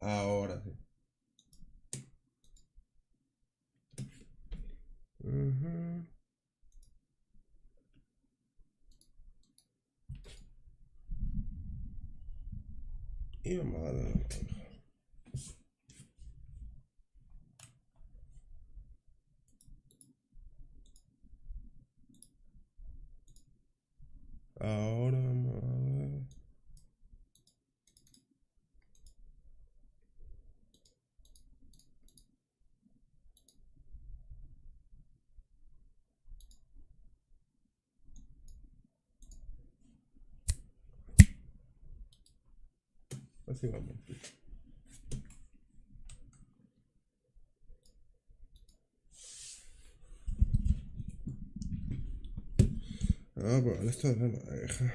Ahora sí. Y vamos a darle una pausa. Ahora vamos a ver. Así vamos. Ah, pues esto es una abeja.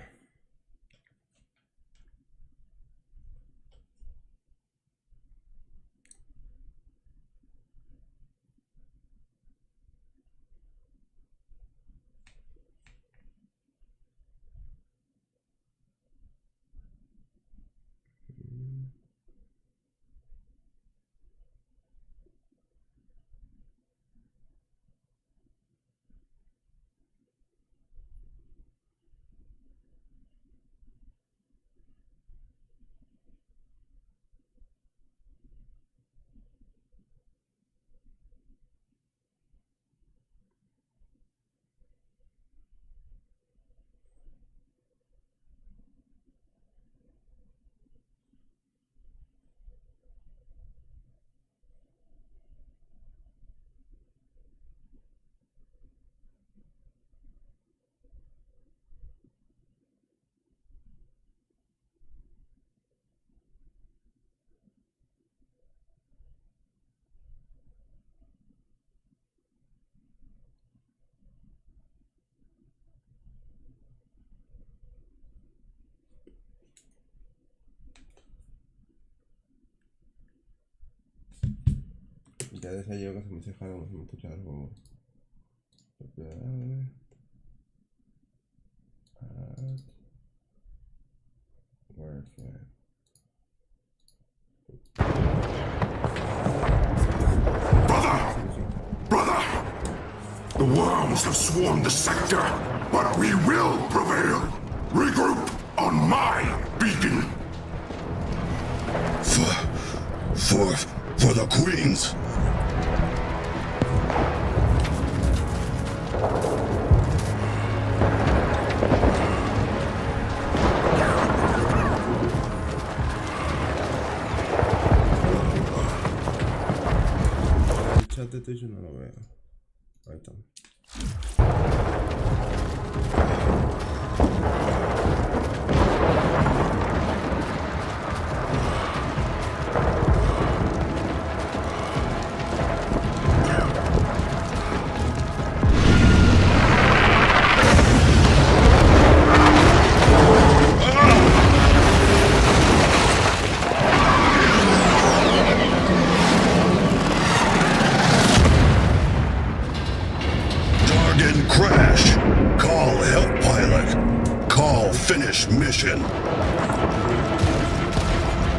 Ya decía yo que se me dejaba escuchar algo. Brother! The worms have swarmed the sector, but we will prevail. Regroup on my beacon. For the Queens. El chat de Twitch no lo veo. Ahí está. Mission.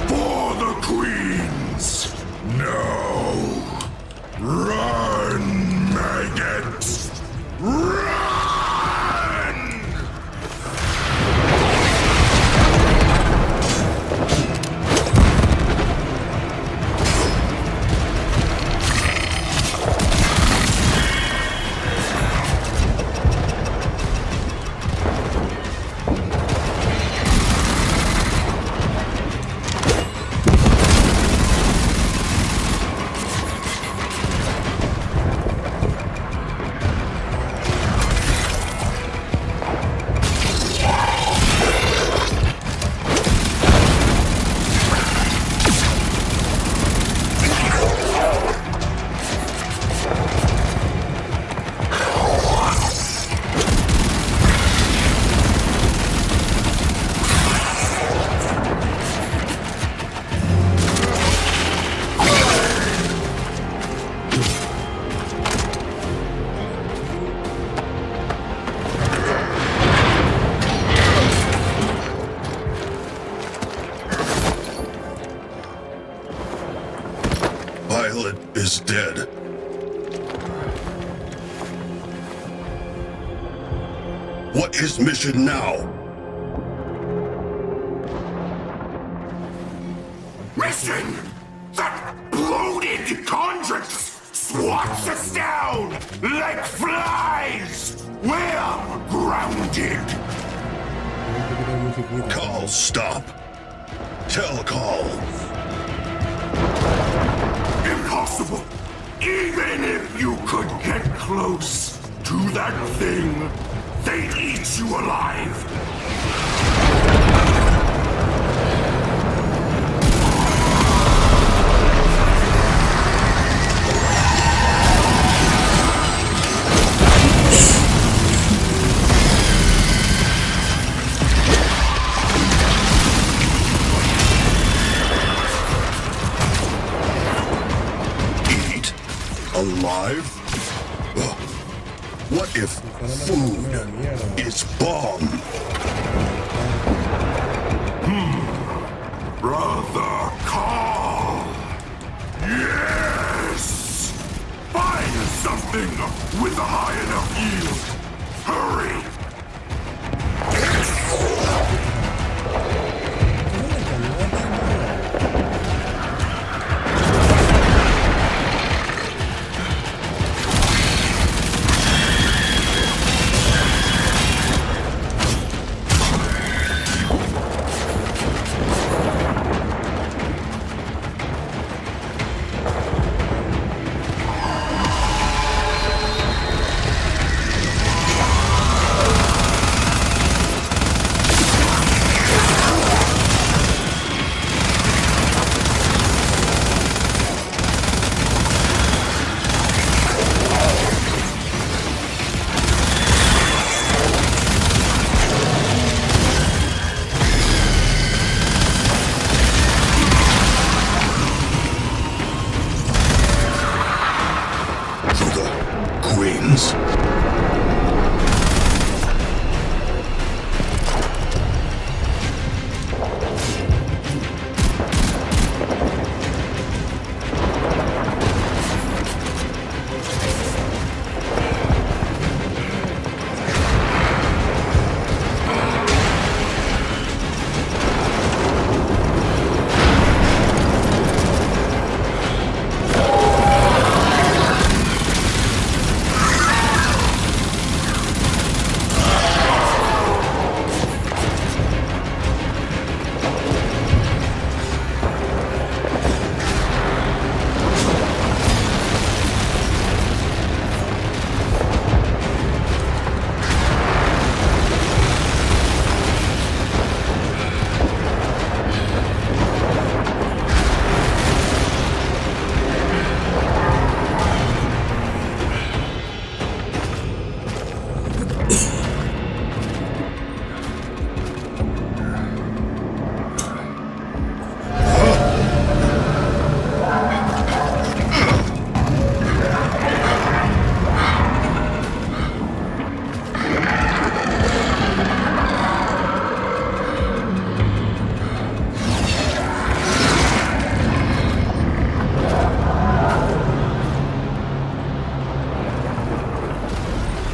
For the Queens. No. Run, maggots. Run! is dead. What is mission now? Mission! That bloated convict swats us down like flies! We're grounded! Call stop. Tell call. Impossible! Even if you could get close to that thing, they'd eat you alive! Eat? Alive? What if food is bomb? Brother Carl! Yes! Find something with a high enough yield! Hurry!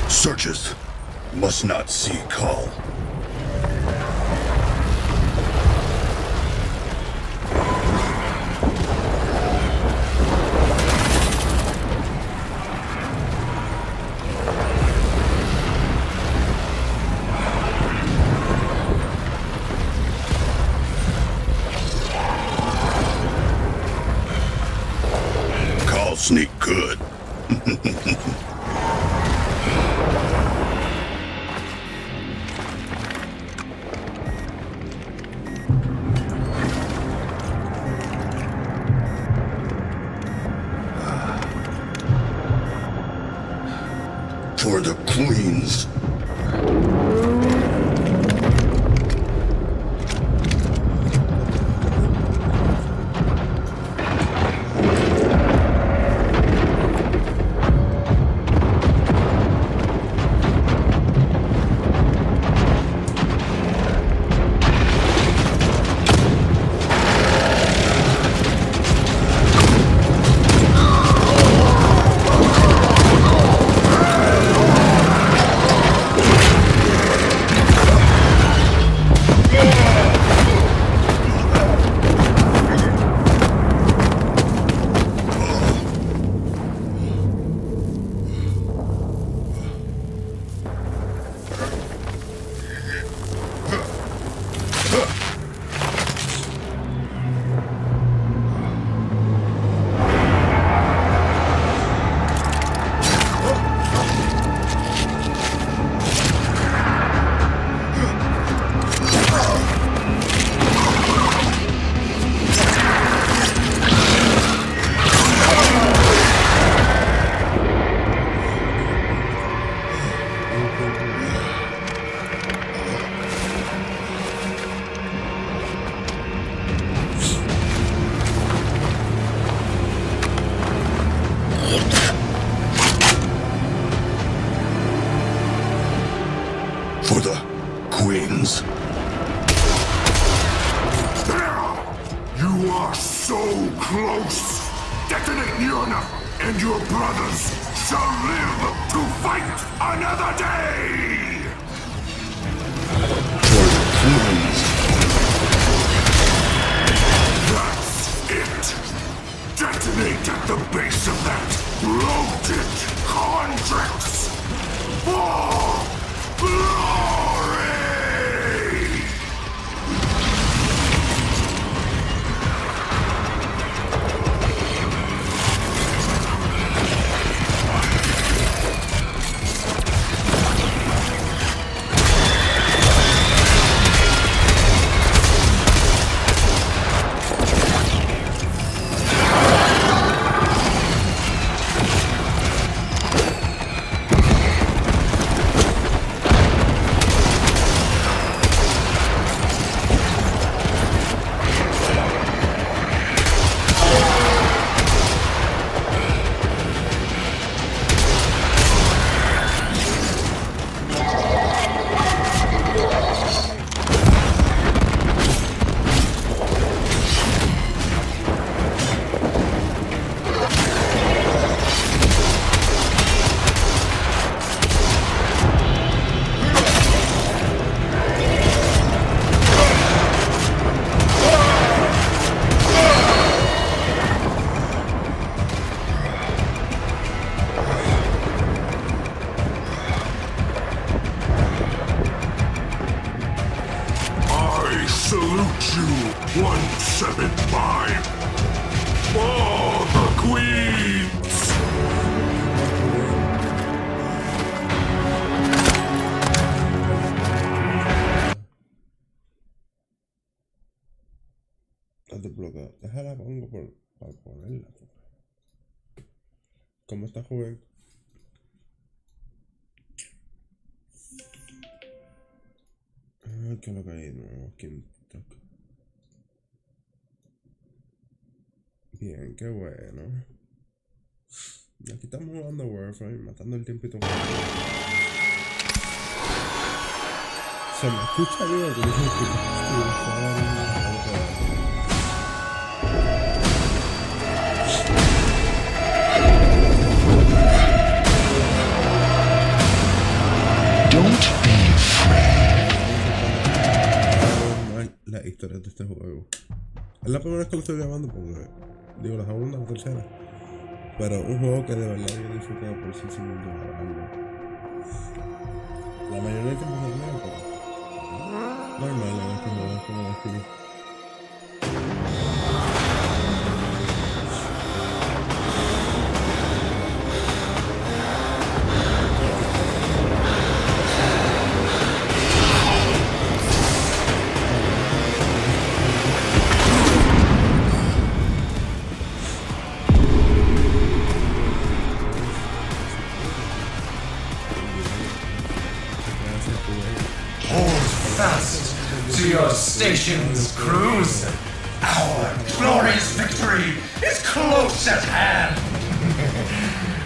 Searches must not see call. Call sneak good. For the queens. begins. There! You are so close! Detonate near enough, and your brothers shall live to fight another day! That's it! Detonate at the base of that bloated contracts for glory! Salute you, 175! For the Queens! La desbloqueo. Déjala pongo para ponerla. ¿Cómo está joven? ¿Qué es lo que hay de nuevo? ¿Quién toca? Bien, qué bueno. Aquí estamos jugando Warframe, matando el tiempo y todo. Se me escucha bien, que no se escucha. Don't be afraid. Las historias de este juego. Es la primera vez que lo estoy grabando porque digo la segunda, la tercera. Pero un juego que de verdad yo he disfrutado por sí sin grabarlo. La mayoría del tiempo es normal, pero normal en este juego, es como decir. To your stations, crews. Our glorious victory is close at hand.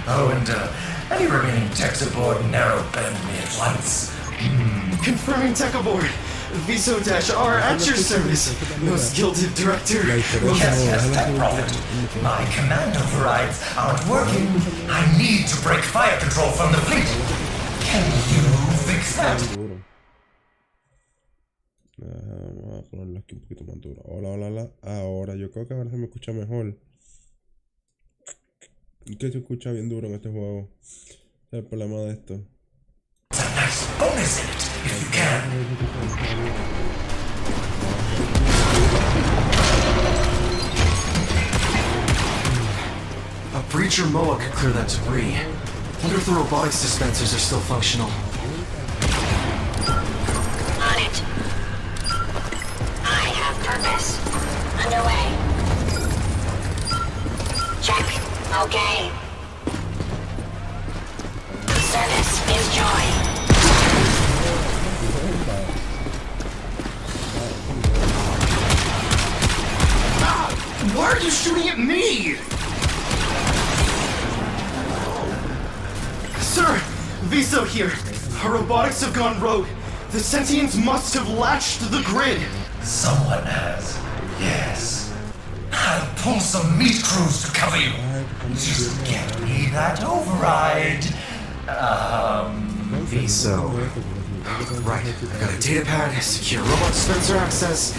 Oh, and any remaining techs aboard narrow bend me at once. Confirming tech aboard. Viso-R at your service, most gilded director. Yes, Tech Prophet. My command overrides aren't working. I need to break fire control from the fleet. Can you fix that? Vamos a ponerlo aquí un poquito más duro. Hola, hola, hola. Ahora, yo creo que ahora se me escucha mejor. Que se escucha bien duro en este juego. Es el problema de esto. It's a nice bonus in it, if you can. A breach or MOA could clear that debris. Wonder if the robotics dispensers are still functional. On it. I have purpose. Underway. Check. Okay. Service is joy. Why are you shooting at me? Sir, Viso here. Our robotics have gone rogue. The sentients must have latched the grid. Someone has. Yes. I'll pull some meat crews to cover you. Just get me that override. Viso. Right, I got a data pad, secure robot dispenser access,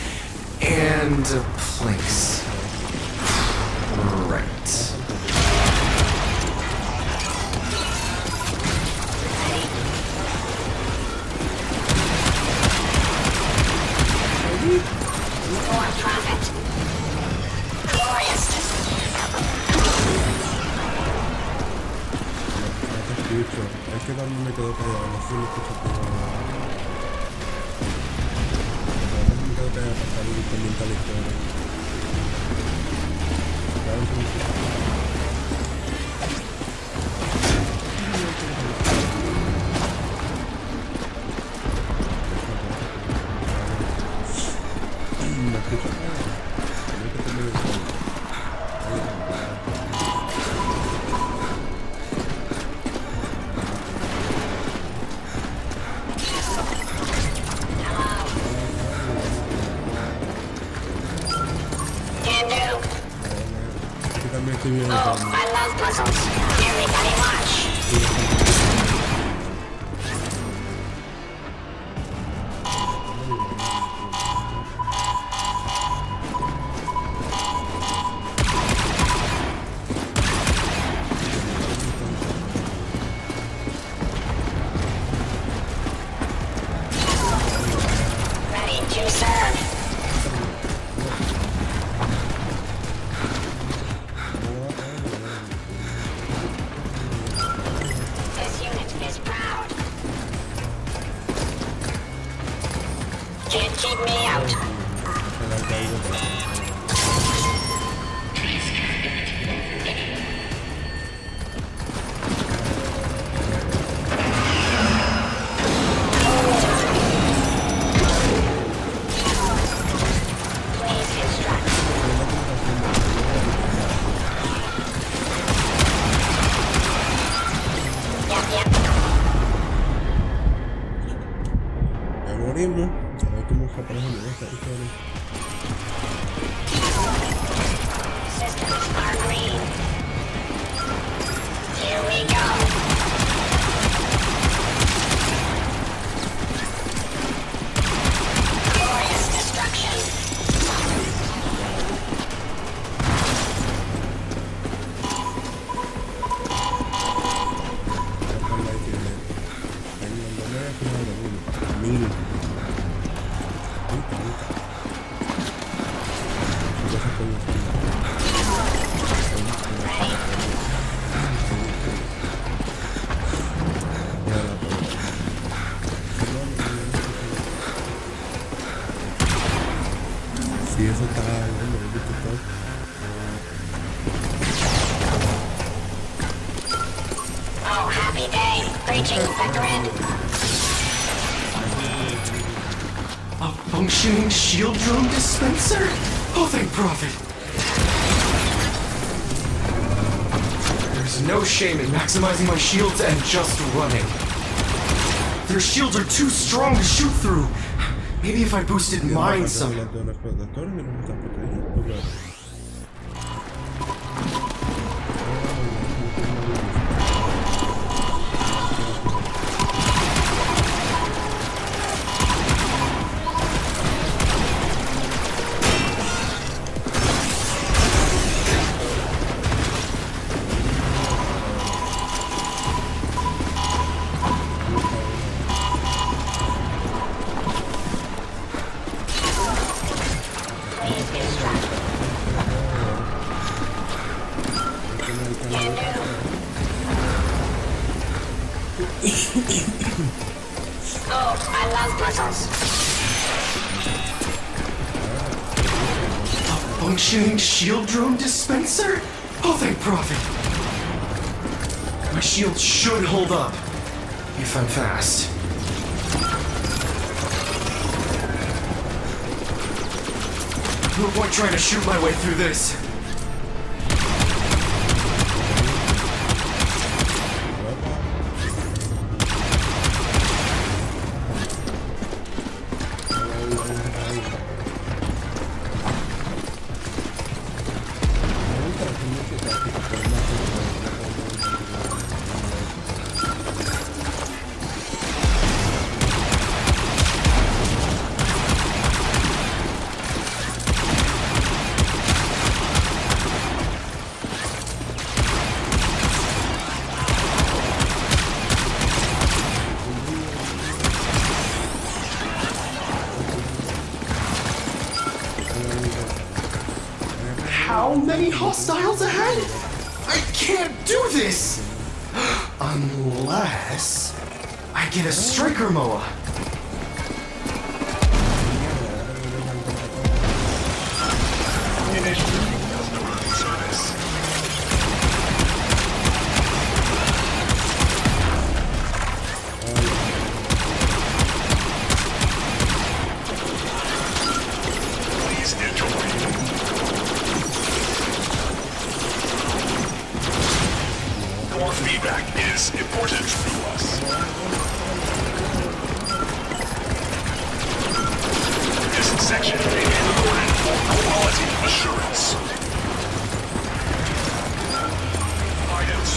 and a place. Right. For profit. Glorious. Es que también me quedo callado, no sé si me escucho todo. Me quedo callado para estar pendiente a la historia. Claro, sí me escucho. Me escucho callado. Tengo que tener el sol. También estoy viendo Oh, I love puzzles. Everybody watch. Ready to serve. This unit is proud. Can't keep me out. Please instruct. Yep. Ya morimos. A ver cómo se aparece en esta historia. Systems are green. Here we go. Glorious destruction. Ojalá y tiene. Ahí no me voy a fijar de uno. Mínimo. Cosas con los sí, eso está bueno, he visto todo. Oh, happy day. Breaching the grid. A functioning shield drone dispenser? Oh, thank profit. There's no shame in maximizing my shields and just running. Their shields are too strong to shoot through. Maybe if I boosted mine some. Hablando de los protectores, mira cómo están protegidos. Please instruct. Oh, I love puzzles. A functioning shield drone dispenser? Oh, thank profit. My shield should hold up. If I'm fast. No point trying to shoot my way through this. many hostiles ahead. I can't do this! Unless I get a striker moa. Your feedback is important to us. This section may be recorded for quality assurance. Items.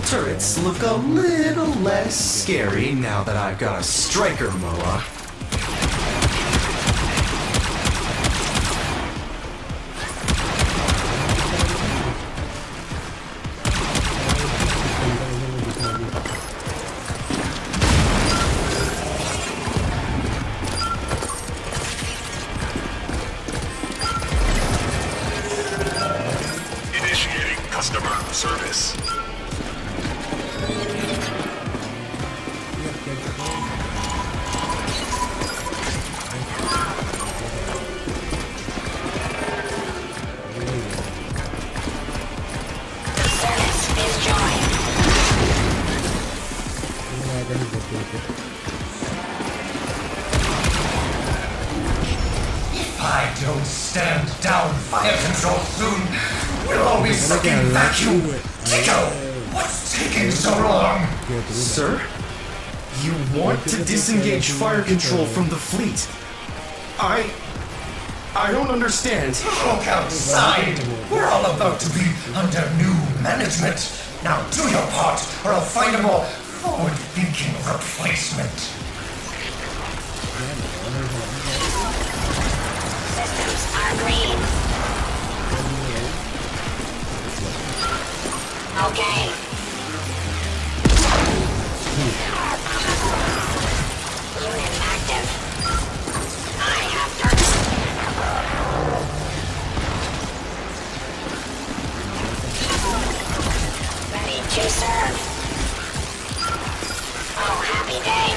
Turrets look a little less scary now that I've got a striker moa. Initiating customer service. If I don't stand down fire control soon, we'll all be stuck in vacuum. Chico, what's taking so long? Sir? You want to disengage fire control from the fleet? I don't understand. Look outside. We're all about to be under new management. Now do your part, or I'll find a more forward-thinking replacement. Systems are green. Okay. Unit active. I have purpose. Ready to serve. Oh, happy day.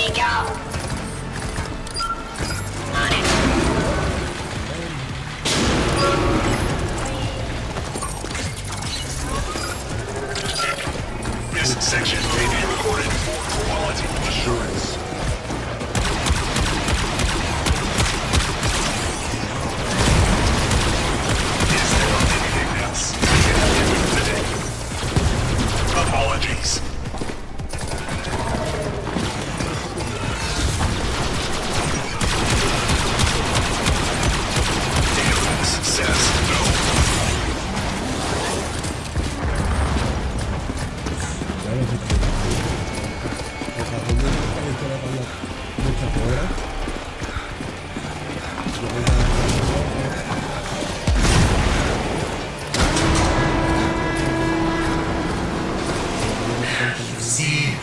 Ready, go. On it. This section may be recorded for quality assurance. Is there anything else I can help you with today? Apologies. Daemon says no. You see,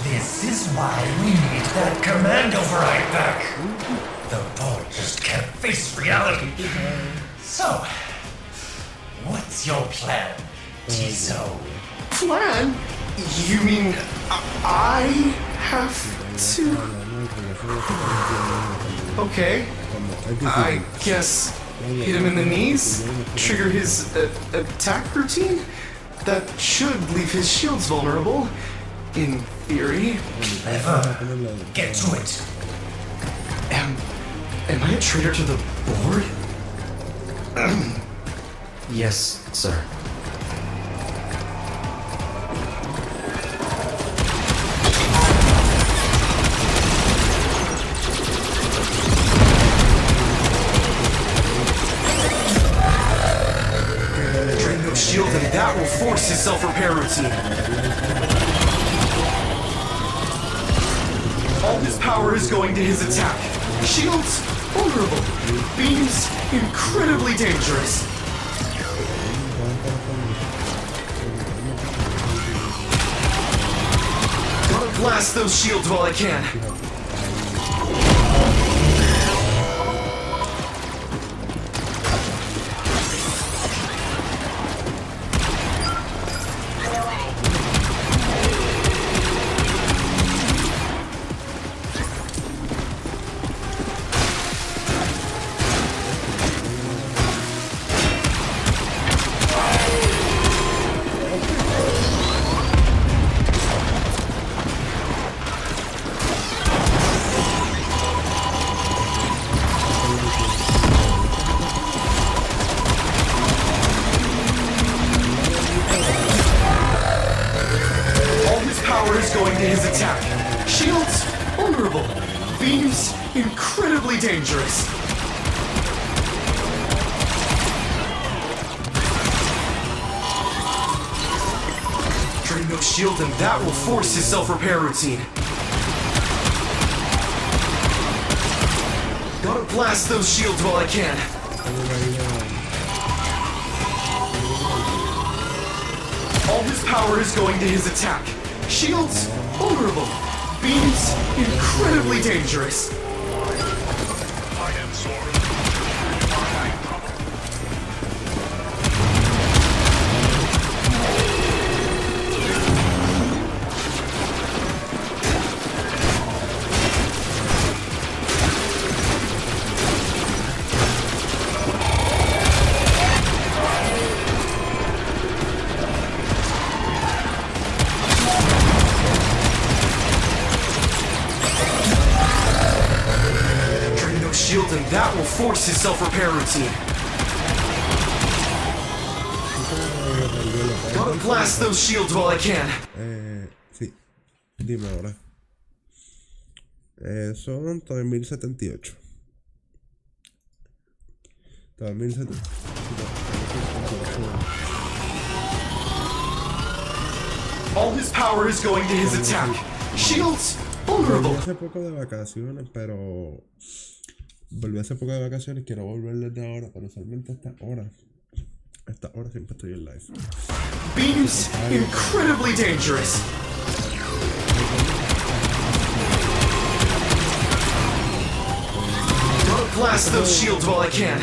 this is why we need that command override back. The boy just can't face reality. So, what's your plan, Tizo? Plan? You mean I have to? Okay. I guess hit him in the knees, trigger his attack routine. That should leave his shields vulnerable, in theory. Clever. Get to it. Am I a traitor to the board? Yes, sir. Drain no shield and that will force his self-repair routine. All his power is going to his attack. Shields, vulnerable. Beams, incredibly dangerous. Gotta blast those shields while I can. Going to his attack. Shields, vulnerable. Beams, incredibly dangerous. Drain no shield and that will force his self-repair routine. Gotta blast those shields while I can. All his power is going to his attack. Shields, vulnerable. Beams, incredibly dangerous. I am sorry. Shield and that will force his self-repair routine. Gotta blast those shields while I can. Sí, dime ahora. Son 3078. 3078. All his power is going to his attack. Shields, vulnerable. Hace poco de vacaciones, pero volví hace poco de vacaciones. Quiero volver desde ahora, pero usualmente a esta hora siempre estoy en live. Beams, incredibly dangerous. Gotta blast those shields while I can.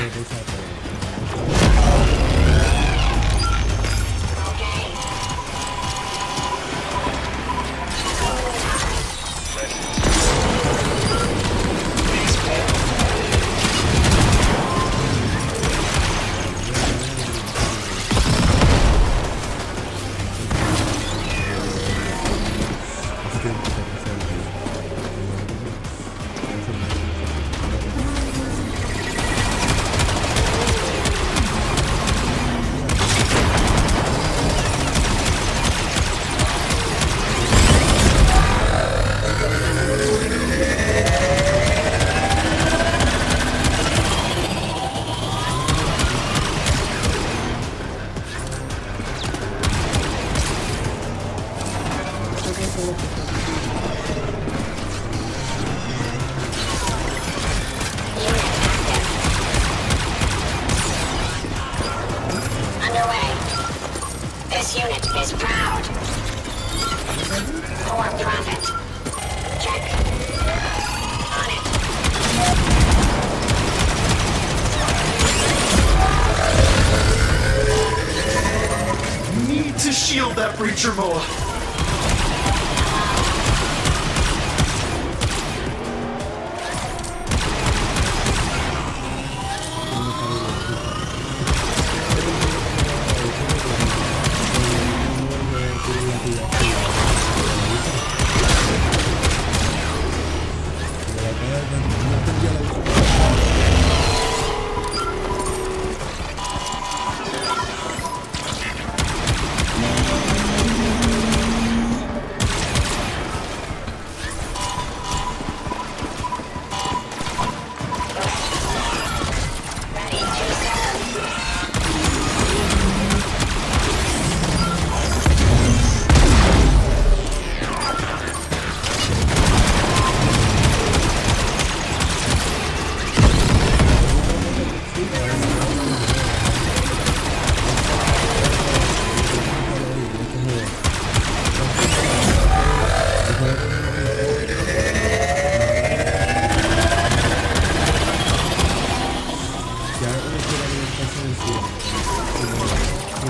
breacher moa.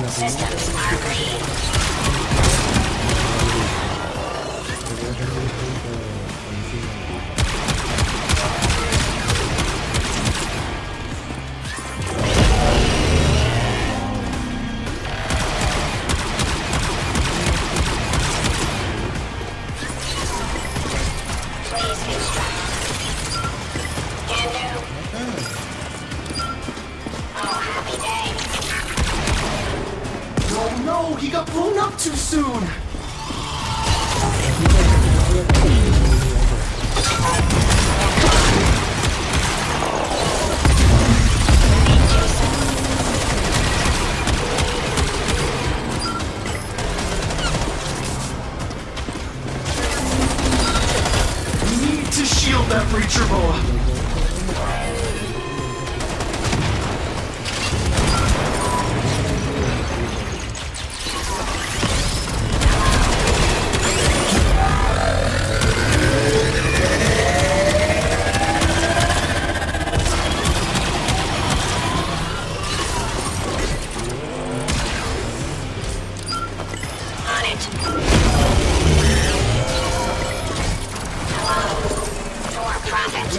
Systems are green. Please instruct. Can do. Oh, happy day. Oh no, he got blown up too soon! We need to shield that breacher boa. On it. For profit.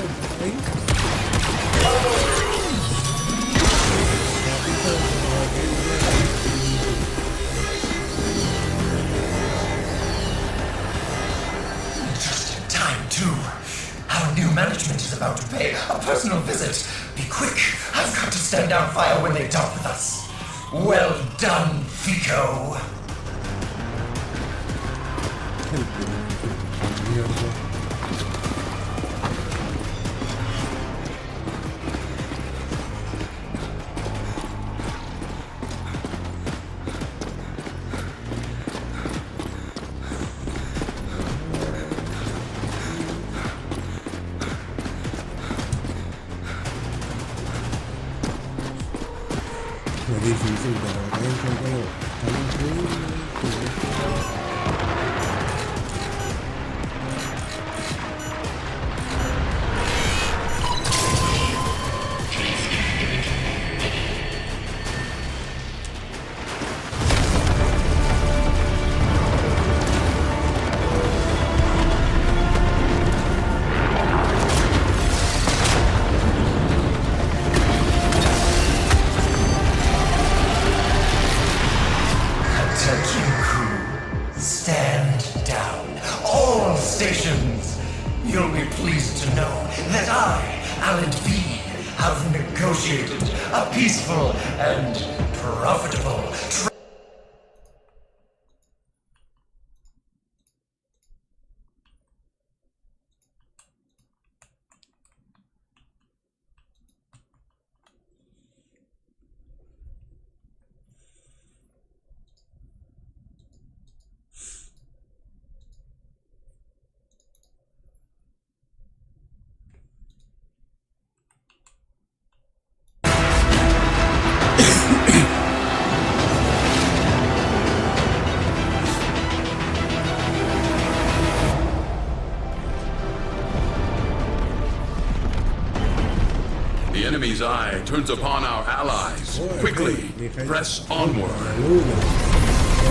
Just in time, too. Our new management is about to pay a personal visit. Be quick. I've got to stand down fire when they dock with us. Well done, Fico. Es difícil, pero acá encuentro Attention crew, stand down. All stations. You'll be pleased to know that I, Alan V, have negotiated a peaceful and profitable The enemy's eye turns upon our allies. Quickly, press onward. luna.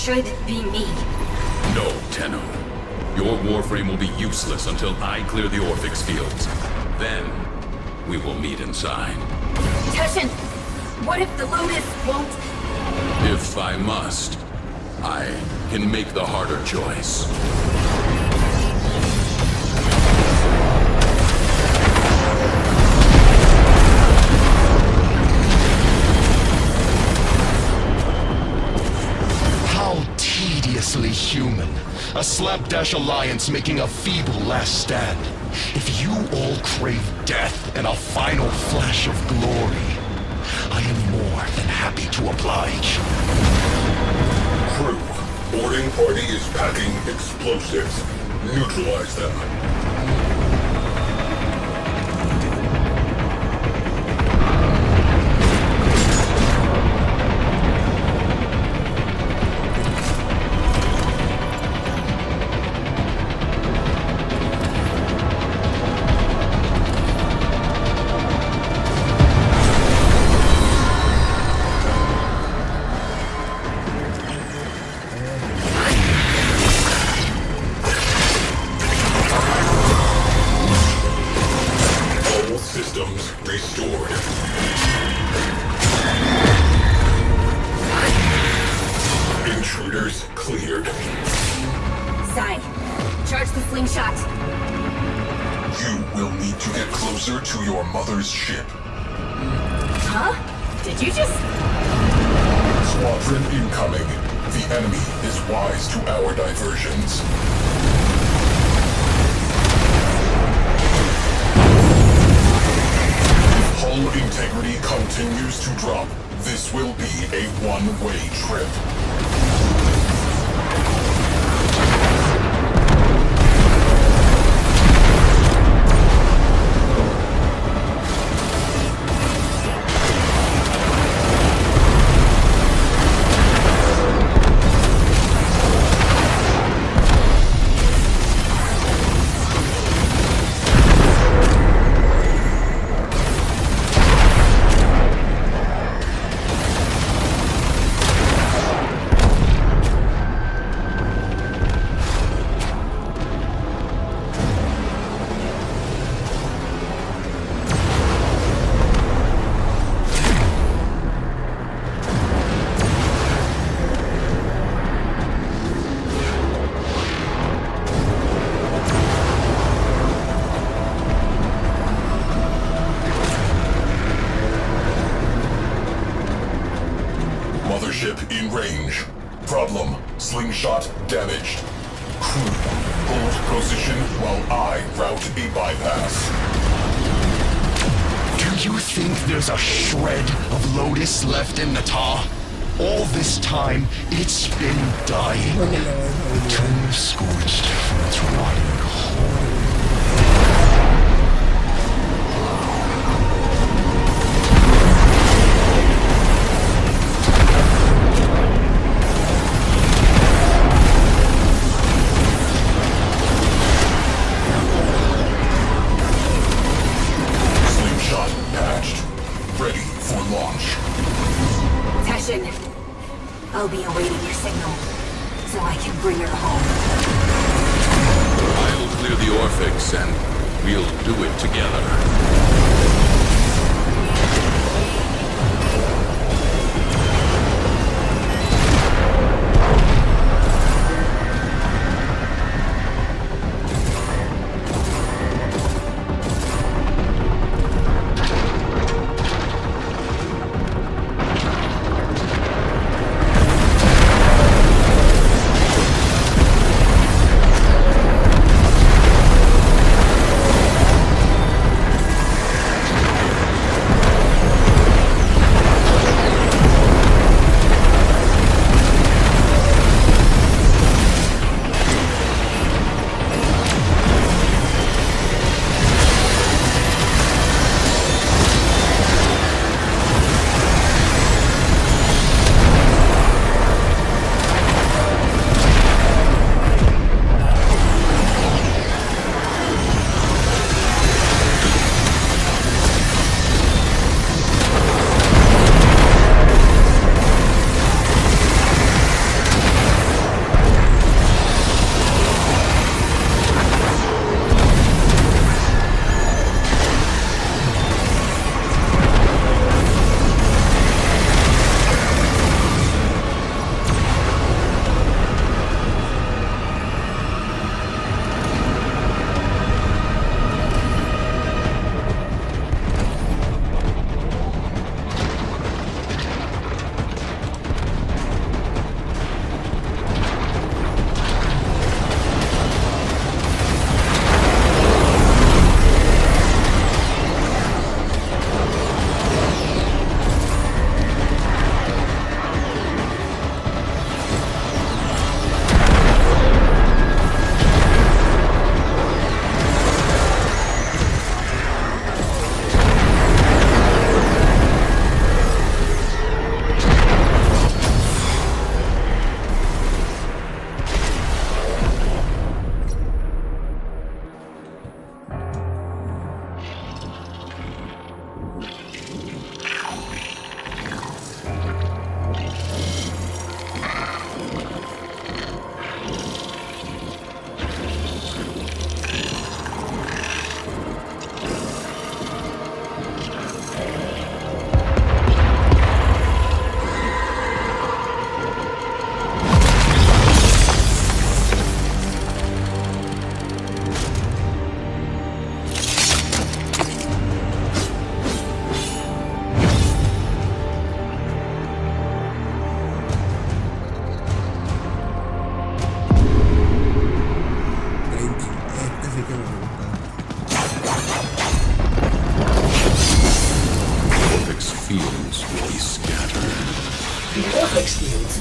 should be me. No, Tenno. Your warframe will be useless until I clear the Orphix fields. Then, we will meet inside. Tushin, what if the Lotus won't... If I must, I can make the harder choice. How tediously human. A slapdash alliance making a feeble last stand. If you all crave death and a final flash of glory, I am more than happy to oblige. Crew, boarding party is packing explosives. Neutralize them. Systems restored. Intruders cleared. Sai, charge the slingshot. You will need to get closer to your mother's ship. Huh? Did you just... Squadron incoming. The enemy is wise to our diversions. Hull integrity continues to drop. This will be a one-way trip. Losing range. Problem. Slingshot damaged. Crew, hold position while I route a bypass. Do you think there's a shred of Lotus left in the tar? All this time, it's been dying. Too scorched from its rotting core. I'll be awaiting your signal, so I can bring her home. I'll clear the Orphix and we'll do it together.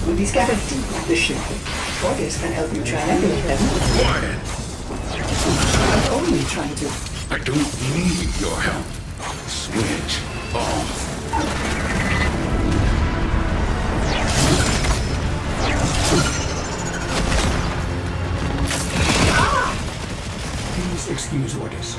Will be scattered deep the ship. Orders can help you triangulate them. Quiet! I'm only trying to... I don't need your help. Switch off. Please excuse Orders.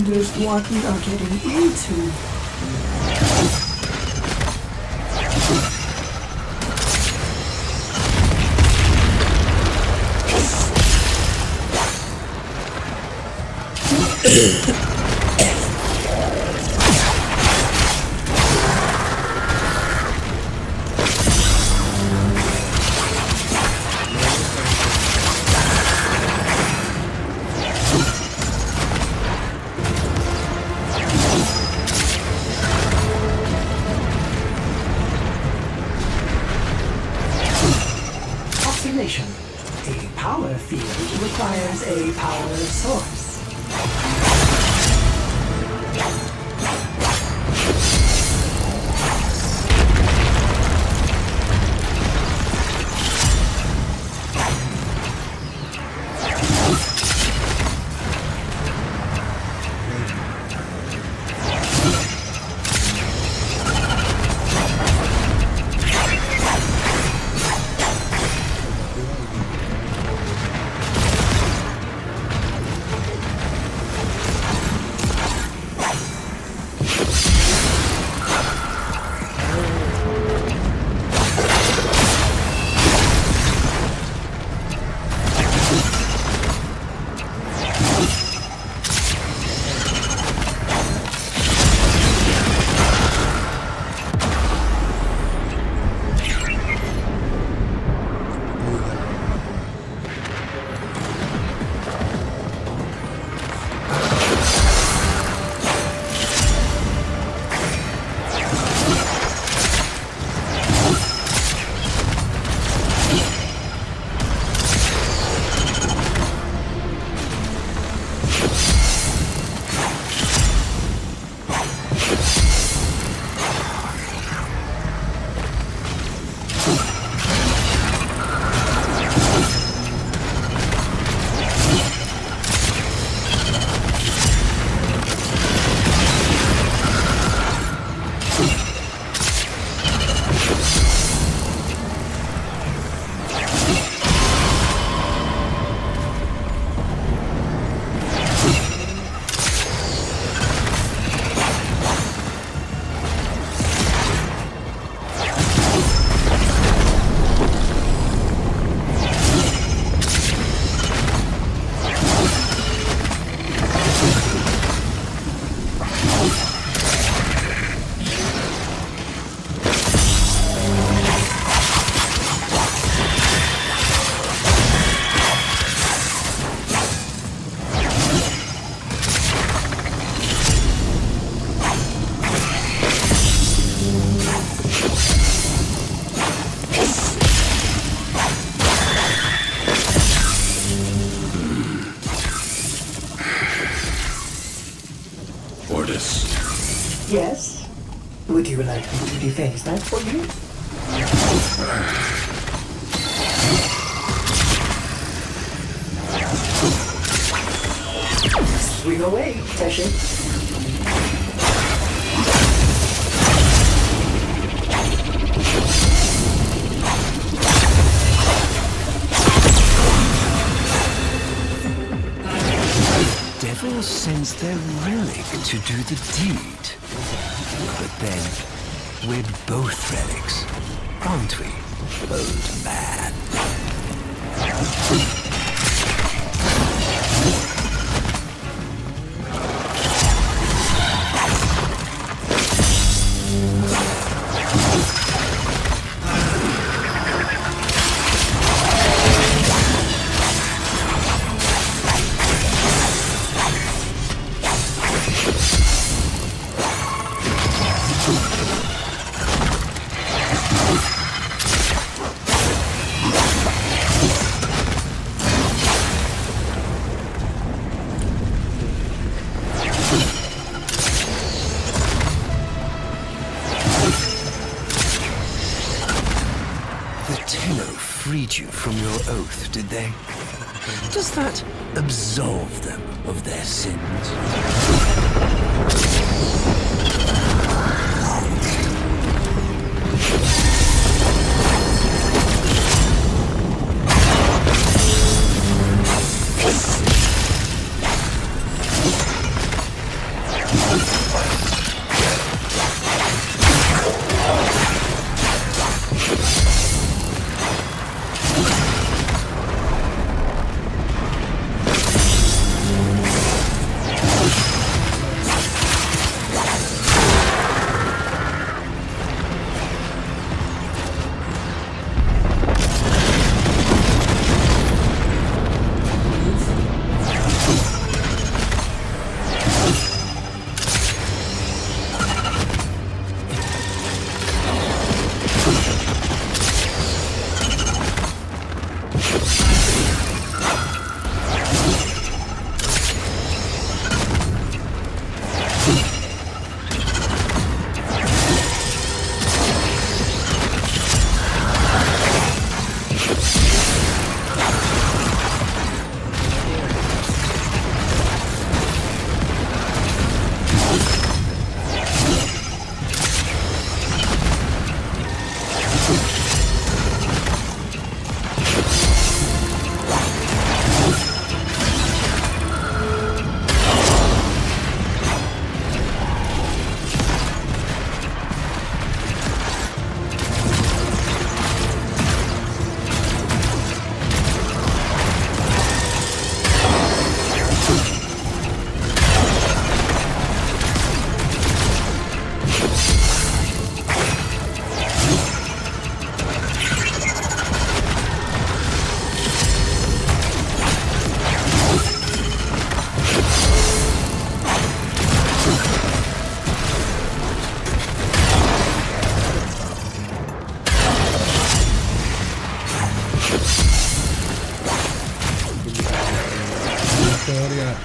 just what we are getting into. Oscillation. A power field requires a power source. Yes? Would you like me to deface that for you? Swing away, Teshin. Devil sends their relic to do the deed. But then, we're both relics, aren't we, old man? Freed you from your oath, did they? Does that absolve them of their sins? Historia.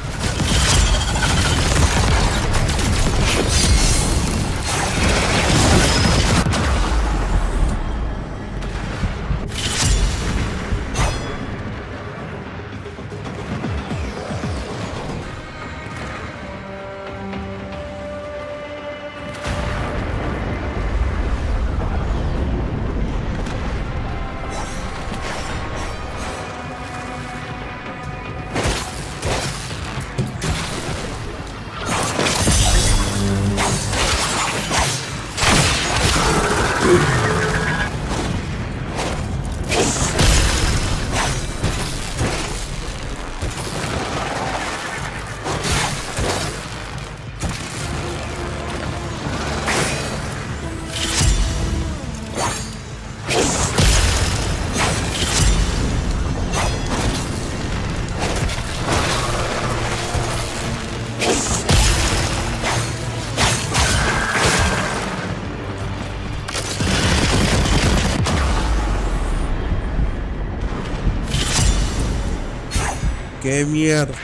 ¡Qué mierda!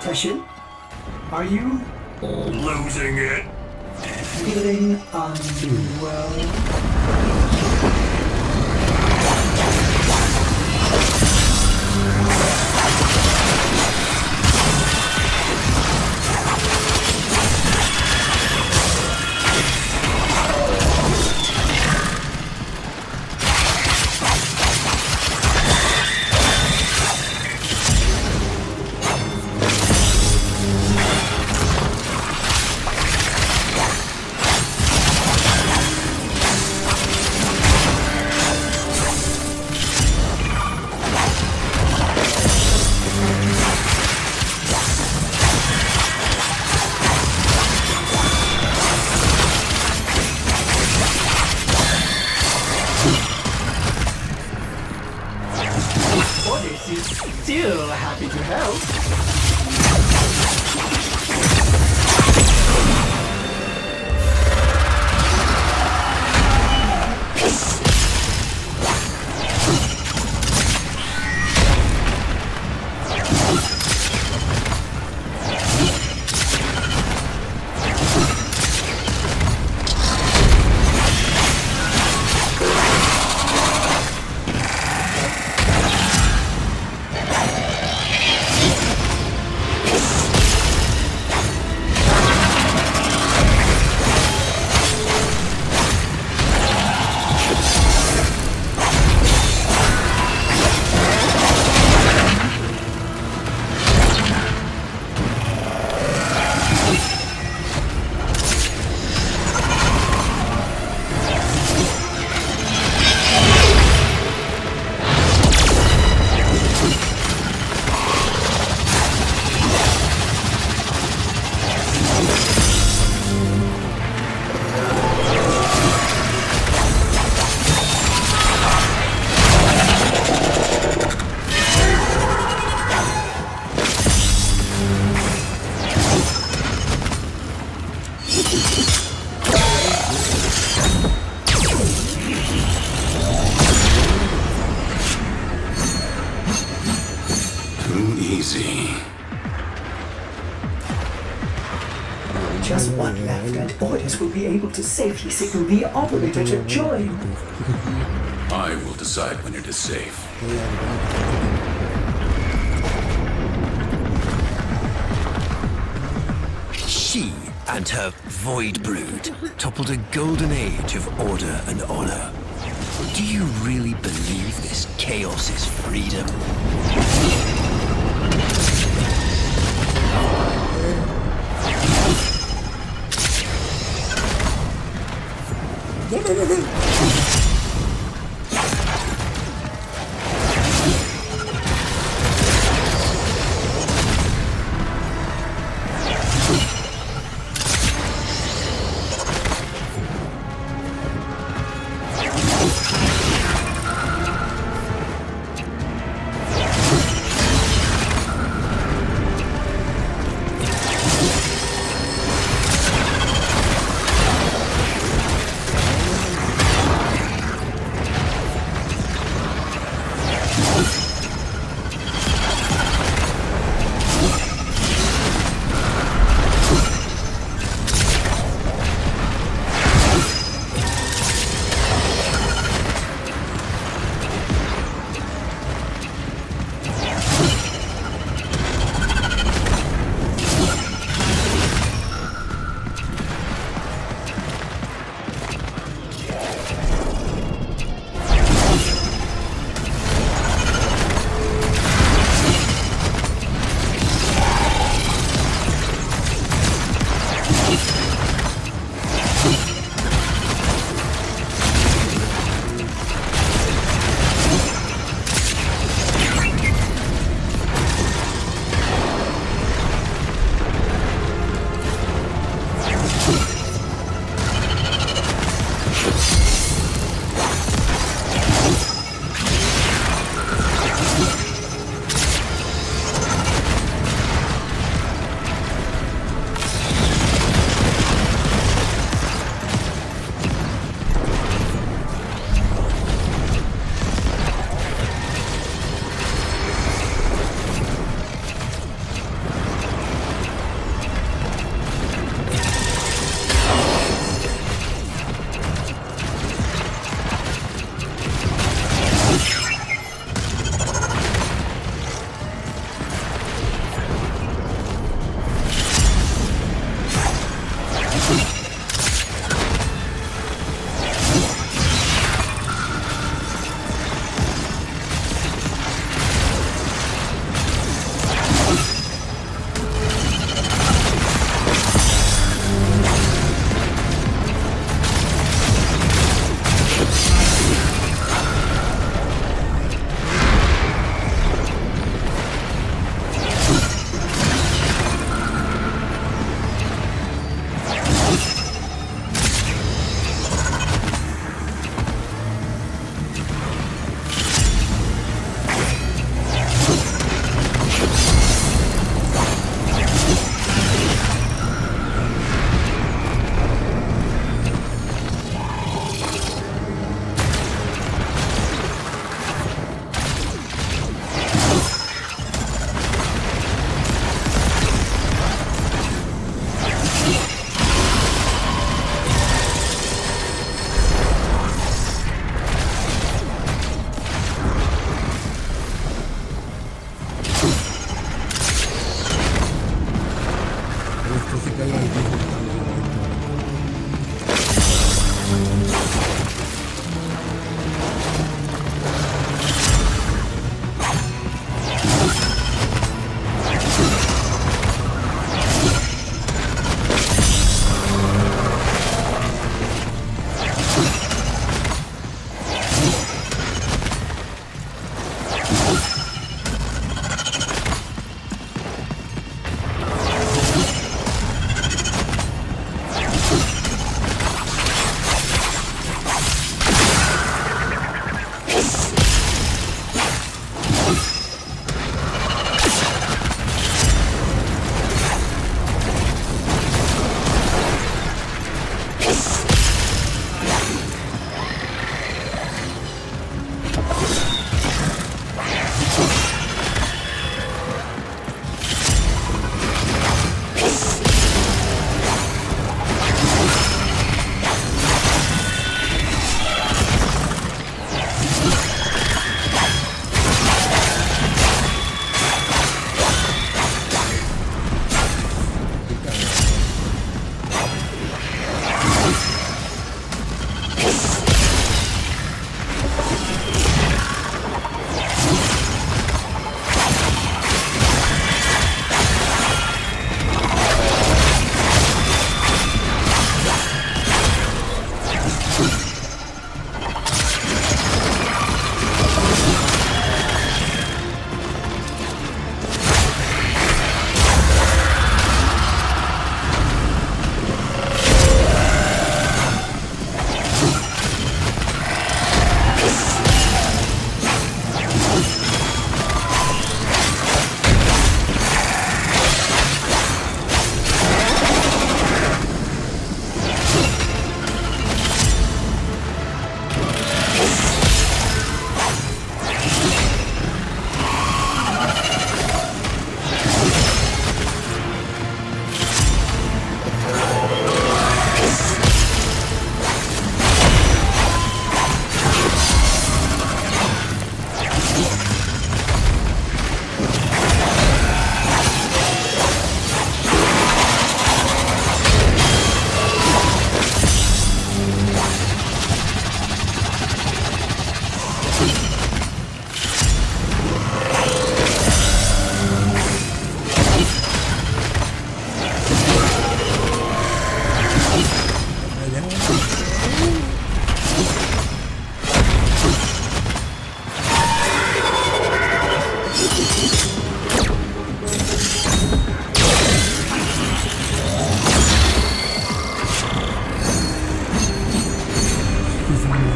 Teshin, are you Losing it. feeling unwell? Orders is still happy to help. Too easy. Just one left, and orders will be able to safely signal the operator to join. I will decide when it is safe. She and her void brood toppled a golden age of order and honor. Do you really believe this chaos is freedom?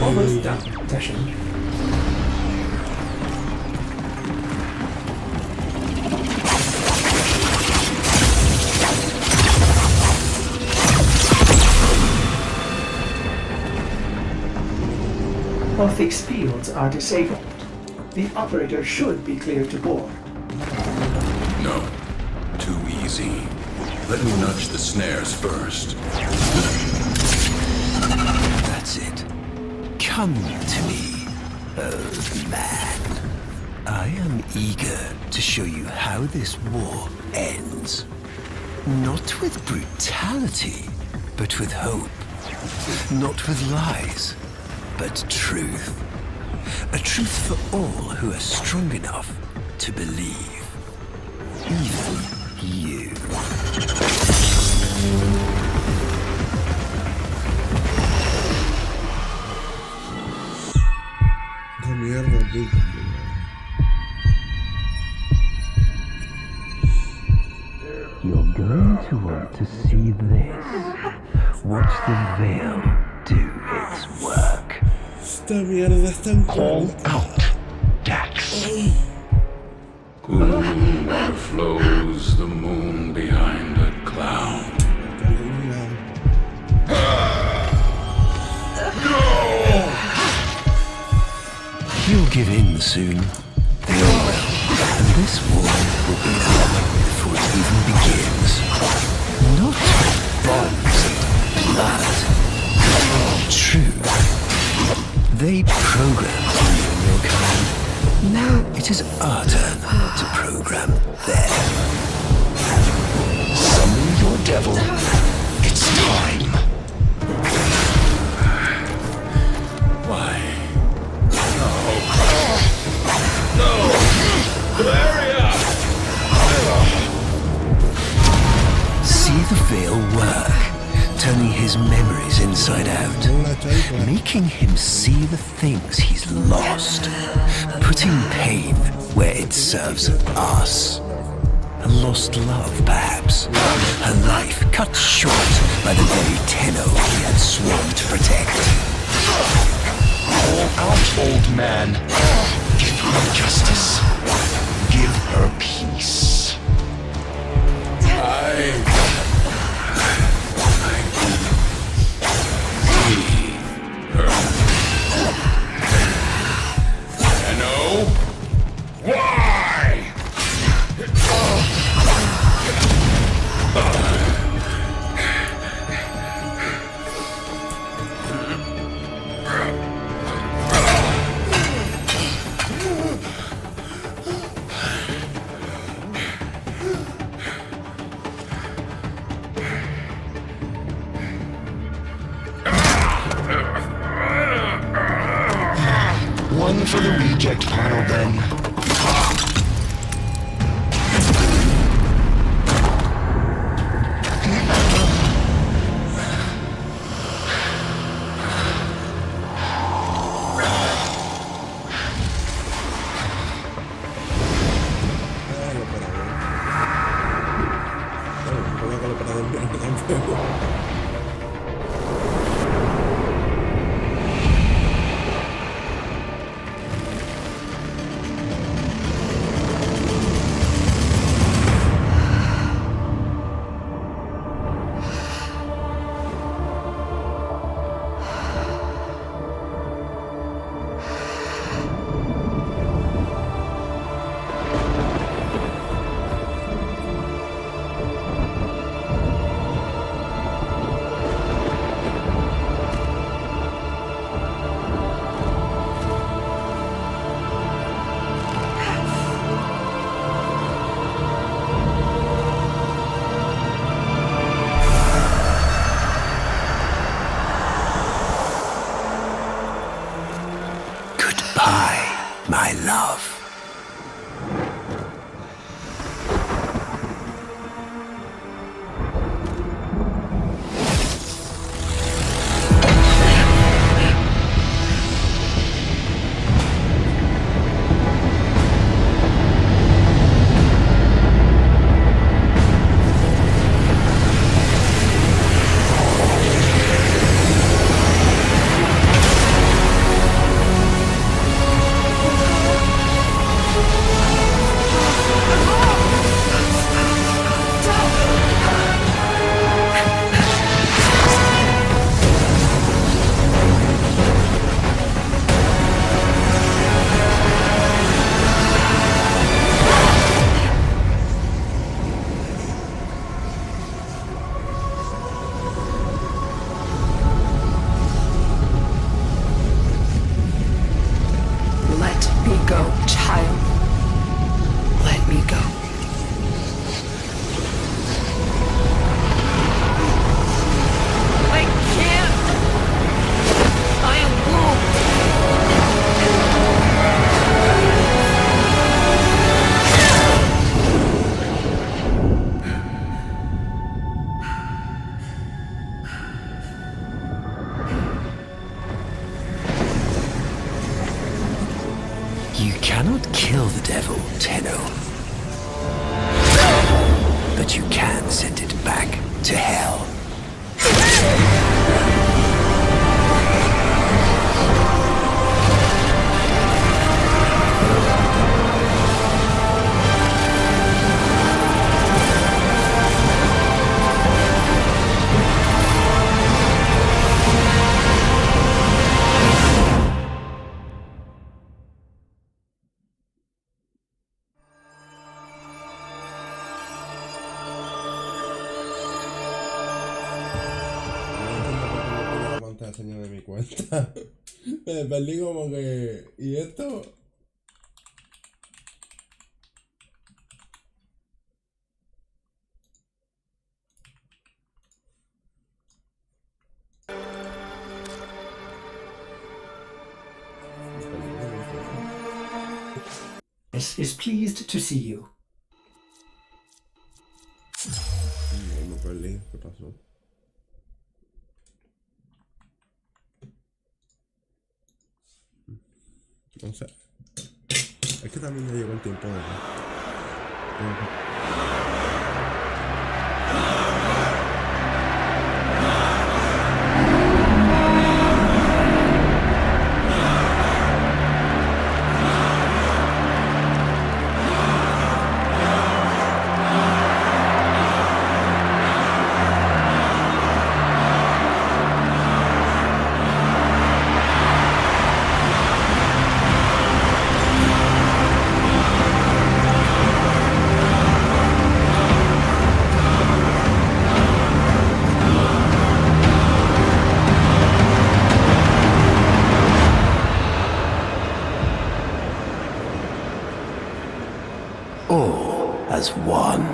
Almost done, Dashin. All fixed fields are disabled. The operator should be cleared to board. No. Too easy. Let me nudge the snares first. That's it. Come to me, old man. I am eager to show you how this war ends. Not with brutality, but with hope. Not with lies, but truth. A truth for all who are strong enough to believe. Even you. La mierda, puta. You're going to want to see this. Watch the veil do its work. Esta mierda es tan Call cool. out, Dax. Cool water flows, the moon behind a cloud. You'll give in soon. They all will. And this war will be over before it even begins. Not with bombs and blood. True. They programmed you and your kind. Now it is our turn to program them. Summon your devil. It's time. Why? See the veil work, turning his memories inside out, making him see the things he's lost, putting pain where it serves us. A lost love, perhaps. Her life cut short by the very tenno he had sworn to protect. Call out, old man. Give her justice. Give her peace. Tenno? Why? One for the reject pile, then. My love. You cannot kill the devil, Tenno. But you can send it back to hell. Señor de mi cuenta. Me perdí como que. ¿Y esto? Is pleased to see you. Me perdí. ¿Qué pasó? No sé. Es que también ya llegó el tiempo de... All as one.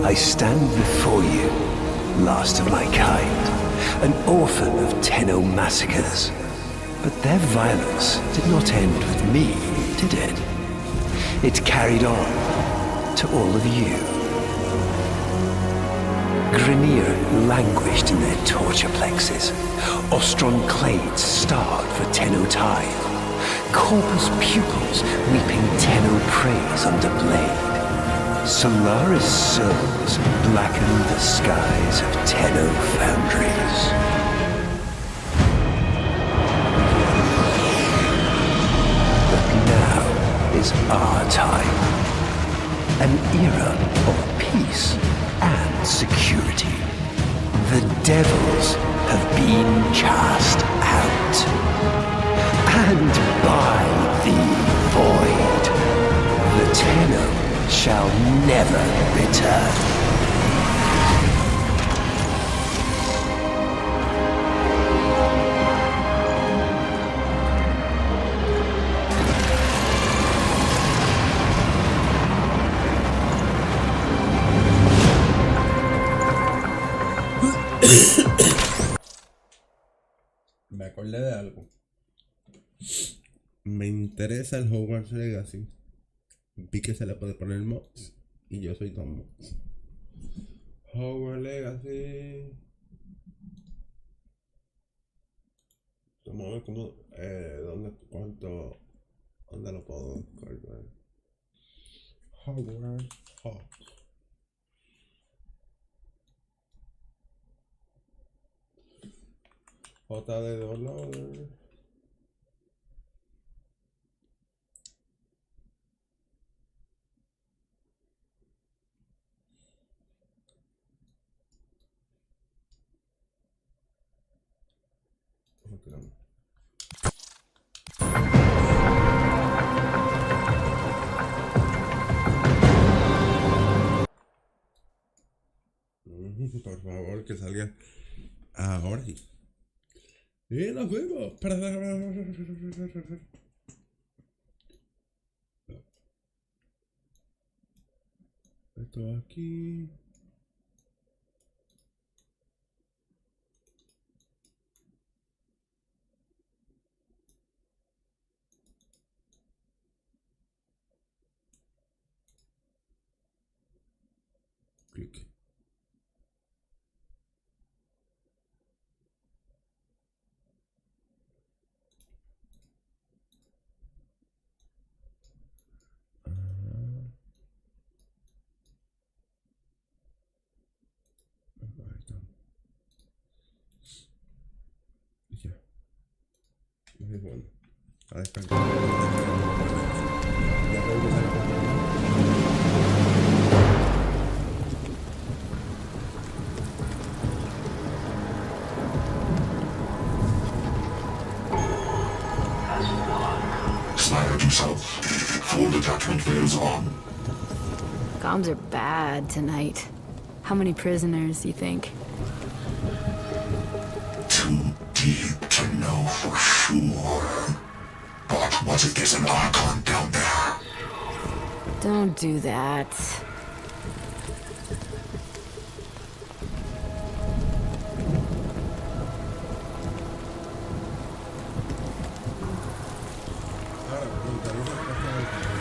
I stand before you, last of my kind, an orphan of Tenno massacres. But their violence did not end with me, did it? It carried on to all of you. Grineer languished in their torture plexes. Ostron clades starved for Tenno tithe. Corpus pupils weeping Tenno praise under blade. Solaris souls blackened the skies of Tenno foundries. But now is our time. An era of peace and security. The devils have been cast out. And by the void, the Tenno shall never return. Me acordé de algo. Me interesa el Hogwarts Legacy. Vi que se le puede poner mods. Y yo soy Tom Mods. Hogwarts Legacy. Vamos a ver cómo. ¿Dónde lo puedo descargar? Hogwarts Hog. JD $. Por favor, que salga ahora. Y nos fuimos. Esto aquí. Ok. muy bueno. A descargar. Ya voy Slide to south. Full detachment fails on. Comms are bad tonight. How many prisoners, you think? Too deep to know for sure. But was it there's an Archon down there? Don't do that. ahora, me interesa el pasado.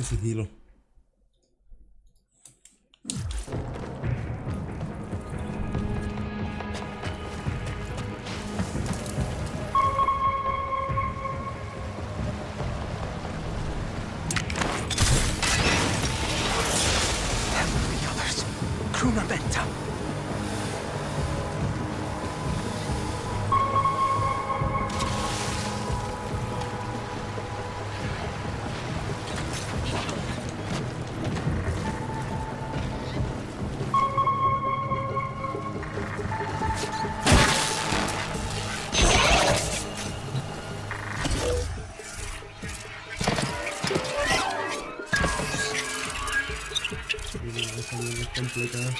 Sigilo. The others. Cruna Benta. Complicado.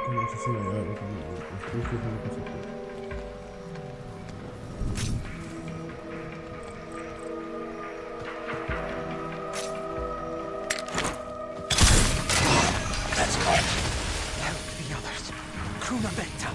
No sé si me da algo con Let's go. Help the others. Krunabeta.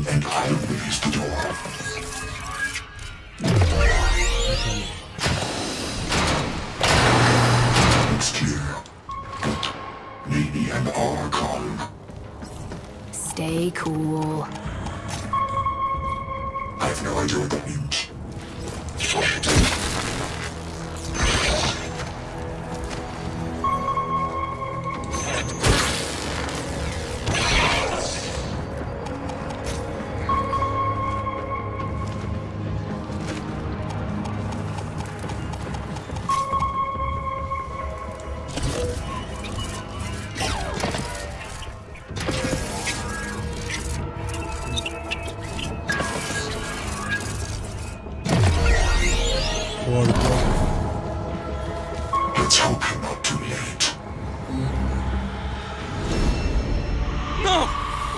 And I raised the door. It's clear. But maybe an Archon. Stay cool. I have no idea what that means. Let's hope you're not too late. No!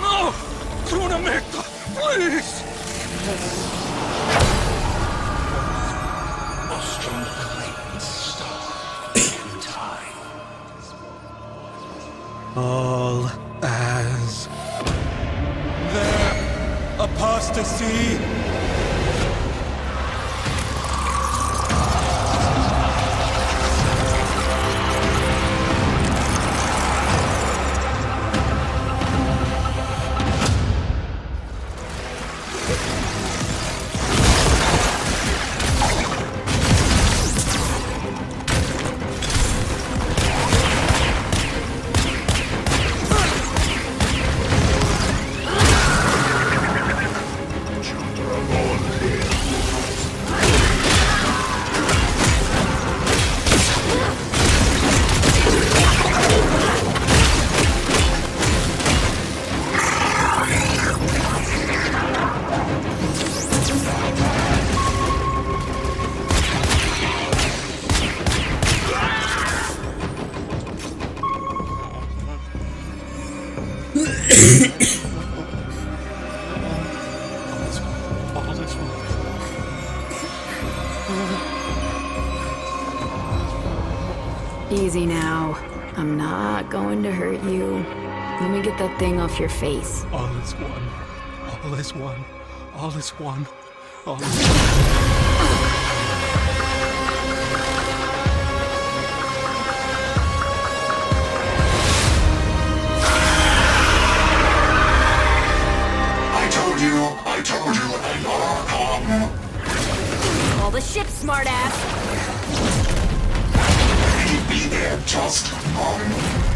No! Krunameta! Please! All as their apostasy. Easy now. I'm not going to hurt you. Let me get that thing off your face. All is one. All is one. All is one. All is one. I told you, an Archon All the ship, smartass! Be there just a moment.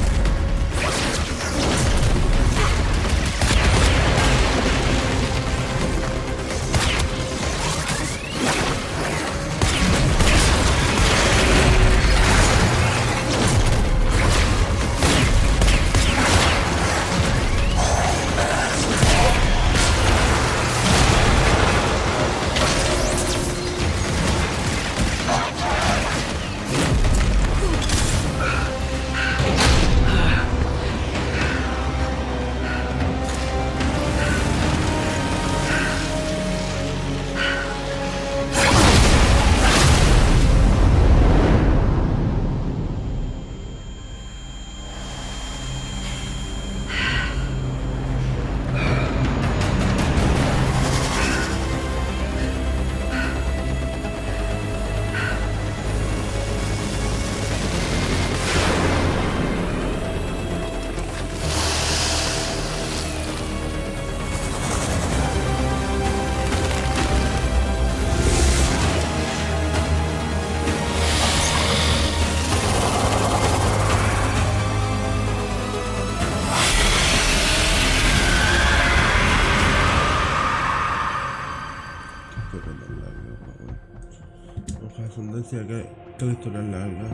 Que la historia es larga.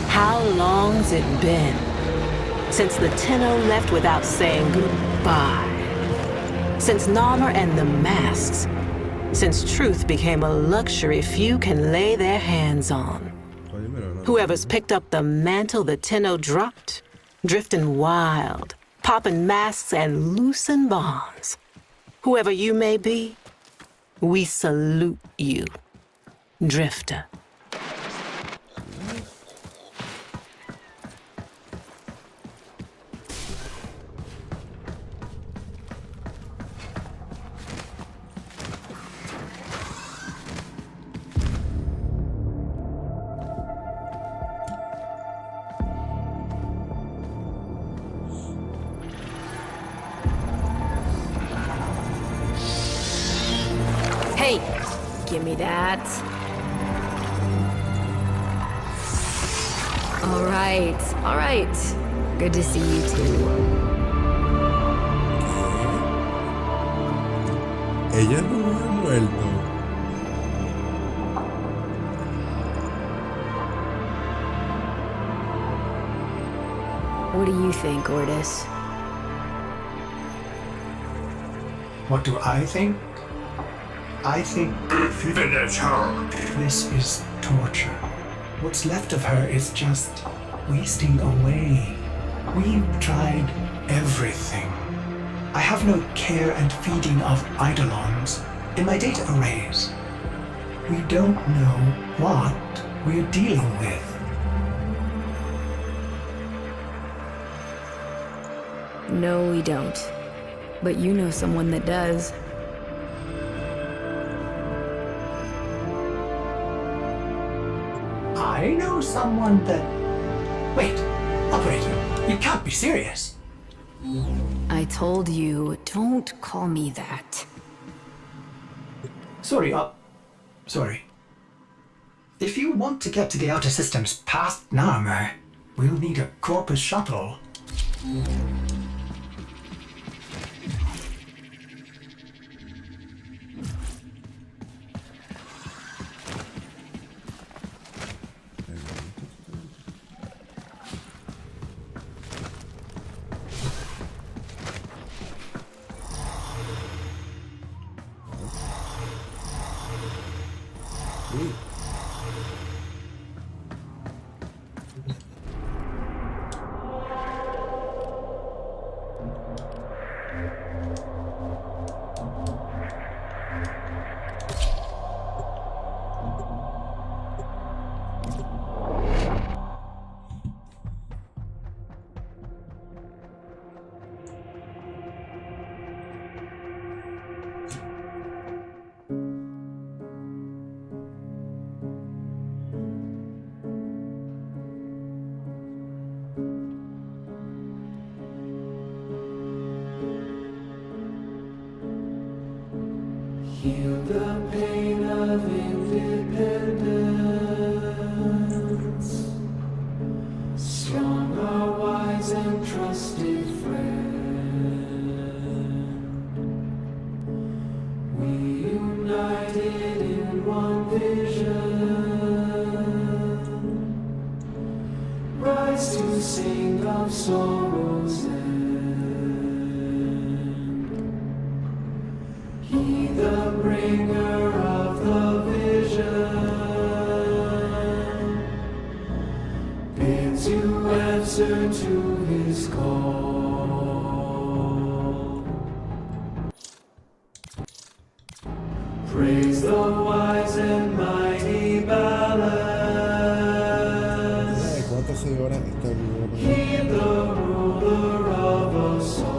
How long's it been since the Tenno left without saying goodbye? Since Narmer and the masks? Since truth became a luxury few can lay their hands on? Whoever's picked up the mantle the Tenno dropped, drifting wild, popping masks and loosing bonds. Whoever you may be, we salute you, Drifter. Hey, give me that. All right. Good to see you too. Ella no ha muerto. What do you think, Ordis? What do I think? I think Finish her. this is torture. What's left of her is just wasting away. We've tried everything. I have no care and feeding of eidolons in my data arrays. We don't know what we're dealing with. No, we don't. But you know someone that does. I know someone that... Wait, operator, you can't be serious. I told you, don't call me that. Sorry. If you want to get to the outer systems past Narmer, we'll need a Corpus shuttle. Heal the pain of independence. Strong, our wise and trusted friend. We united in one vision. Rise to sing of sorrow's end. He the bringer of the vision bids you answer to his call. Praise the wise and mighty ballast. He the ruler of us all.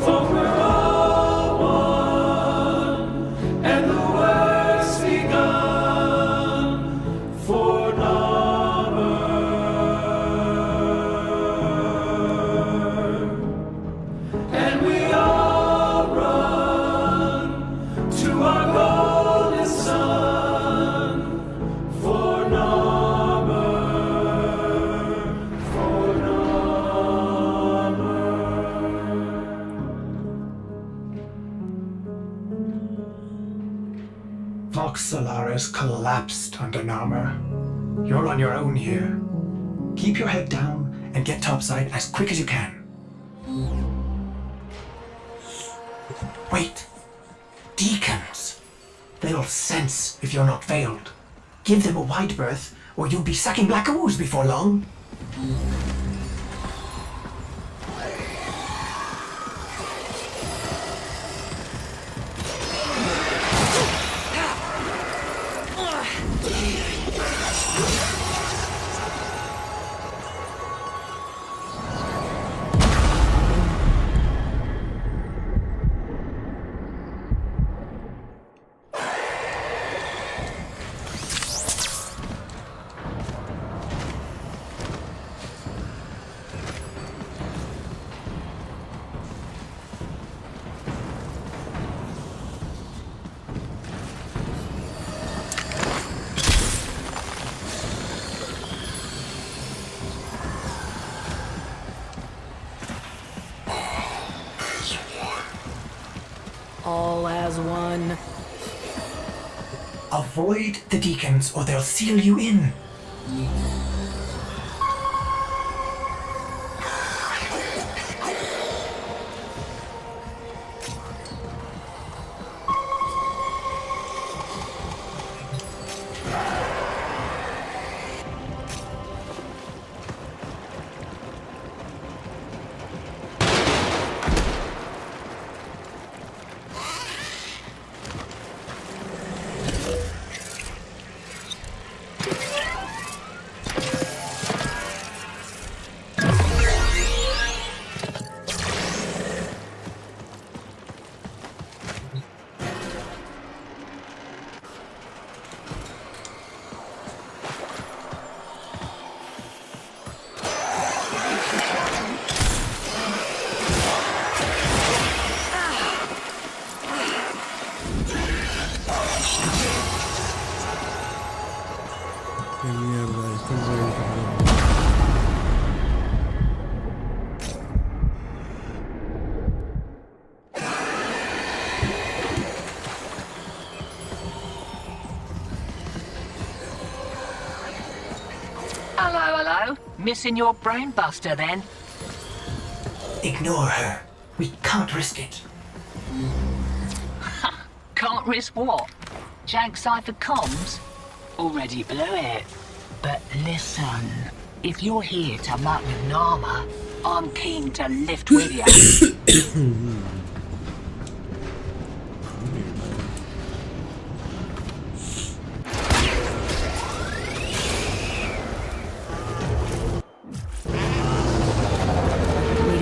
For we're all one, and the work's begun for Narmer. And we all run to our golden sun for Narmer, for Narmer. Vox Solaris collapsed under Narmer. You're on your own here. Keep your head down and get topside as quick as you can. Wait. Deacons. They'll sense if you're not veiled. Give them a wide berth, or you'll be sucking black ooze before long. All as one. Avoid the deacons or they'll seal you in. Hello? Missing your brain buster then? Ignore her. We can't risk it. Can't risk what? Jank cipher comms? Already blew it. But listen, if you're here to muck with Nama, I'm keen to lift with you.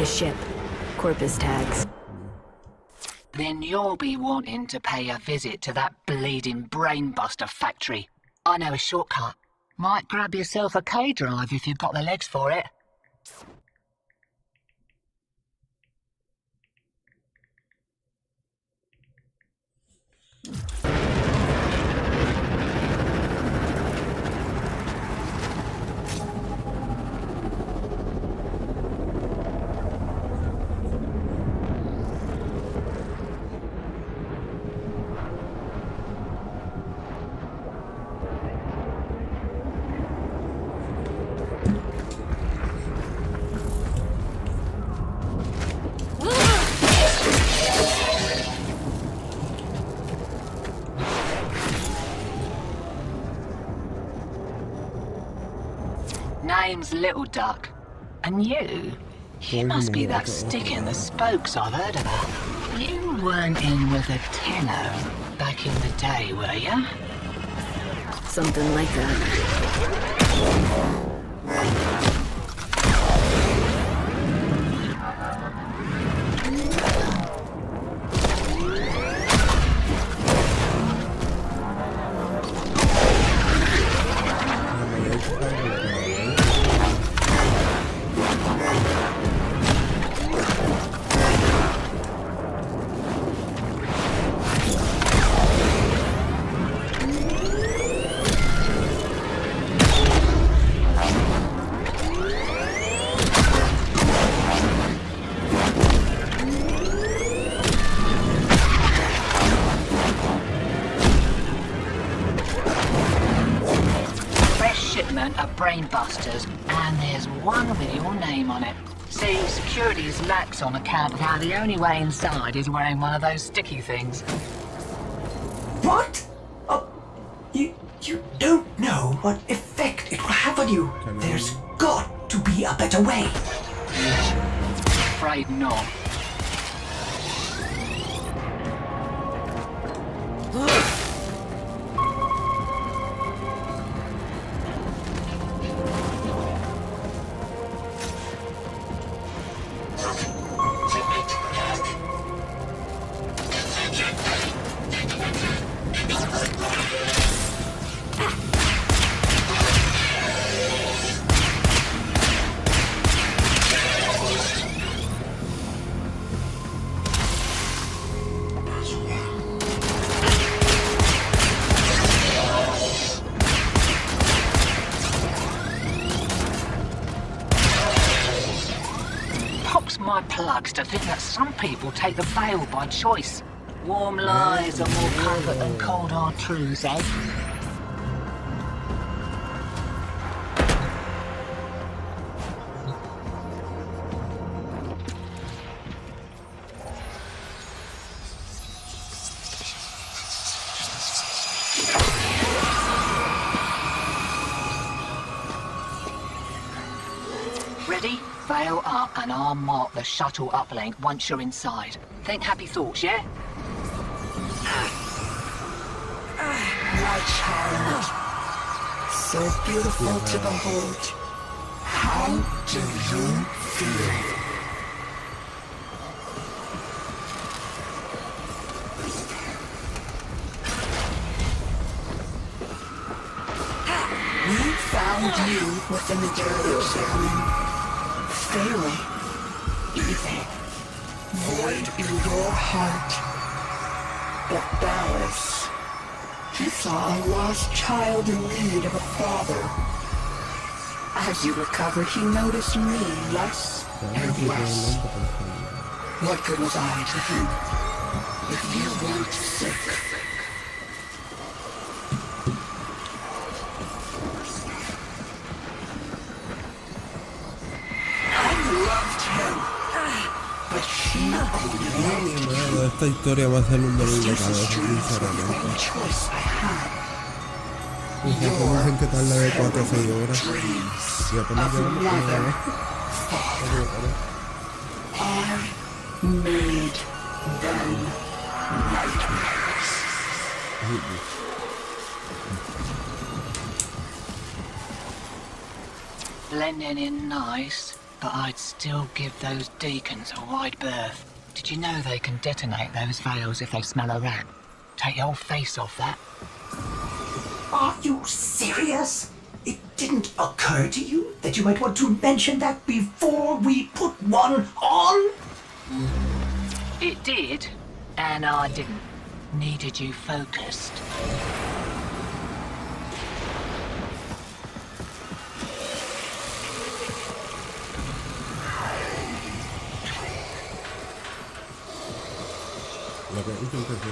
Ship. Corpus tags. Then you'll be wanting to pay a visit to that bleeding brainbuster factory. I know a shortcut. Might grab yourself a K-drive if you've got the legs for it. name's Little Duck. And you must be that stick in the spokes I've heard about. You weren't in with a tenor back in the day, were you? Something like that. Of brainbusters, and there's one with your name on it. See, security is lax on account of how the only way inside is wearing one of those sticky things. What? You don't know what effect it will have on you. There's got to be a better way. Afraid not. My plugs to think that some people take the veil by choice. Warm lies are more comfort than cold hard truths, eh? Ready? Veil up and I'll mark the shuttle uplink once you're inside. Think happy thoughts, yeah? My child, so beautiful to behold. How do you feel? We found you within the direction. Failing, even, void in your heart, but balance. You saw a lost child in need of a father. As you recovered, he noticed me less and less. What good was I to him if you weren't sick? Esta historia va a ser un dolor de cabeza, sinceramente. Como dicen que tarda de 4 a 6 horas. Y apenas llevamos una vez. I made them nightmares. Blending in nice, but I'd still give those deacons a wide berth. Did you know they can detonate those veils if they smell a rat? Take your face off that. Are you serious? It didn't occur to you that you might want to mention that before we put one on? It did, and I didn't. Needed you focused. Lo que intenté hacer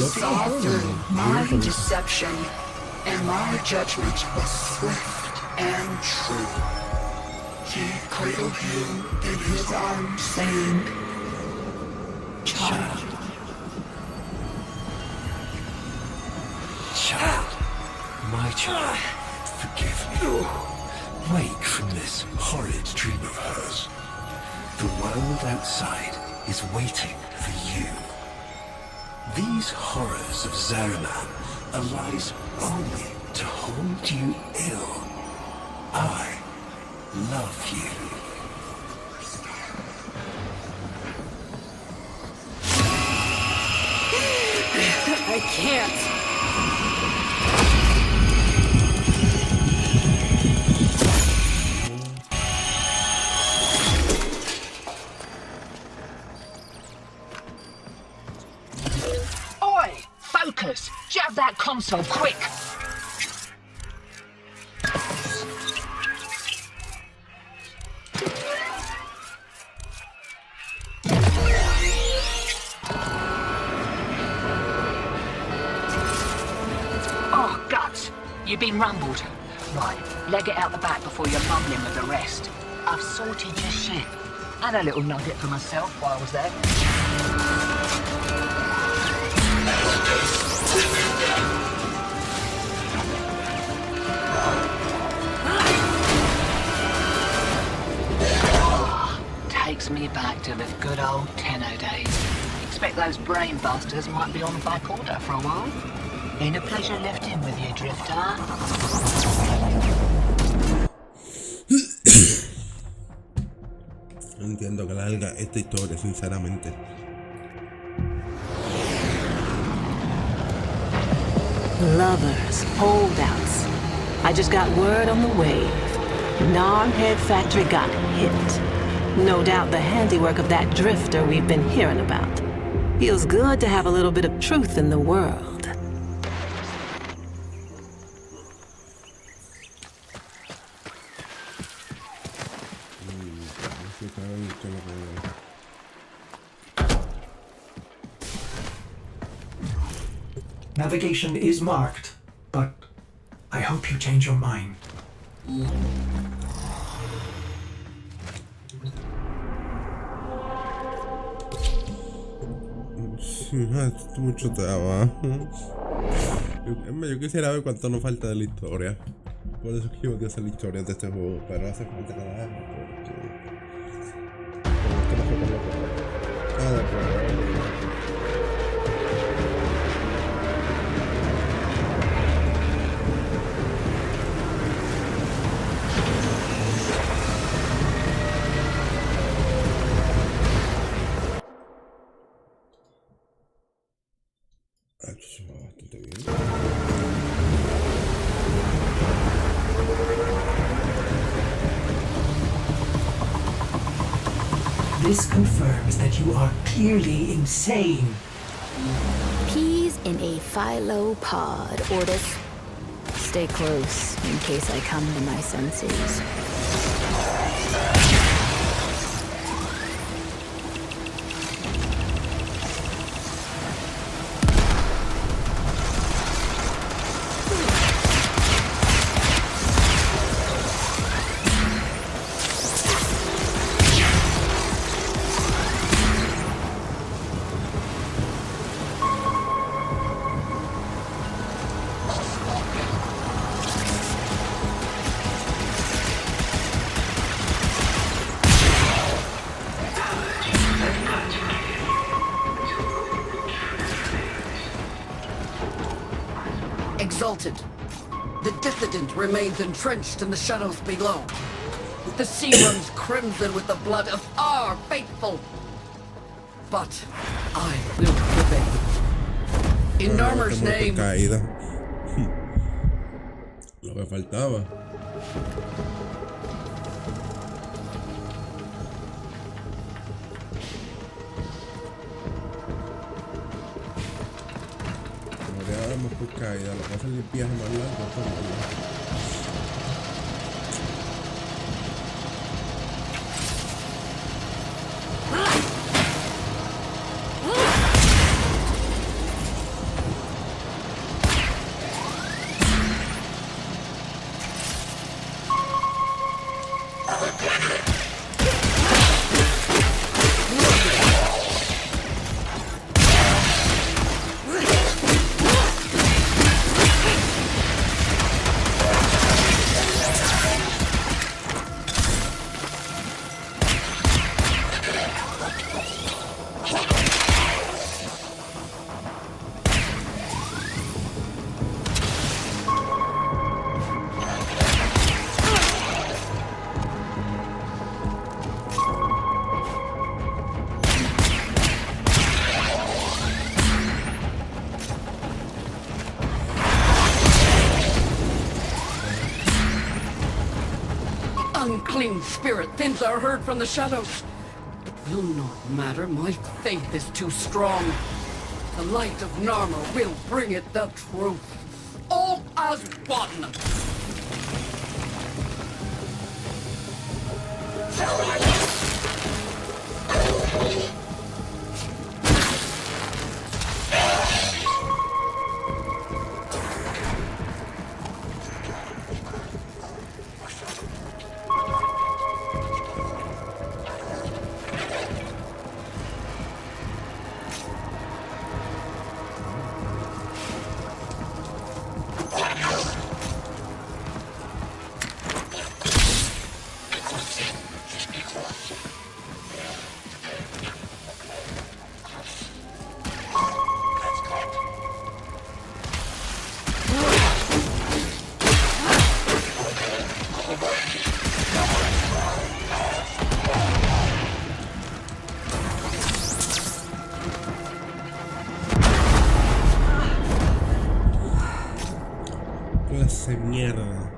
Saw through my deception, and my judgment was swift and true. He cradled you in his arms, saying, "Child, my child, forgive me. Wake from this horrid dream of hers. The world outside is waiting for you. These horrors of Zariman arise only to hold you ill. I love you." I can't. Focus! Jab that console, quick! Oh, guts! You've been rumbled. Right, leg it out the back before you're mumbling with the rest. I've sorted your shit. And a little nugget for myself while I was there. Takes me back to the good old tenno days. Expect those brain busters might be on back order for a while. Ain't a pleasure left in with you, Drifter. No entiendo que larga esta historia, sinceramente. Lovers, holdouts. I just got word on the wave. Gnarhead Factory got hit. No doubt the handiwork of that drifter we've been hearing about. Feels good to have a little bit of truth in the world. Navigation is marked, but I hope you change your mind. Mucho trabajo. Yo quisiera ver cuánto nos falta de la historia. Por eso es que yo voy a hacer la historia de este juego, pero hace falta cada año This confirms that you are clearly insane. Peas in a phylopod, Ortis. Stay close in case I come to my senses. Exalted. The dissident remains entrenched in the shadows below. The sea runs crimson with the blood of our faithful. But I will prevail. In Narmer's name, Lo que faltaba. Como que ahora más por caída, lo que hace el viaje más largo, esto es más largo. Unclean spirit, things are heard from the shadows. It will not matter, my faith is too strong. The light of Narmer will bring it the truth. All as one. Clase mierda.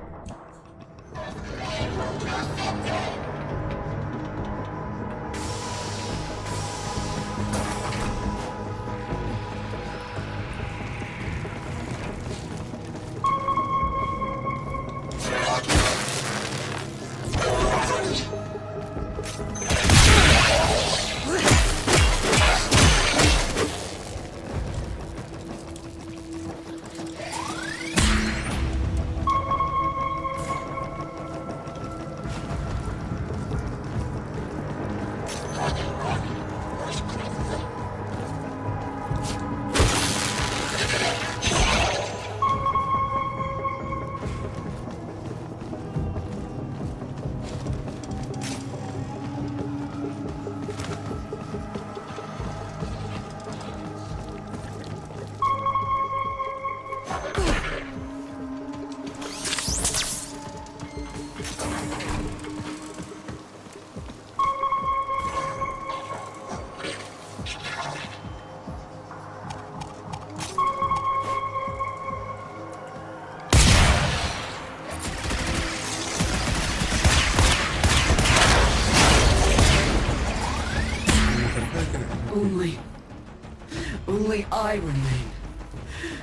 Only I remain.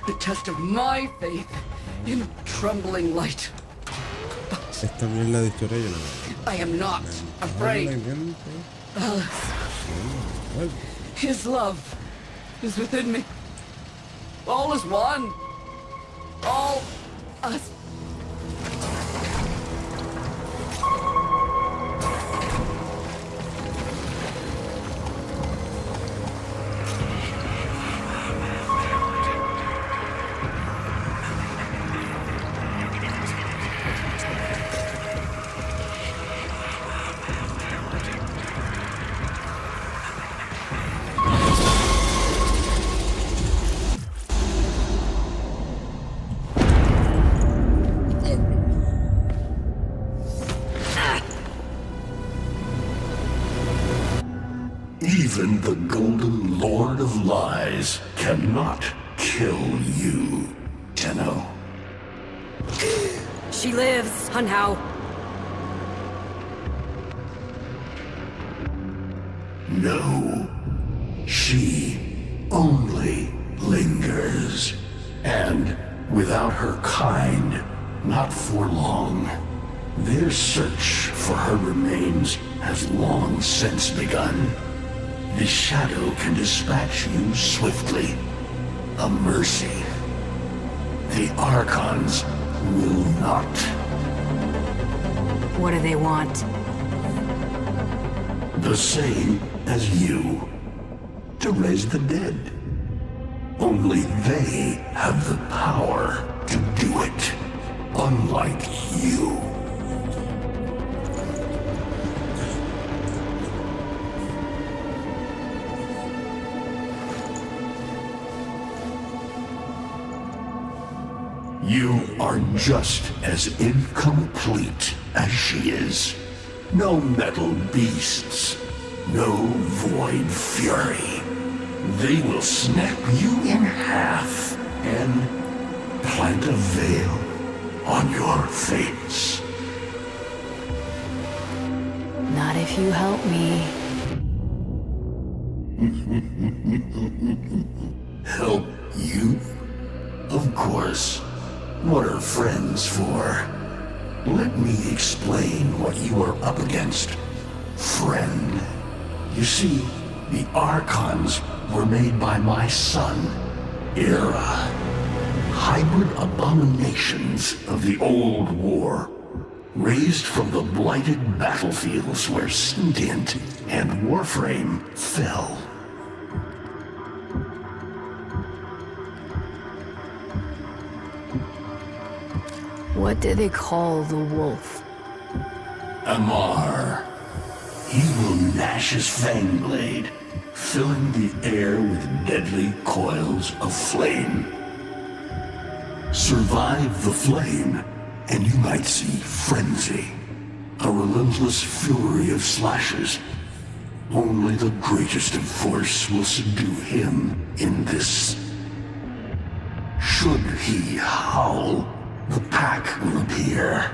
The test of my faith in trembling light. Esta mierda de historia yo no la I am not afraid. Alice. His love is within me. All is one. All us. Even the Golden Lord of Lies cannot kill you, Tenno. she lives, Hunhow. No. She only lingers. And without her kind, not for long. Their search for her remains has long since begun. The shadow can dispatch you swiftly. A mercy. The Archons will not. What do they want? The same as you. To raise the dead. Only they have the power to do it. Unlike you. You are just as incomplete as she is. No metal beasts. No void fury. They will snap you in half and plant a veil on your face. Not if you help me. Help you? Of course. What are friends for? Let me explain what you are up against, friend. You see, the Archons were made by my son, Era. Hybrid abominations of the old war, raised from the blighted battlefields where Sentient and Warframe fell. What do they call the wolf? Amar. He will gnash his fang blade, filling the air with deadly coils of flame. Survive the flame, and you might see frenzy. A relentless fury of slashes. Only the greatest of force will subdue him in this. Should he howl, the pack will appear.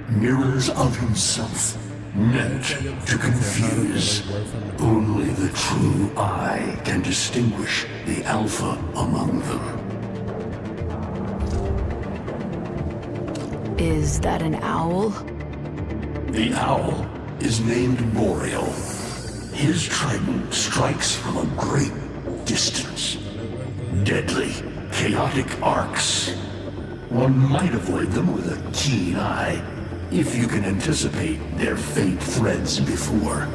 Mirrors of himself, meant to confuse. Only the true eye can distinguish the alpha among them. Is that an owl? The owl is named Boreal. His trident strikes from a great distance. Deadly, chaotic arcs. One might avoid them with a keen eye, if you can anticipate their faint threads before.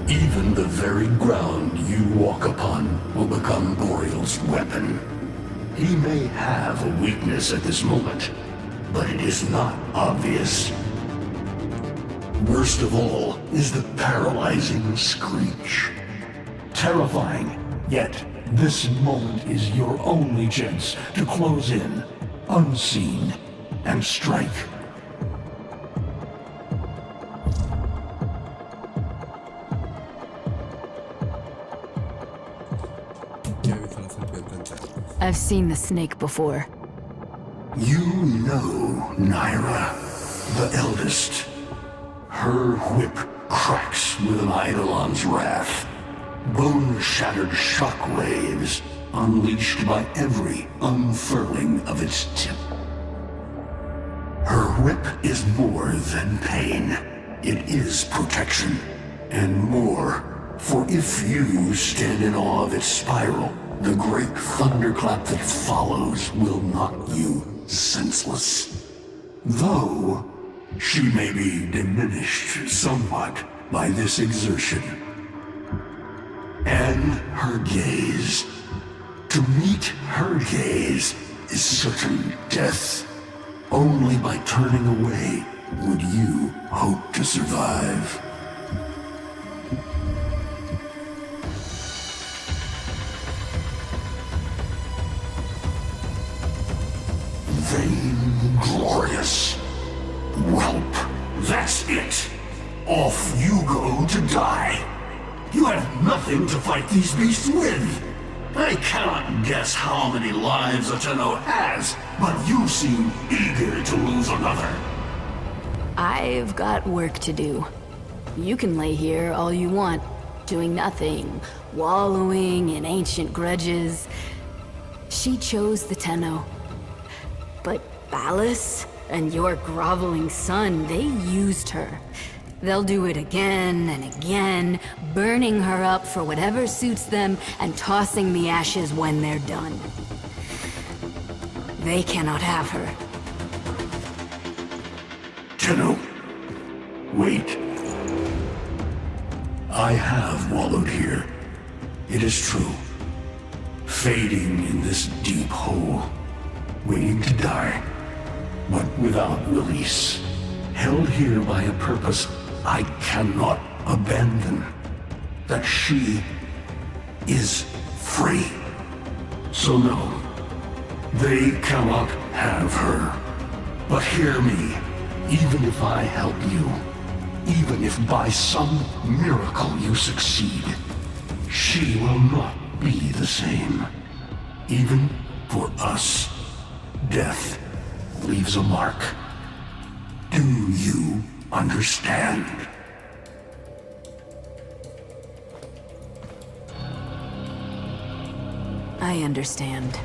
Even the very ground you walk upon will become Boreal's weapon. He may have a weakness at this moment, but it is not obvious. Worst of all is the paralyzing screech. Terrifying, yet this moment is your only chance to close in, unseen, and strike. I've seen the snake before. You know Naira, the eldest. Her whip cracks with an Eidolon's wrath. Bone-shattered shockwaves unleashed by every unfurling of its tip. Her whip is more than pain. It is protection, and more, for if you stand in awe of its spiral, the great thunderclap that follows will knock you senseless. Though she may be diminished somewhat by this exertion. And her gaze. To meet her gaze is certain death. Only by turning away would you hope to survive. Vainglorious. Whelp, that's it. Off you go to die. You have nothing to fight these beasts with. I cannot guess how many lives a Tenno has, but you seem eager to lose another. I've got work to do. You can lay here all you want, doing nothing, wallowing in ancient grudges. She chose the Tenno. But Ballas and your groveling son, they used her. They'll do it again and again, burning her up for whatever suits them and tossing the ashes when they're done. They cannot have her. Tenno, wait. I have wallowed here. It is true. Fading in this deep hole, waiting to die, but without release. Held here by a purpose I cannot abandon. That she is free. So no, they cannot have her. But hear me, even if I help you, even if by some miracle you succeed, she will not be the same. Even for us, death leaves a mark. Do you understand? I understand.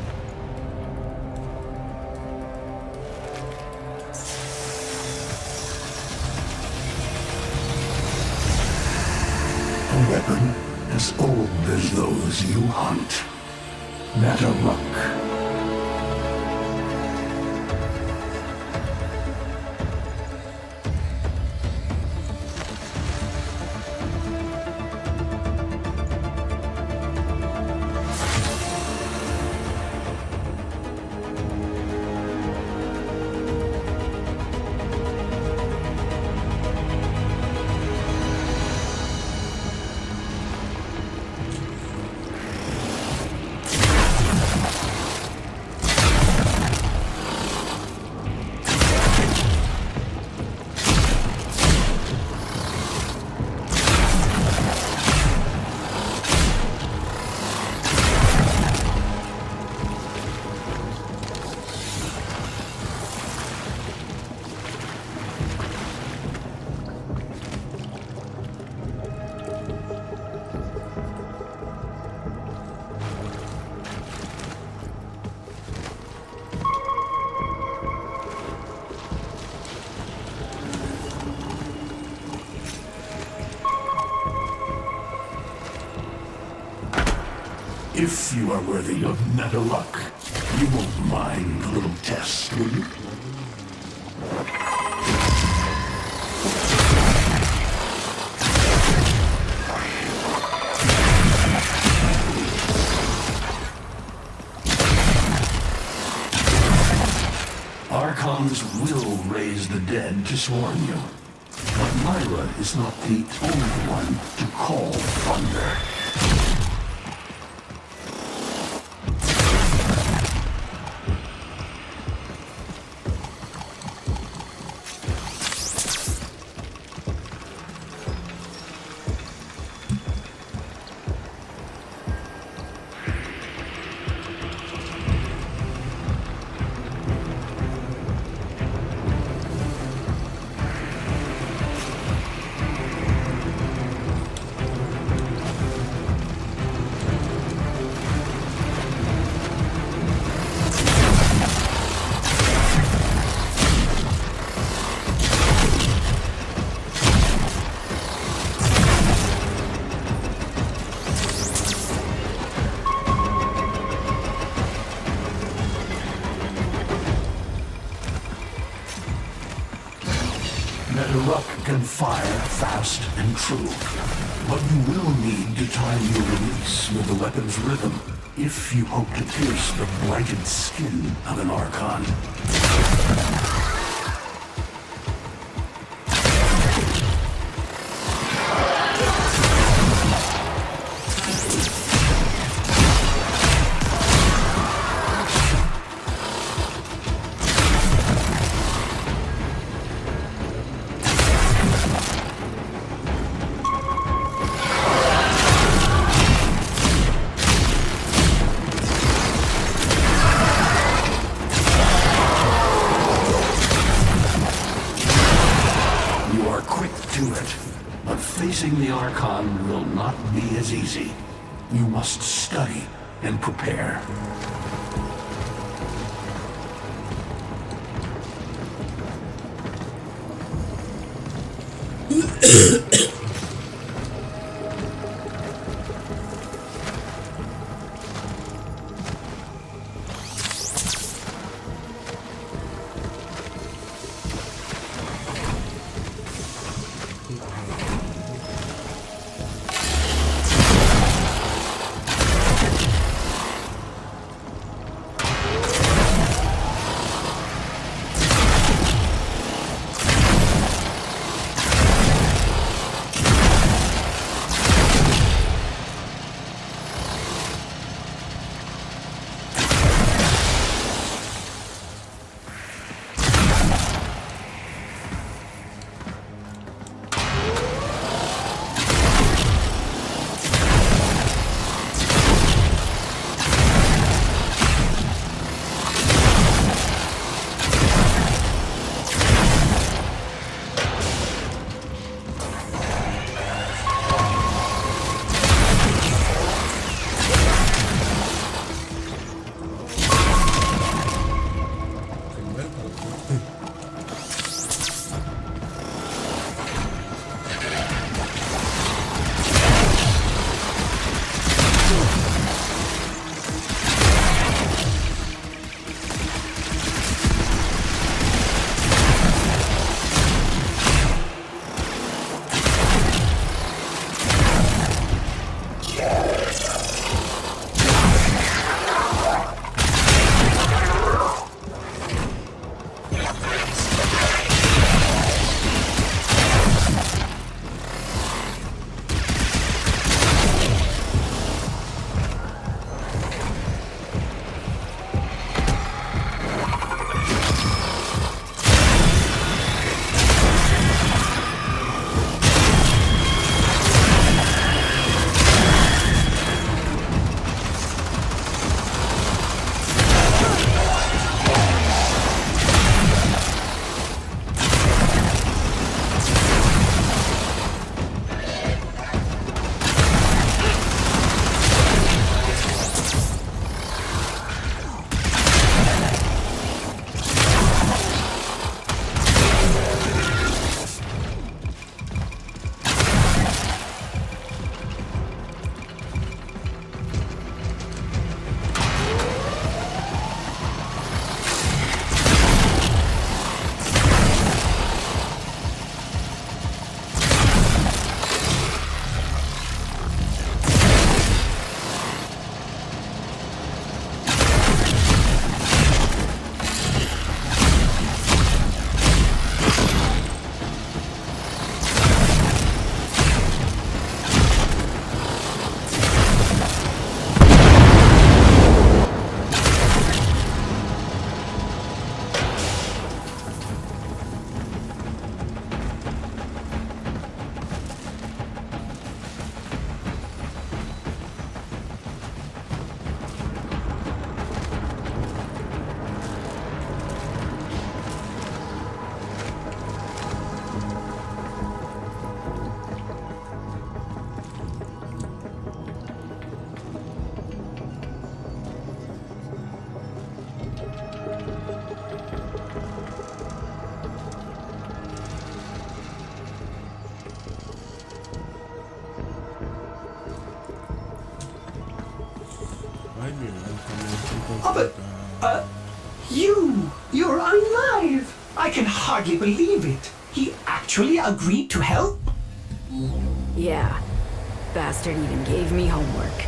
A weapon as old as those you hunt. Mataruk. If you are worthy of Mataruk, you won't mind a little test, will you? Archons will raise the dead to swarm you. But Myra is not the only one to call thunder. Mataruk can fire fast and true, but you will need to time your release with the weapon's rhythm if you hope to pierce the blighted skin of an Archon. Facing the Archon will not be as easy. You must study and prepare. Oh, but, you're alive! I can hardly believe it. He actually agreed to help? Yeah. Bastard even gave me homework.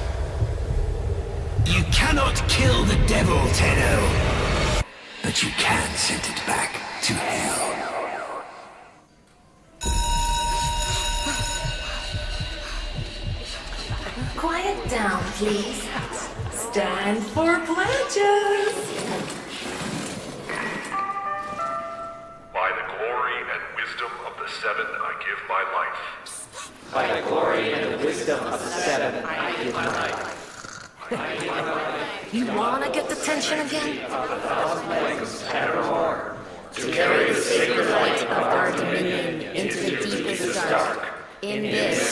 You cannot kill the devil, Tenno. But you can send it back to hell. Quiet down, please. Stand for pledges. By the glory and wisdom of the seven, I give my life. By the glory and the wisdom of the seven, I give my life. You wanna get the tension again? To carry the sacred light of our dominion into the deepest dark. In this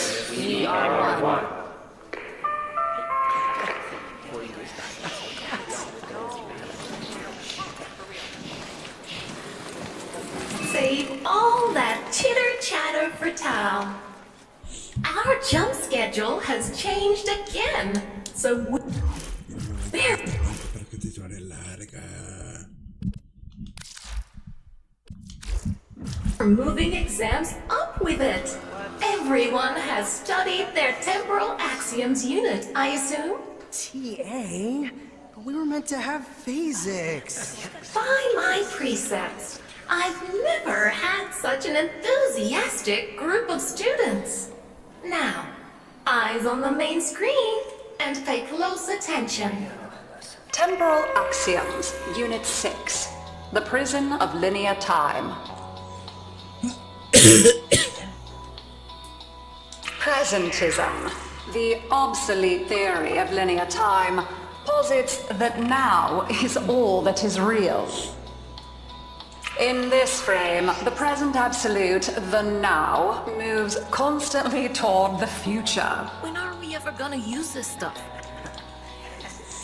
for town. Our jump schedule has changed again, so we're moving exams up with it. Everyone has studied their temporal axioms unit, I assume? TA? But we were meant to have physics. By my precepts, I've never had such an enthusiastic group of students. Now, eyes on the main screen and pay close attention. Temporal Axioms, Unit 6. The Prison of Linear Time. Presentism, the obsolete theory of linear time, posits that now is all that is real. In this frame, the present absolute, the now, moves constantly toward the future. When are we ever gonna use this stuff?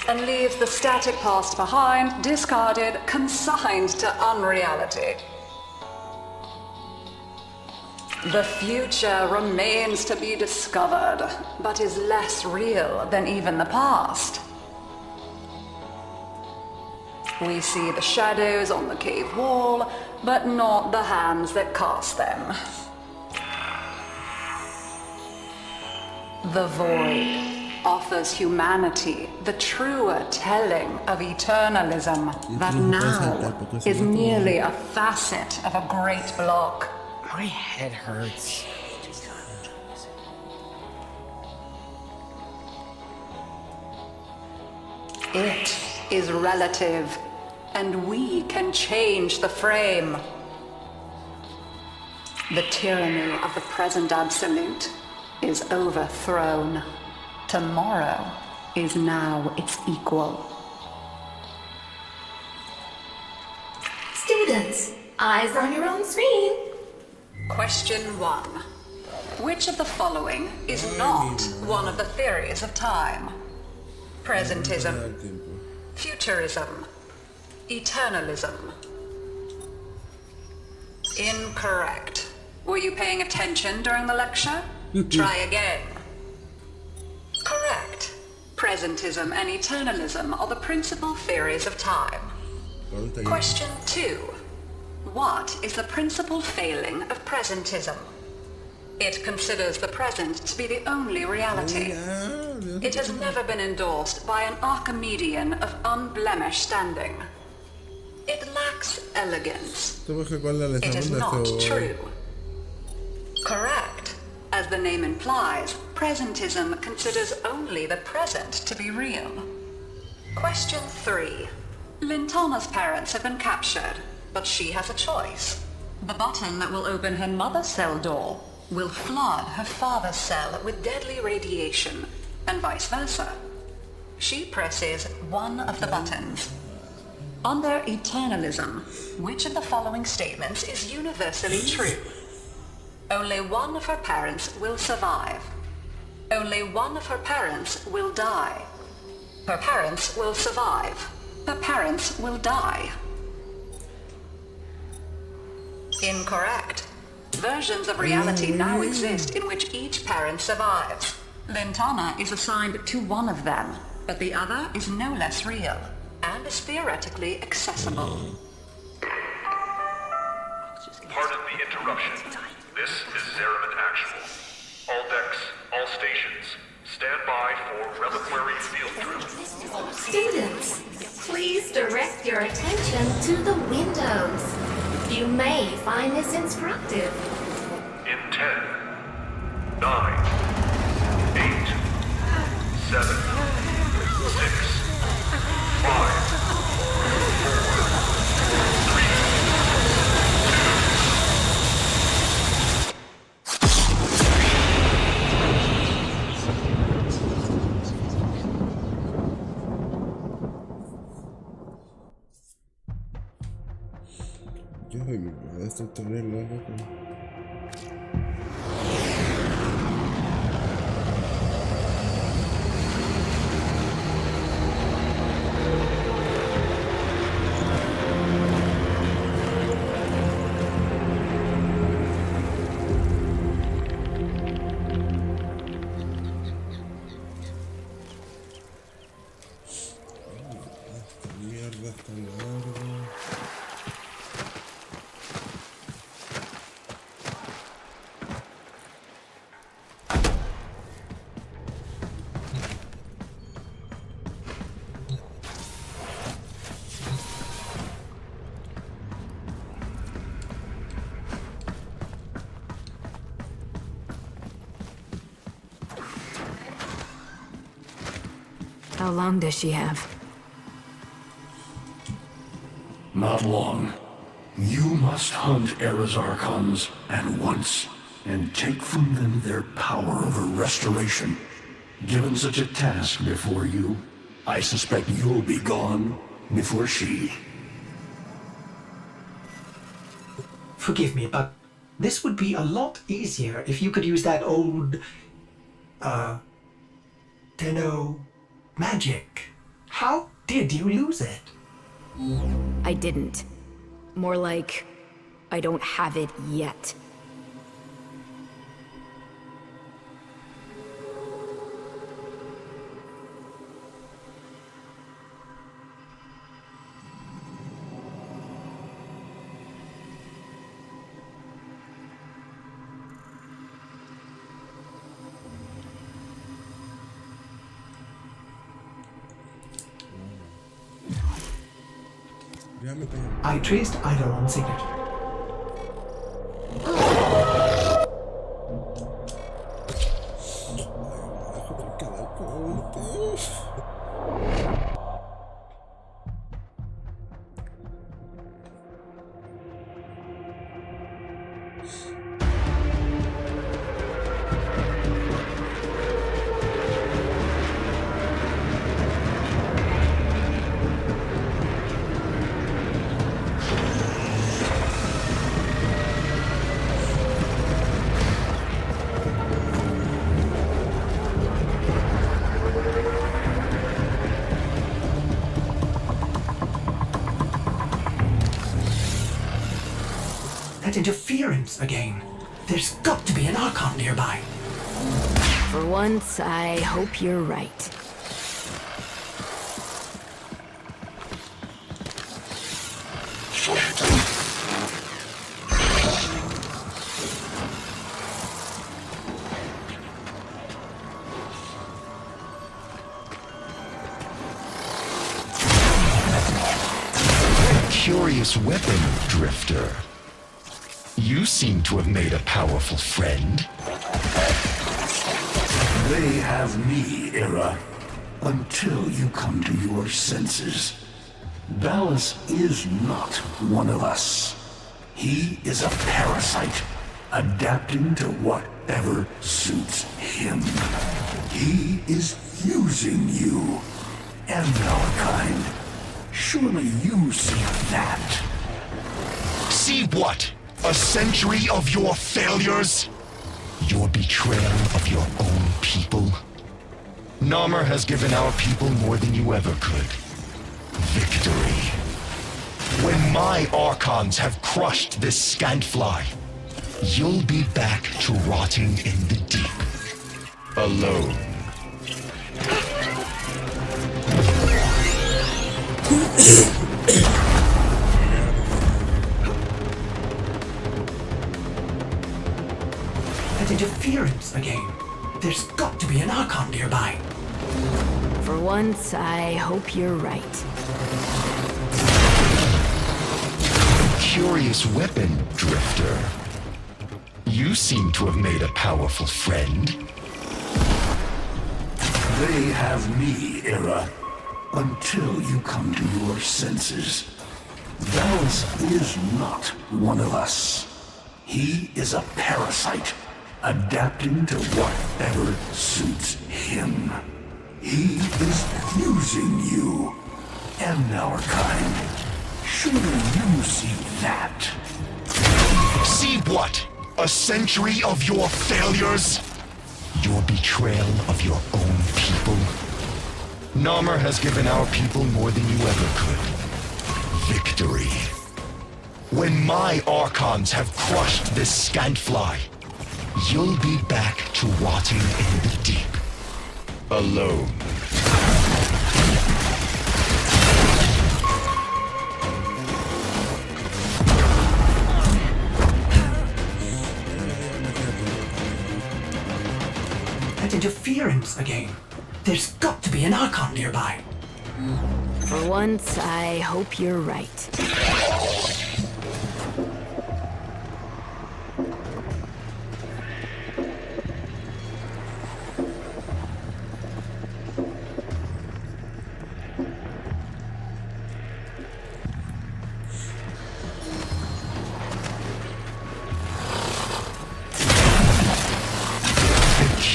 And leaves the static past behind, discarded, consigned to unreality. The future remains to be discovered, but is less real than even the past. We see the shadows on the cave wall, but not the hands that cast them. The void offers humanity the truer telling of eternalism that now is merely a facet of a great block. My head hurts. It is relative, and we can change the frame. The tyranny of the present absolute is overthrown. Tomorrow is now its equal. Students, eyes on your own screen. Question 1. Which of the following is not one of the theories of time? Presentism, futurism, eternalism. Incorrect. Were you paying attention during the lecture? Try again. Correct. Presentism and eternalism are the principal theories of time. Question 2. What is the principal failing of presentism? It considers the present to be the only reality. It has never been endorsed by an Archimedean of unblemished standing. It lacks elegance. It is not true. Correct. As the name implies, presentism considers only the present to be real. Question 3. Lintana's parents have been captured, but she has a choice. The button that will open her mother's cell door will flood her father's cell with deadly radiation, and vice versa. She presses one of the buttons. Under eternalism, which of the following statements is universally true? Only one of her parents will survive. Only one of her parents will die. Her parents will survive. Her parents will die. Incorrect. Versions of reality now exist in which each parent survives. Lintana is assigned to one of them, but the other is no less real, and is theoretically accessible. Pardon the interruption. This is Zeraman Actual. All decks, all stations, stand by for reliquary field drill. Students, please direct your attention to the windows. You may find this instructive. In 10, 9, 8, 7, 6, 5, 4, 3, 2. Yo soy mi maestro terreno, loco. How long does she have? Not long. You must hunt Era's Archons at once, and take from them their power over restoration. Given such a task before you, I suspect you'll be gone before she. Forgive me, but this would be a lot easier if you could use that old, Tenno magic. How did you lose it? I didn't. More like, I don't have it yet. I traced Eidolon's signature. That interference again. There's got to be an Archon nearby. For once, I hope you're right. Curious weapon, Drifter. You seem to have made a powerful friend. They have me, Era, until you come to your senses. Ballas is not one of us. He is a parasite, adapting to whatever suits him. He is using you and our kind. Surely you see that. See what? A century of your failures? Your betrayal of your own people? Narmer has given our people more than you ever could. Victory. When my Archons have crushed this scantfly, you'll be back to rotting in the deep. Alone. That interference again. There's got to be an Archon nearby. For once, I hope you're right. Curious weapon, Drifter. You seem to have made a powerful friend. They have me, Era, until you come to your senses. Ballas is not one of us. He is a parasite, adapting to whatever suits him. He is using you and our kind. Surely you see that. See what? A century of your failures? Your betrayal of your own people? Narmer has given our people more than you ever could. Victory. When my Archons have crushed this scantfly, you'll be back to rotting in the deep. Alone. That interference again. There's got to be an Archon nearby. For once, I hope you're right.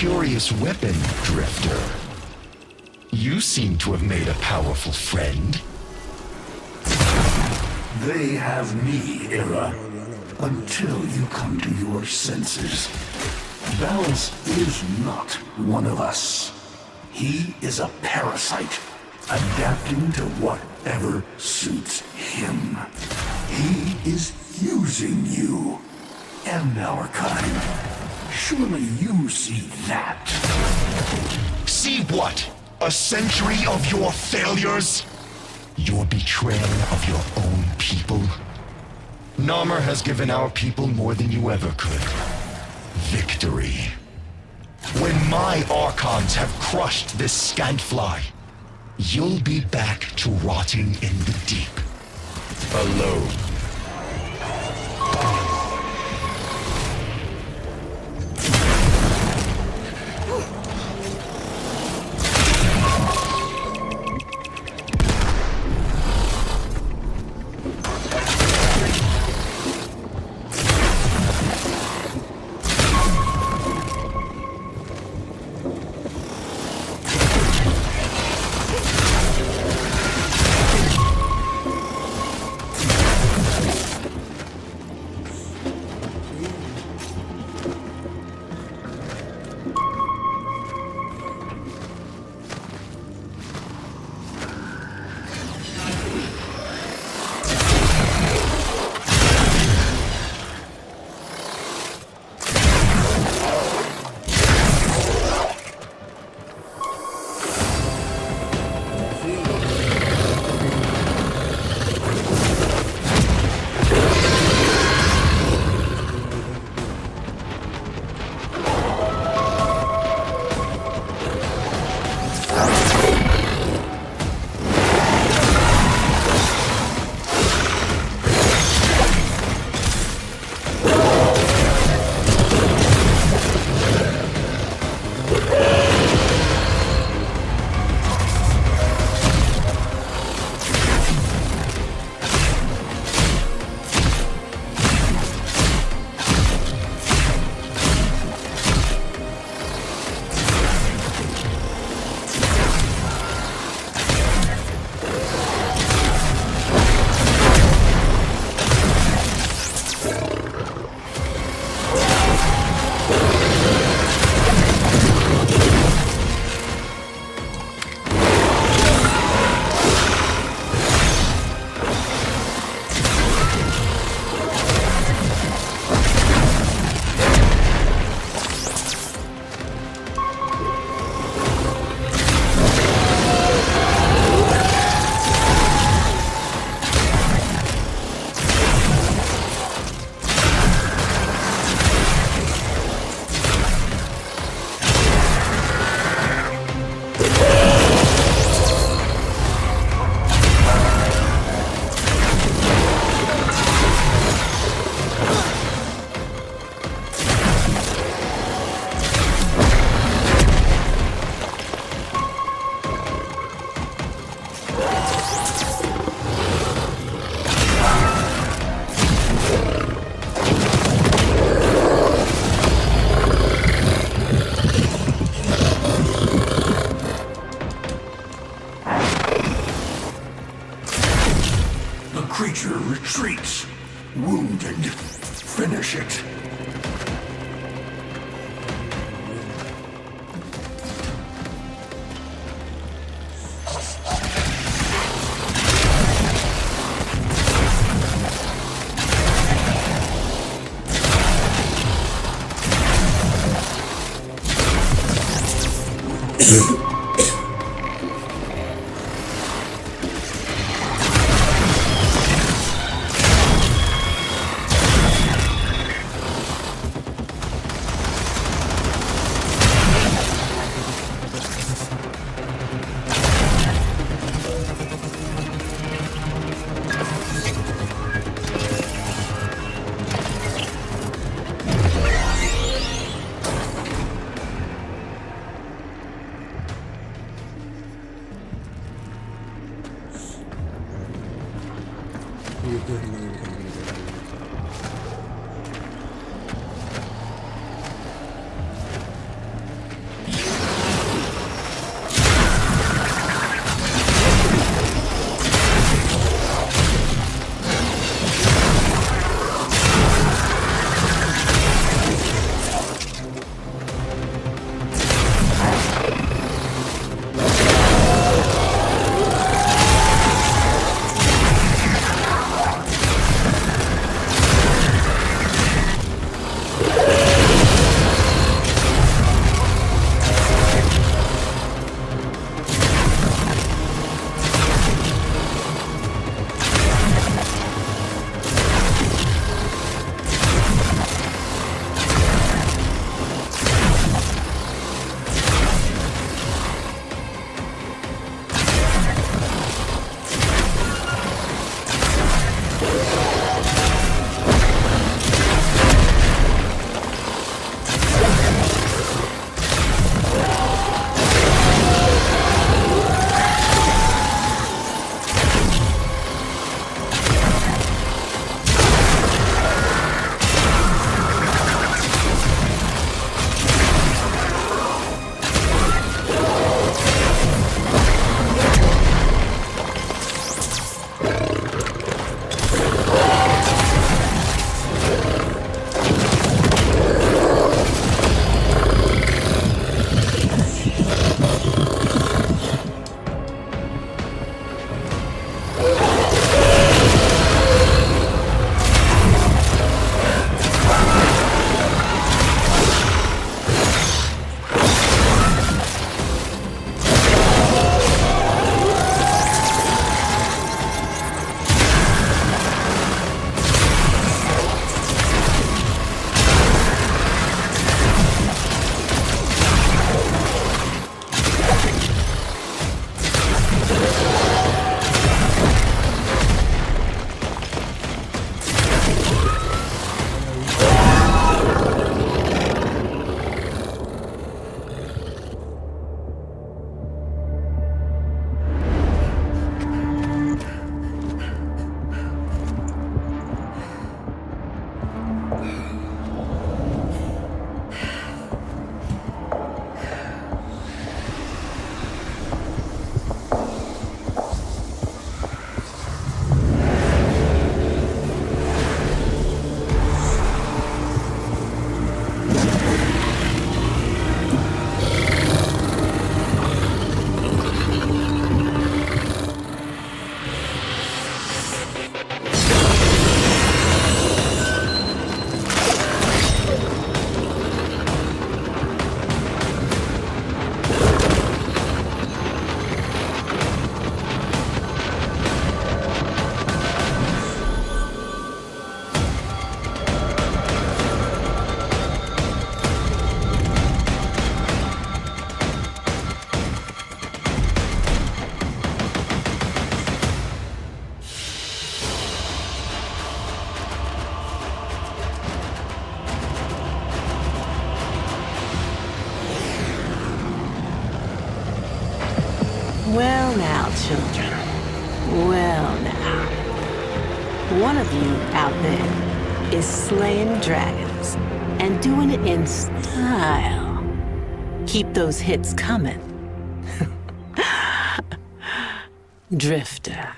curious weapon, Drifter. You seem to have made a powerful friend. They have me, Era, until you come to your senses. Balance is not one of us. He is a parasite, adapting to whatever suits him. He is using you and our kind. Surely you see that. See what? A century of your failures? Your betrayal of your own people? Narmer has given our people more than you ever could. Victory. When my Archons have crushed this scantfly, you'll be back to rotting in the deep. Alone. creature retreats. Wounded. Finish it. Well now, children. Well now. One of you out there is slaying dragons and doing it in style. Keep those hits coming. Drifter.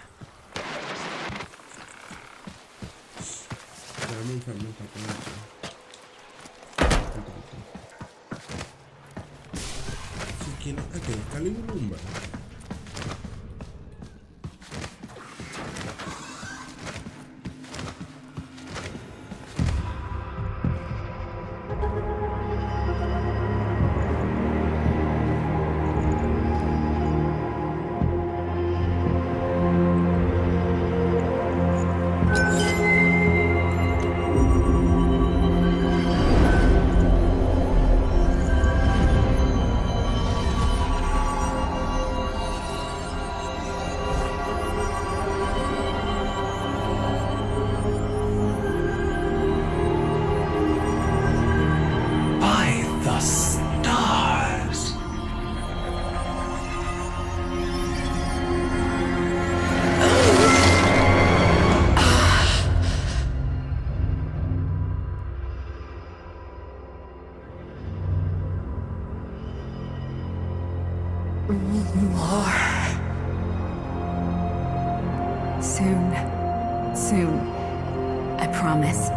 Soon. I promise.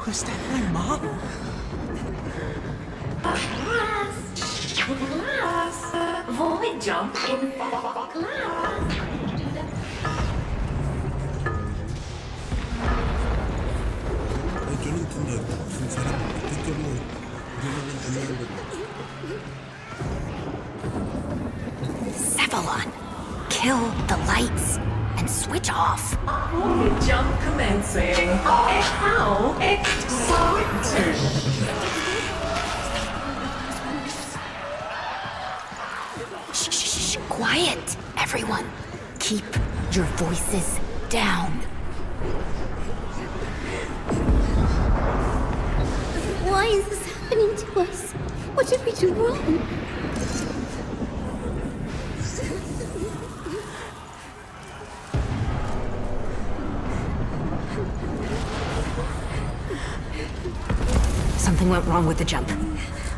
Was that my mom? Glass. Void jump in glass. Yo no entiendo, sinceramente, este torneo, yo no lo entiendo de verdad. Cephalon, kill the lights and switch off. Void jump commencing. How exciting! Shh, quiet, everyone. Keep your voices down. Why is this happening to us? What did we do wrong? Something went wrong with the jump,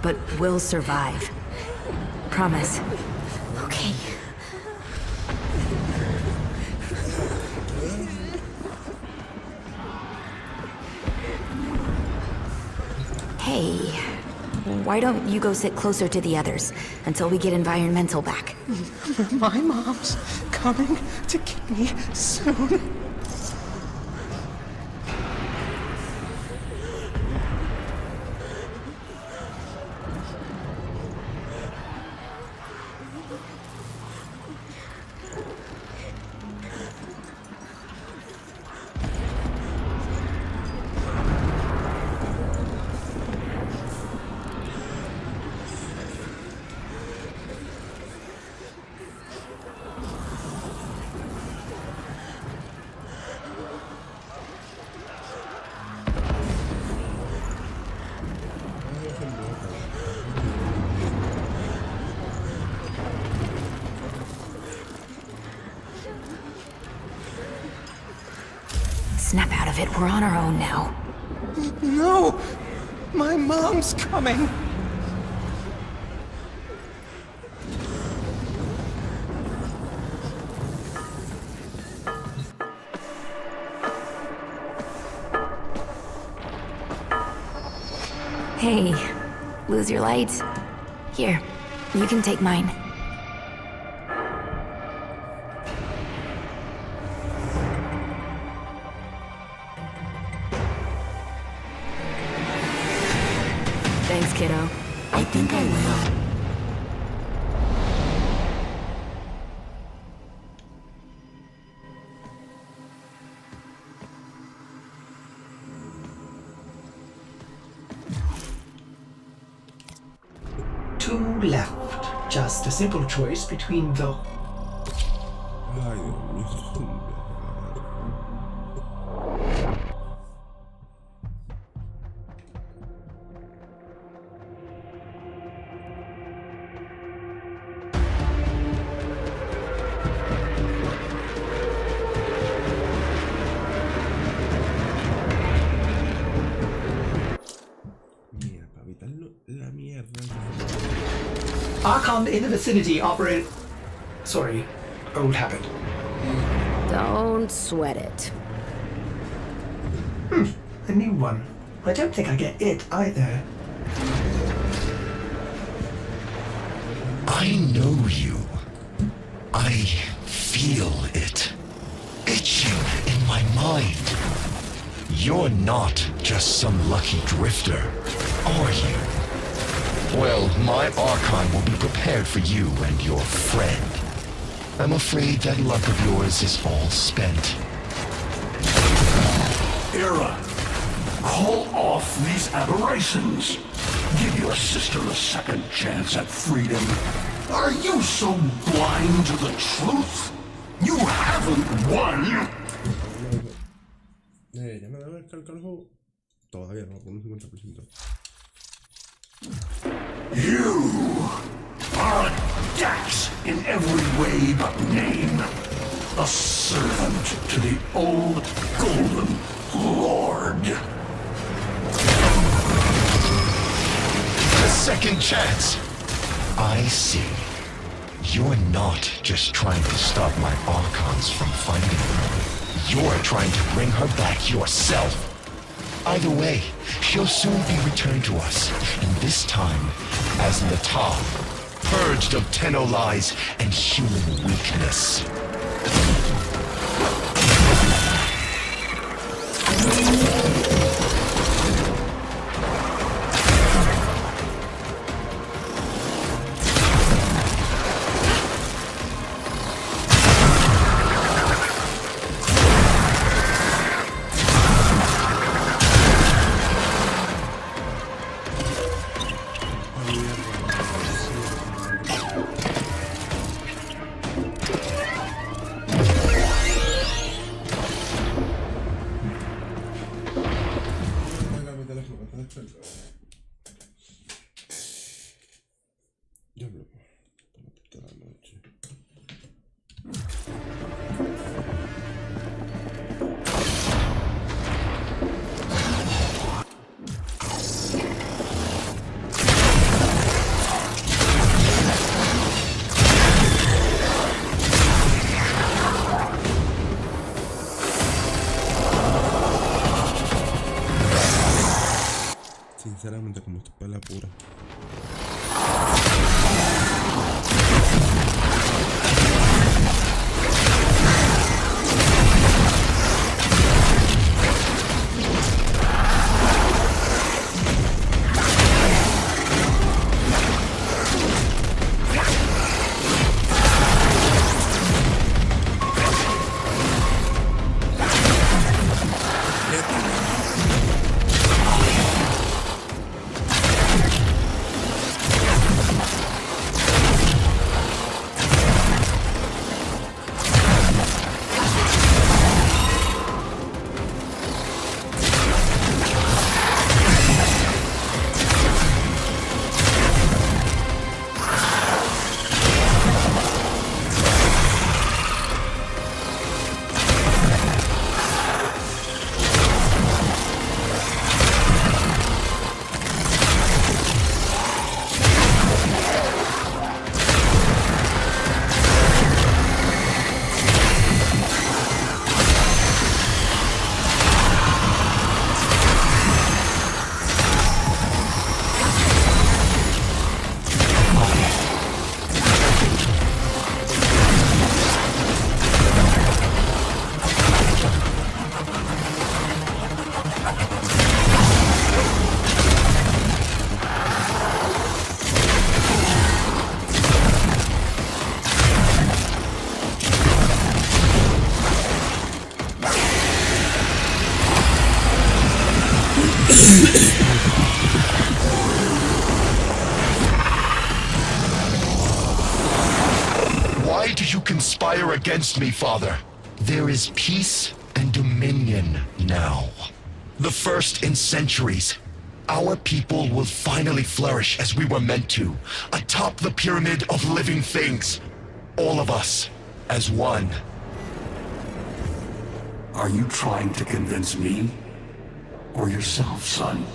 but we'll survive. Promise. Okay. Hey, why don't you go sit closer to the others until we get environmental back? My mom's coming to get me soon. Snap out of it, we're on our own now. No! My mom's coming! Hey, lose your light? Here, you can take mine. Thanks, kiddo. I think I will. Two left. Just a simple choice between the... Ay, Dios mío, esto es un viaje. Mira, para evitar la mierda. Archon in the vicinity operate... Sorry, old habit. Don't sweat it. A new one. I don't think I get it either. I know you. I feel it. Itching in my mind. You're not just some lucky drifter, are you? Well, my Archon will be prepared for you and your friend. I'm afraid that luck of yours is all spent. Era, call off these aberrations. Give your sister a second chance at freedom. Are you so blind to the truth? You haven't won. Ya me debe descargar el juego. Todavía no, por un 50%. You are a Dax in every way but name. A servant to the old Golden Lord. A second chance. I see. You're not just trying to stop my Archons from finding her. You're trying to bring her back yourself. Either way, she'll soon be returned to us, and this time as Nata, purged of Tenno lies and human weakness. Sinceramente, como esto es pelea pura. conspire against me, Father. There is peace and dominion now. The first in centuries. Our people will finally flourish as we were meant to, atop the pyramid of living things. All of us, as one. Are you trying to convince me? Or yourself, son?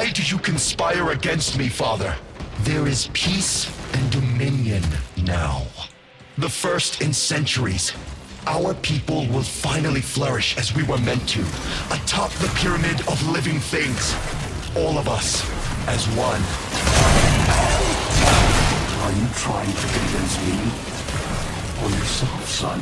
Why do you conspire against me, Father? There is peace and dominion now. The first in centuries. Our people will finally flourish as we were meant to, atop the pyramid of living things. All of us, as one. Are you trying to convince me? Or yourself, son?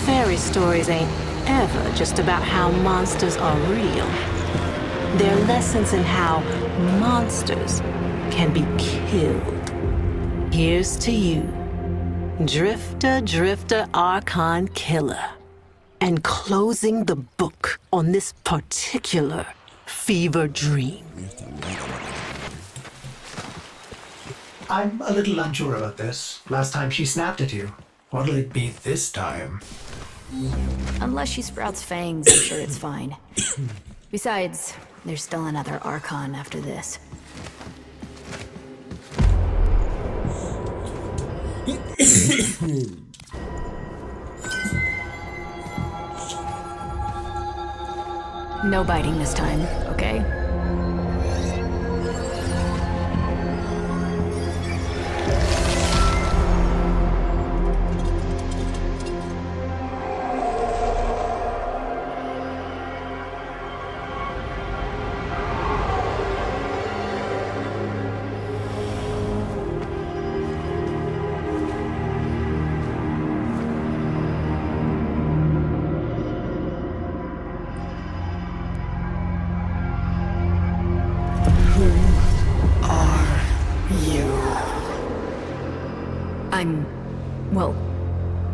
Fairy stories ain't ever just about how monsters are real. They're lessons in how monsters can be killed. Here's to you, Drifter Archon Killer, and closing the book on this particular fever dream. I'm a little unsure about this. Last time she snapped at you. What'll it be this time? Unless she sprouts fangs, I'm sure it's fine. Besides, there's still another Archon after this. No biting this time, okay?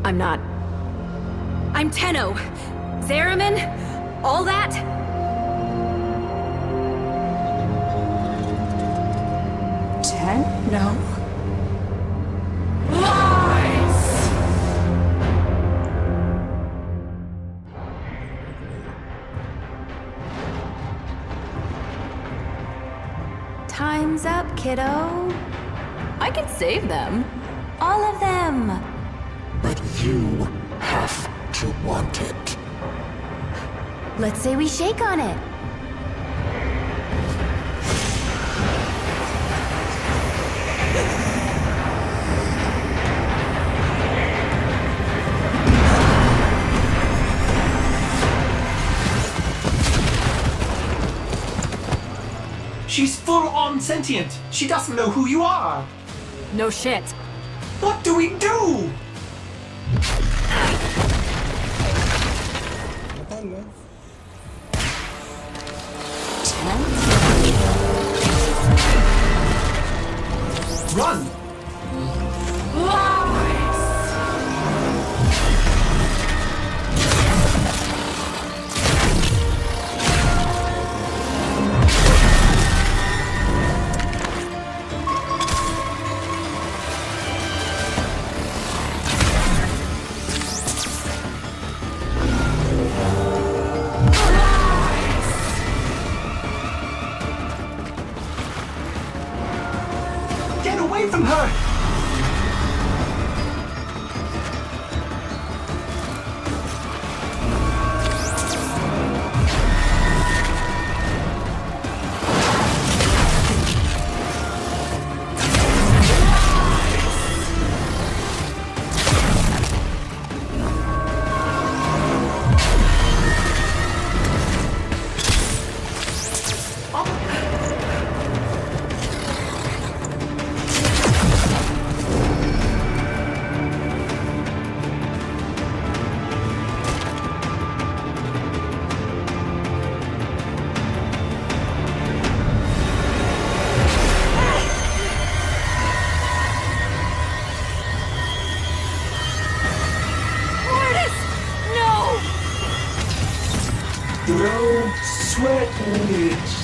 I'm not. I'm Tenno. Zariman? All that? Tenno? Lies! Time's up, kiddo. I can save them. All of them. But you have to want it. Let's say we shake on it. She's full-on sentient. She doesn't know who you are. No shit. What do we do? Run! Get away from her! No sweat needs.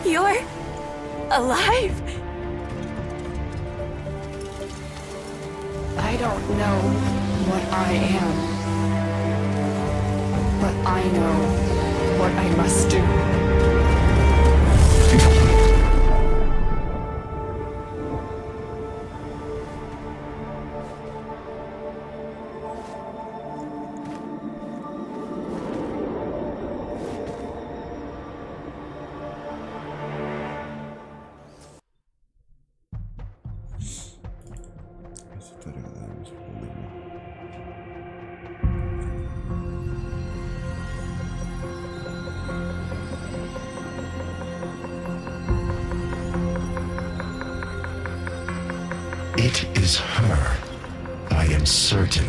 You're alive? I don't know what I am, but I know what I must do. It is her. I am certain.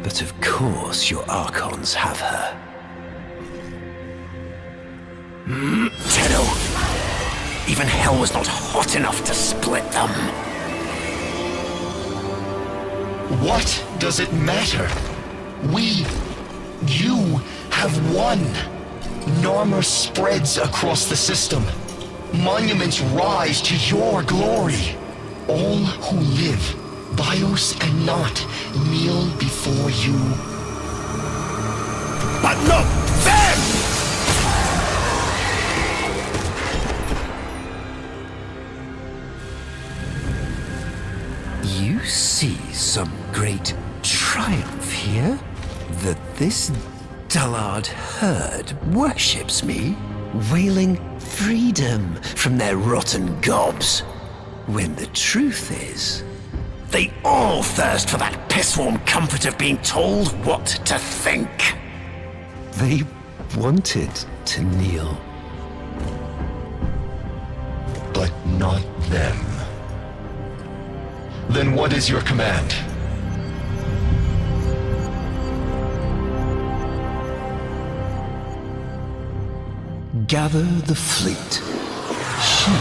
But of course your Archons have her. Tenno! Even hell was not hot enough to split them. What does it matter? You have won. Narmer spreads across the system. Monuments rise to your glory. All who live, bios and not, kneel before you. But not them! You see some great triumph here? That this dullard herd worships me, wailing freedom from their rotten gobs. When the truth is, they all thirst for that piss-warm comfort of being told what to think. They wanted to kneel. But not them. Then what is your command? Gather the fleet. She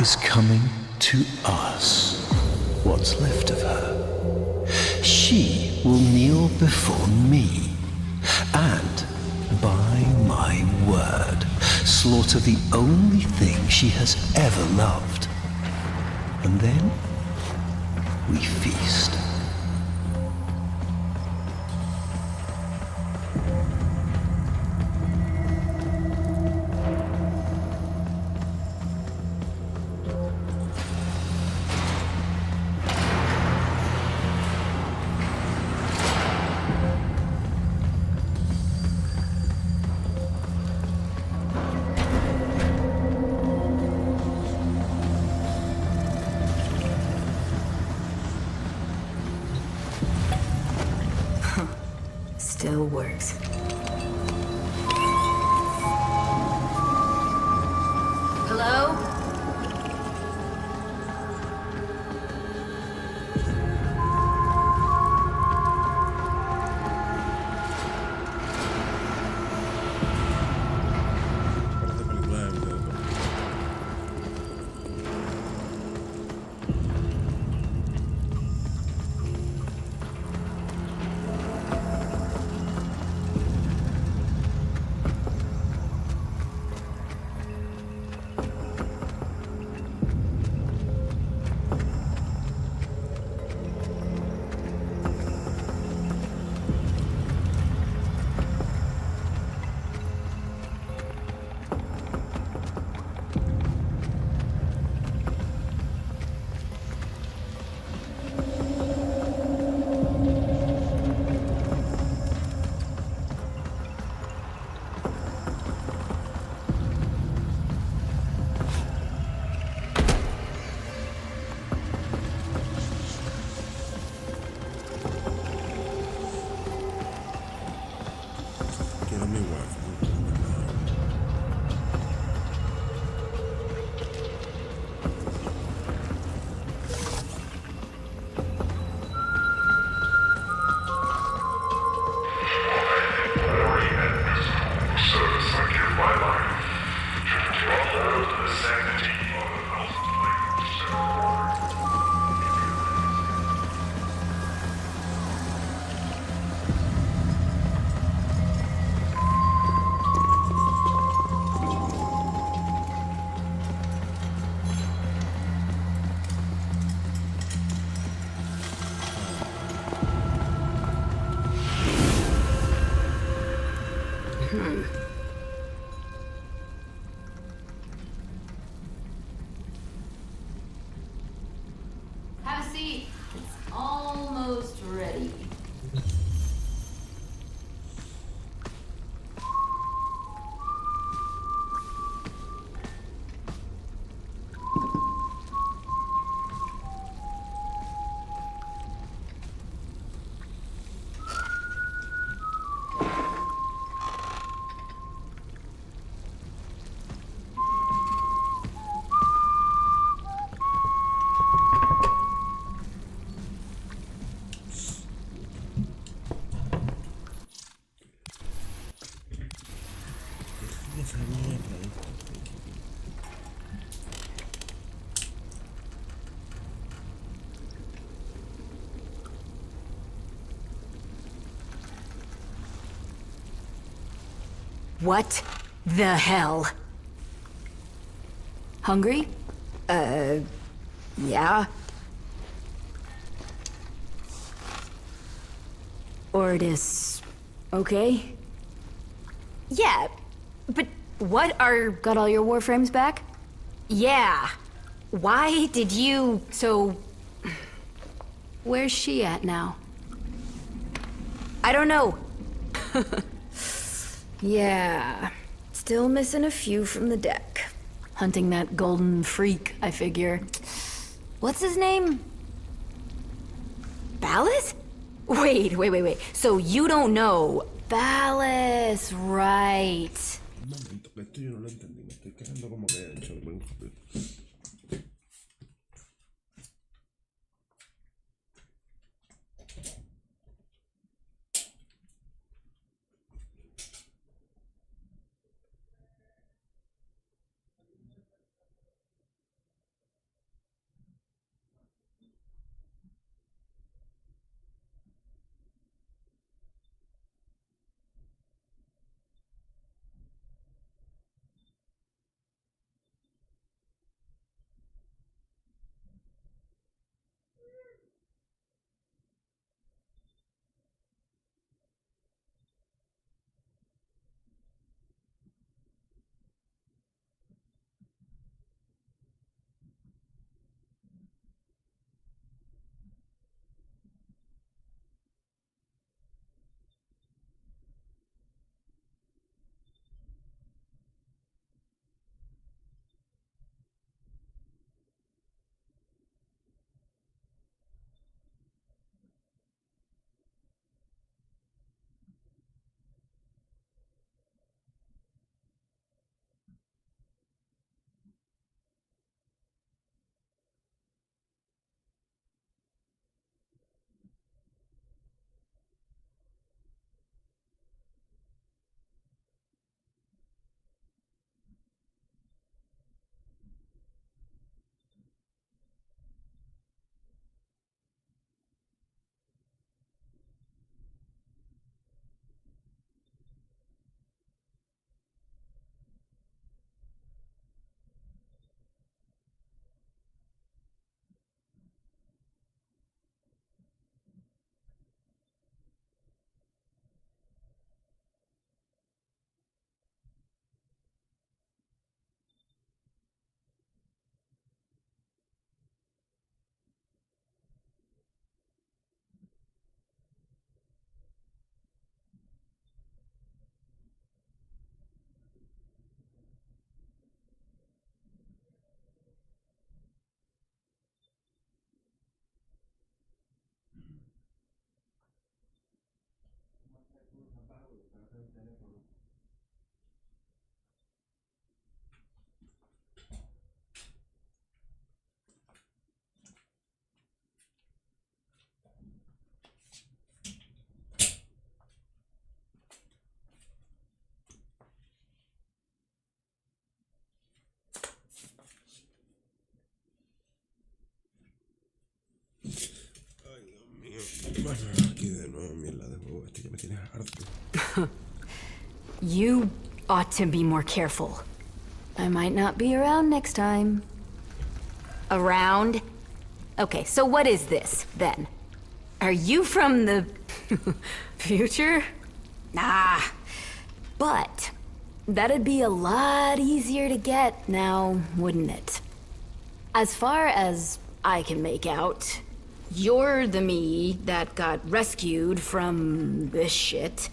is coming to us. What's left of her. She will kneel before me, and by my word, slaughter the only thing she has ever loved. And then we feast. Still works. Hello? Have a seat. It's almost ready. What the hell? Hungry? Yeah. Ordis, okay? Yeah, but what are... Got all your warframes back? Yeah. Why did you... So... Where's she at now? I don't know. Yeah. Still missing a few from the deck. Hunting that golden freak, I figure. What's his name? Ballas? Wait. So you don't know... Ballas, right. Un momento, que esto yo no lo entendí. Me estoy quedando como que hecho buen papel. Bueno, aquí de nuevo mierda de juego este que me tienes harto. You ought to be more careful. I might not be around next time. Around? Okay, so what is this, then? Are you from the... future? Nah. But that'd be a lot easier to get now, wouldn't it? As far as I can make out, you're the me that got rescued from this shit,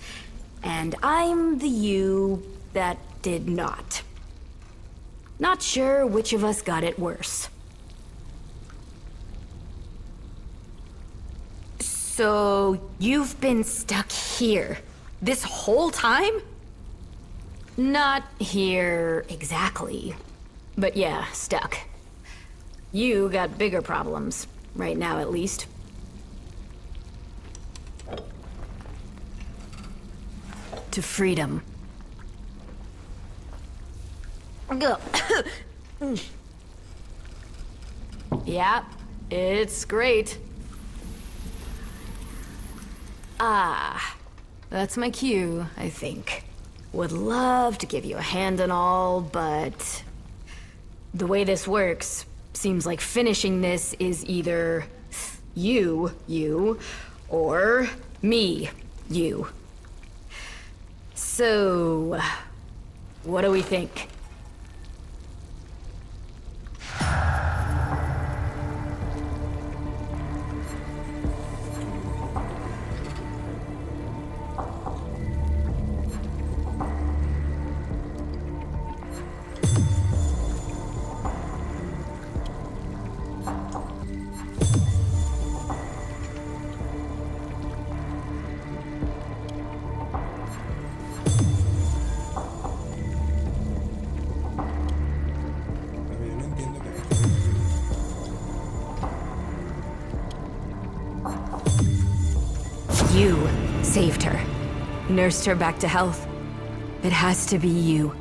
and I'm the you that did not. Not sure which of us got it worse. So you've been stuck here this whole time? Not here exactly, but yeah, stuck. You got bigger problems, right now at least. To freedom. Yeah, it's great. Ah, that's my cue, I think. Would love to give you a hand and all, but the way this works, seems like finishing this is either you, or me, you. So, what do we think? You saved her. Nursed her back to health. It has to be you.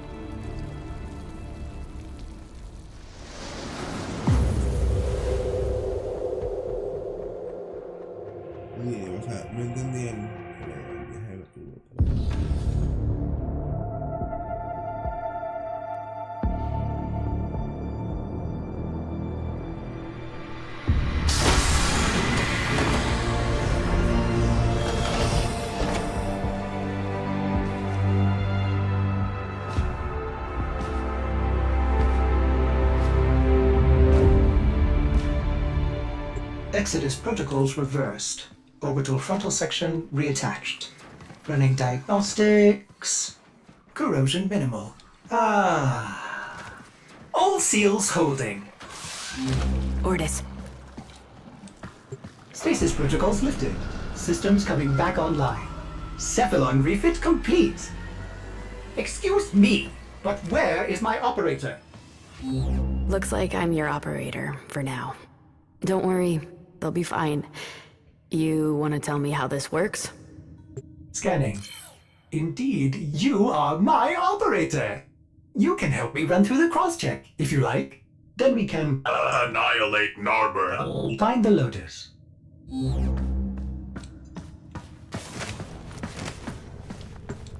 Oye, o sea, no entendían. Déjalo tú. Exodus protocols reversed. Orbital frontal section reattached. Running diagnostics. Corrosion minimal. Ah. All seals holding. Ordis. Stasis protocols lifted. Systems coming back online. Cephalon refit complete. Excuse me, but where is my operator? Looks like I'm your operator, for now. Don't worry, they'll be fine. You want to tell me how this works? Scanning. Indeed, you are my operator. You can help me run through the cross-check, if you like. Then we can annihilate Narber. Find the Lotus.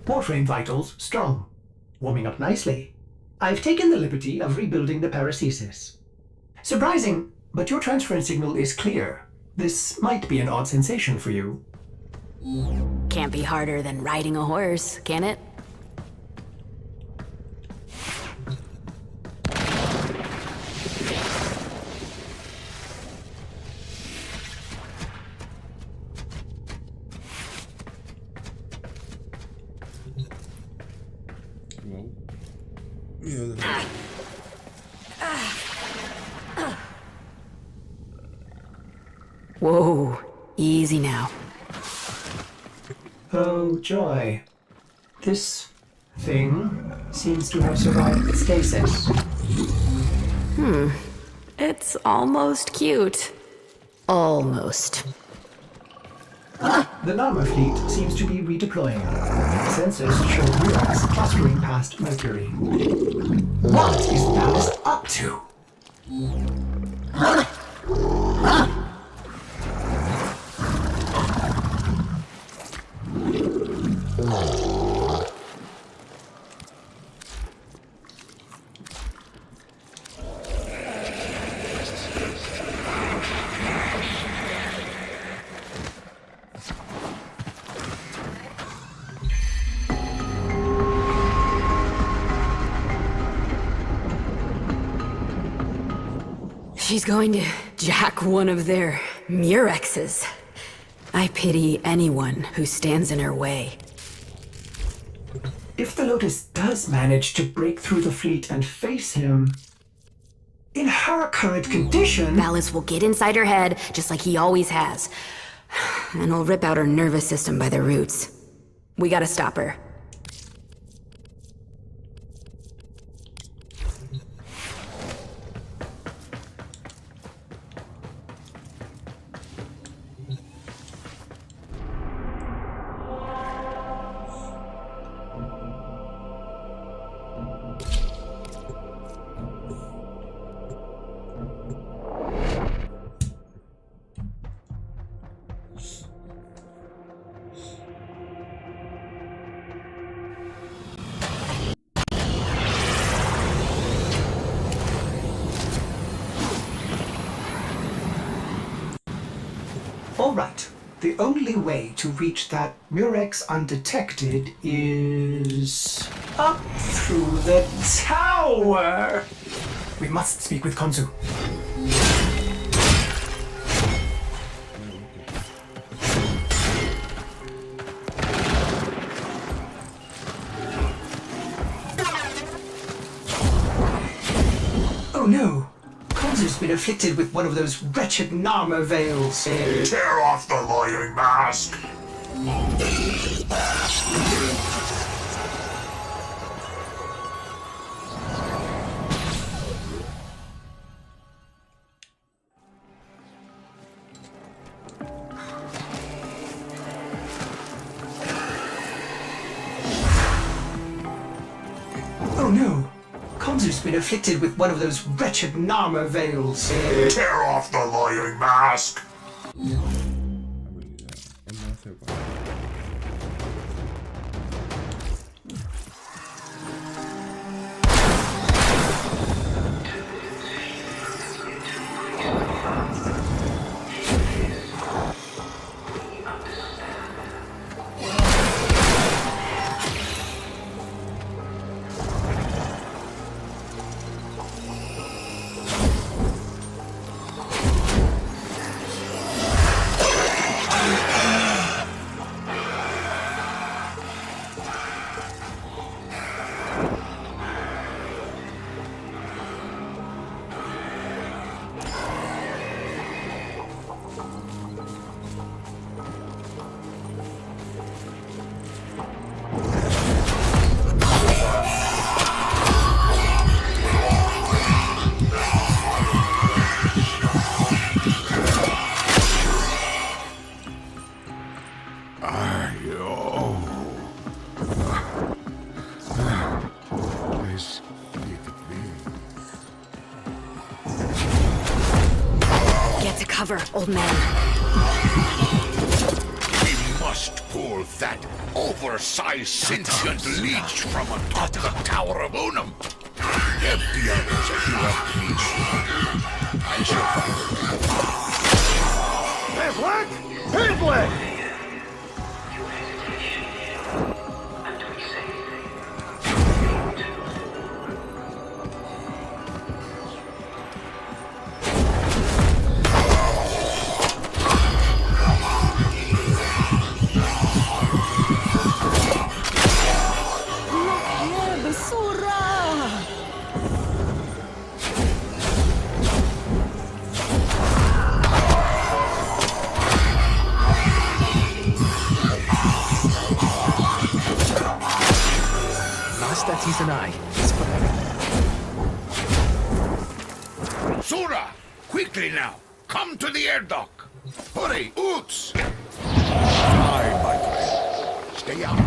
Warframe vitals strong. Warming up nicely. I've taken the liberty of rebuilding the paracesis. Surprising, but your transference signal is clear. This might be an odd sensation for you. Can't be harder than riding a horse, can it? Whoa, easy now. Oh, joy. This thing seems to have survived stasis. It's almost cute. Almost. The Nama fleet seems to be redeploying. Sensors show Murex clustering past Mercury. What is Ballast up to? She's going to jack one of their Murexes. I pity anyone who stands in her way. If the Lotus does manage to break through the fleet and face him, in her current condition... Ballas will get inside her head, just like he always has. And he'll rip out her nervous system by the roots. We gotta stop her. Alright, the only way to reach that Murex undetected is... up through the tower! We must speak with Konzu. Oh no! Konzu's been afflicted with one of those wretched Narmer veils. Tear off the lying mask! Oh no! Konzu's been afflicted with one of those wretched Narmer veils. Tear off the lying mask! Cover, old man. We must pull that oversized sentient leech from atop the Tower of Unum. Get the others if you have peace. I shall find them. Pamphlet! And I. Sura! Quickly now! Come to the air dock! Hurry, Oots! Fine, my friend. Stay out.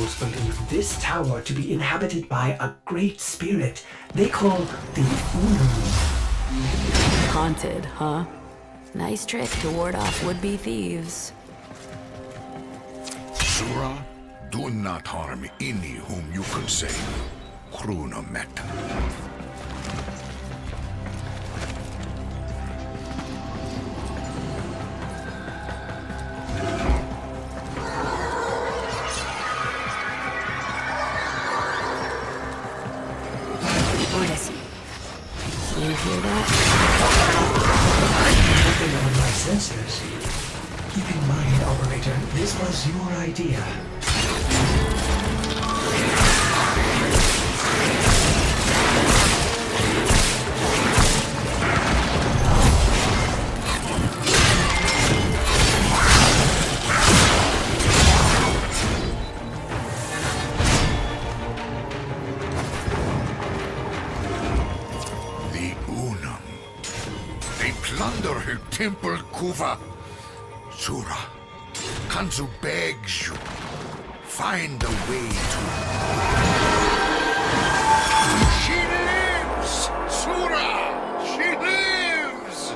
shadows believe this tower to be inhabited by a great spirit they call the Unum. Haunted, huh? Nice trick to ward off would-be thieves. Sura, do not harm any whom you could say Kruna met. You hear that? Open on my sensors. Keep in mind, operator, this was your idea. Plunder her temple, Kuva. Sura, Kanzu begs you, find a way to... She lives! Sura! She lives!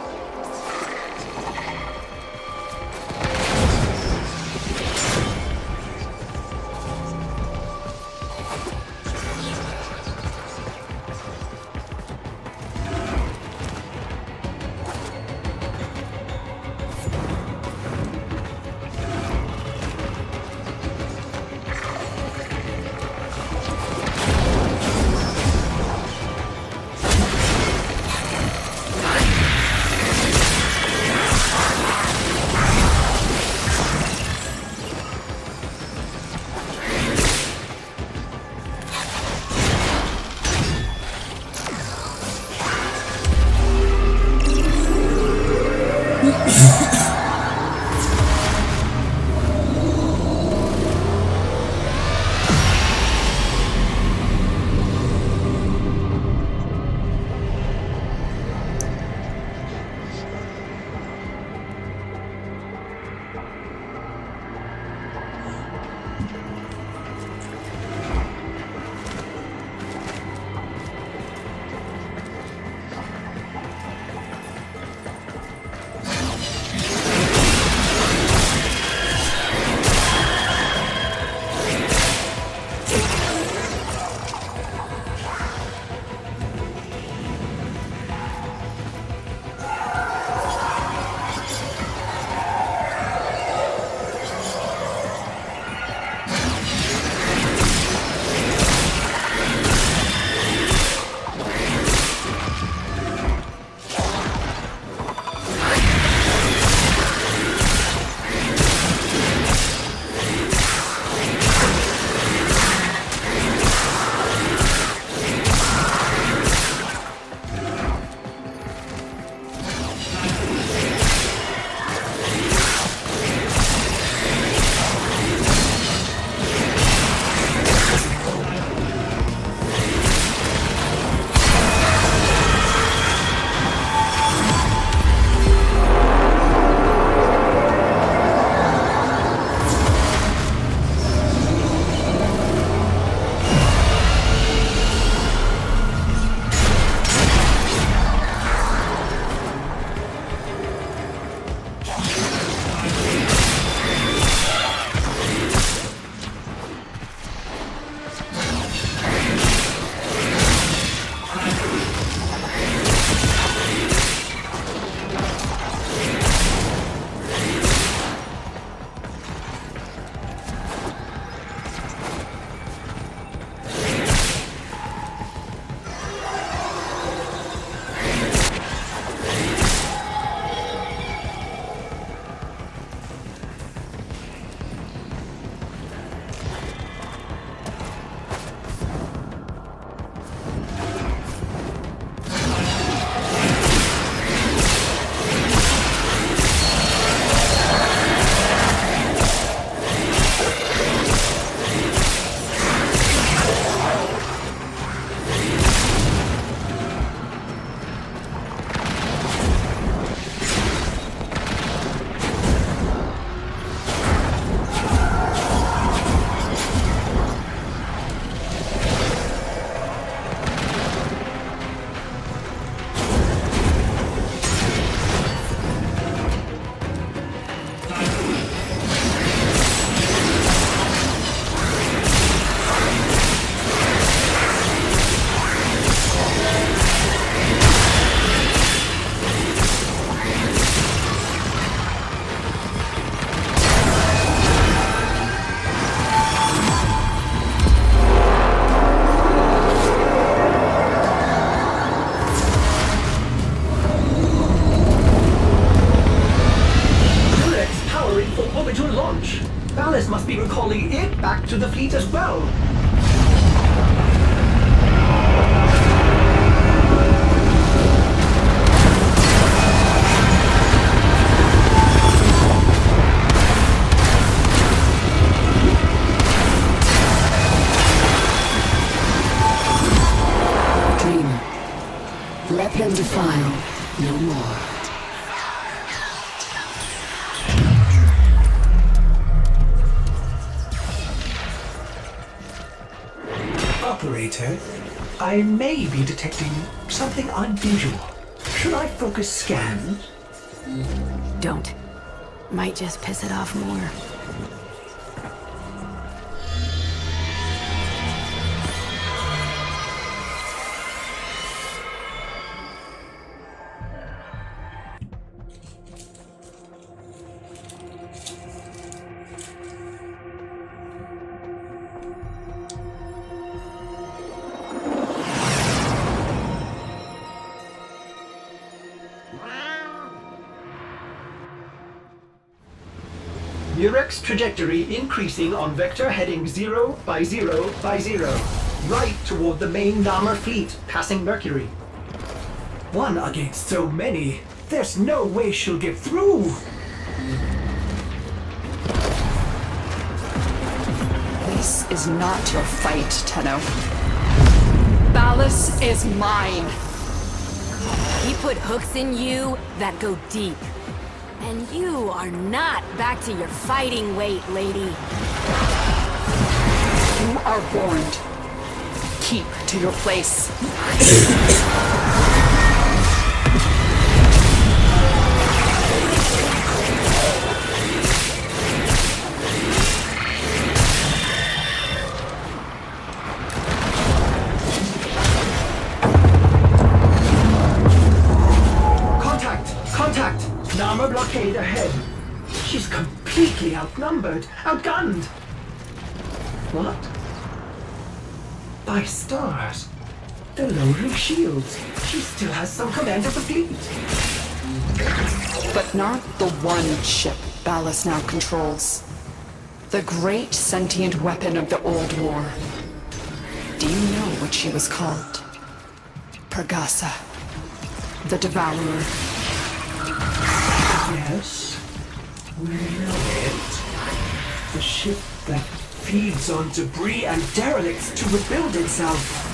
to the fleet as well. Let them defile no more. Operator, I may be detecting something unusual. Should I focus scan? Don't. Might just piss it off more. Murex trajectory increasing on vector heading 0 by 0 by 0. Right toward the main Namur fleet, passing Mercury. One against so many. There's no way she'll get through. This is not your fight, Tenno. Ballas is mine. He put hooks in you that go deep. And you are not back to your fighting weight, lady. You are warned. Keep to your place. Contact! Namur blockade ahead. She's completely outnumbered, outgunned. What? By stars. The lowering shields. She still has some command of the fleet. But not the one ship Ballas now controls. The great sentient weapon of the old war. Do you know what she was called? Pregassa. The Devourer. Yes, we know it. The ship that feeds on debris and derelicts to rebuild itself.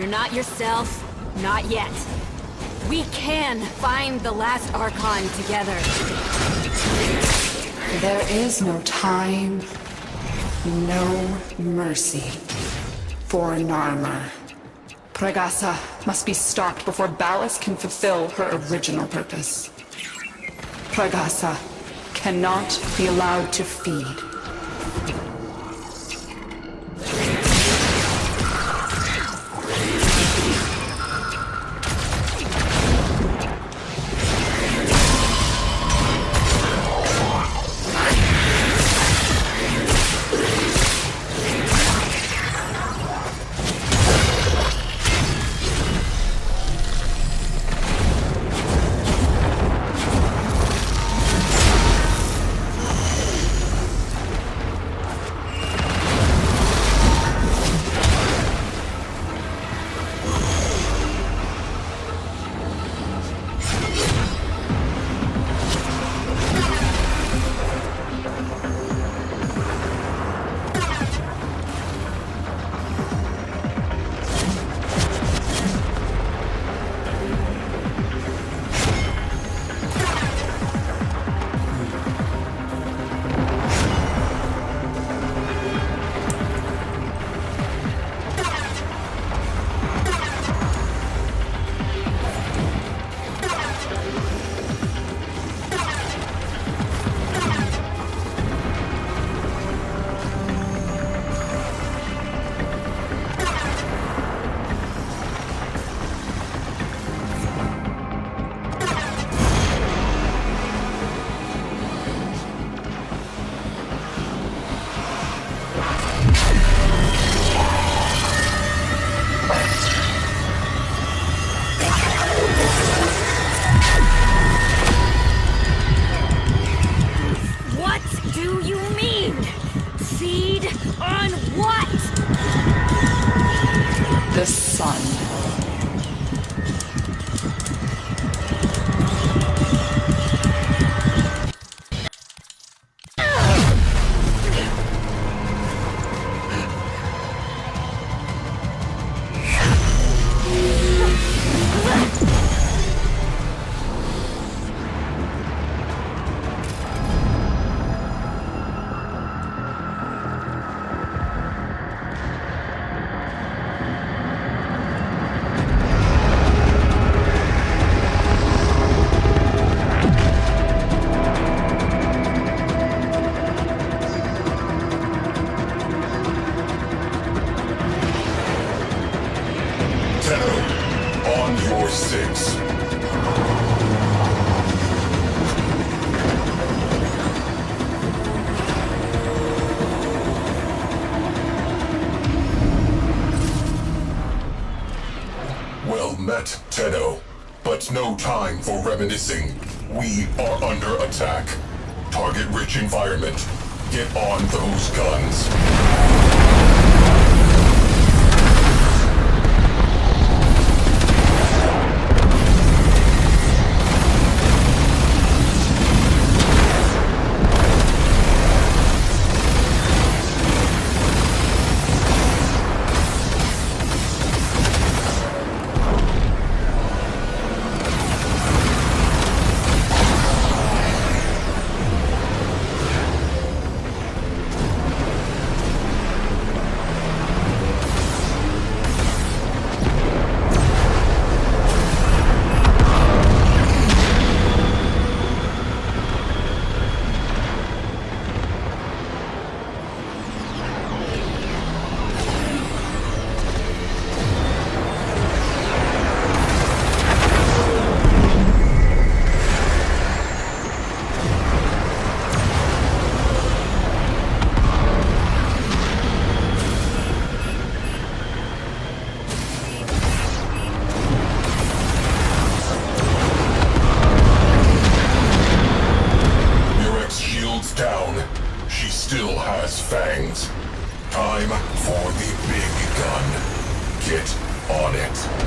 Not yourself, not yet. We can find the last Archon together. There is no time, no mercy for Narmer. Pregassa must be stopped before Ballas can fulfill her original purpose. Pregassa cannot be allowed to feed. feed on what? The sun. Well met, Tenno. But no time for reminiscing. We are under attack. Target-rich environment. Get on those guns. Time for the big gun. Get on it.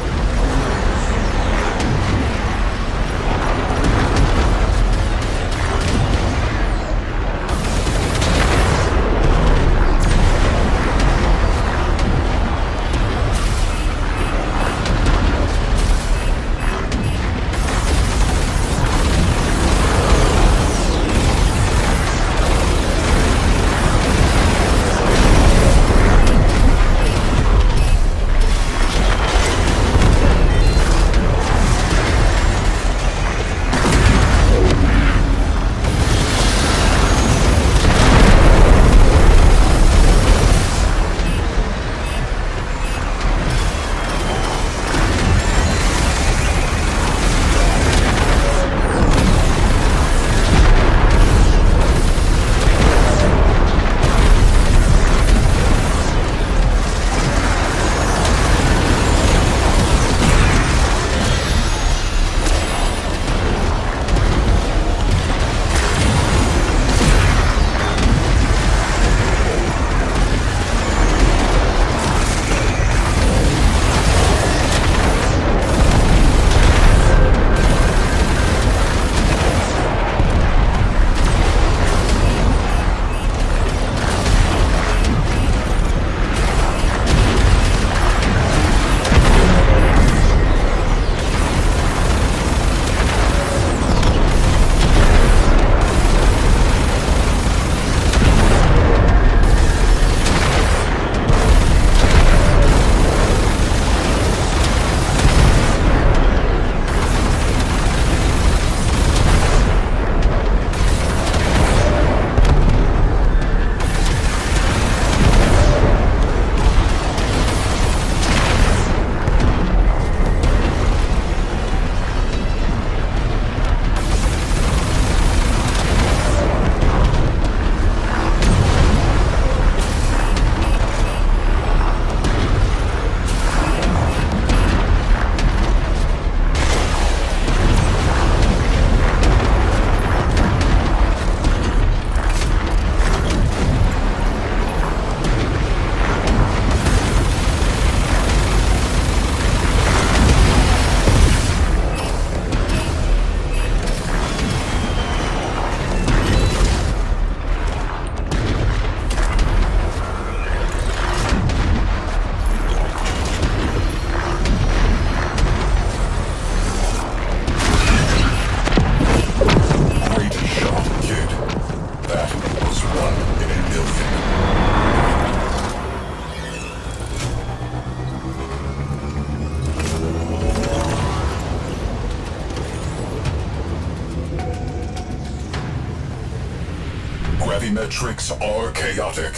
metrics are chaotic.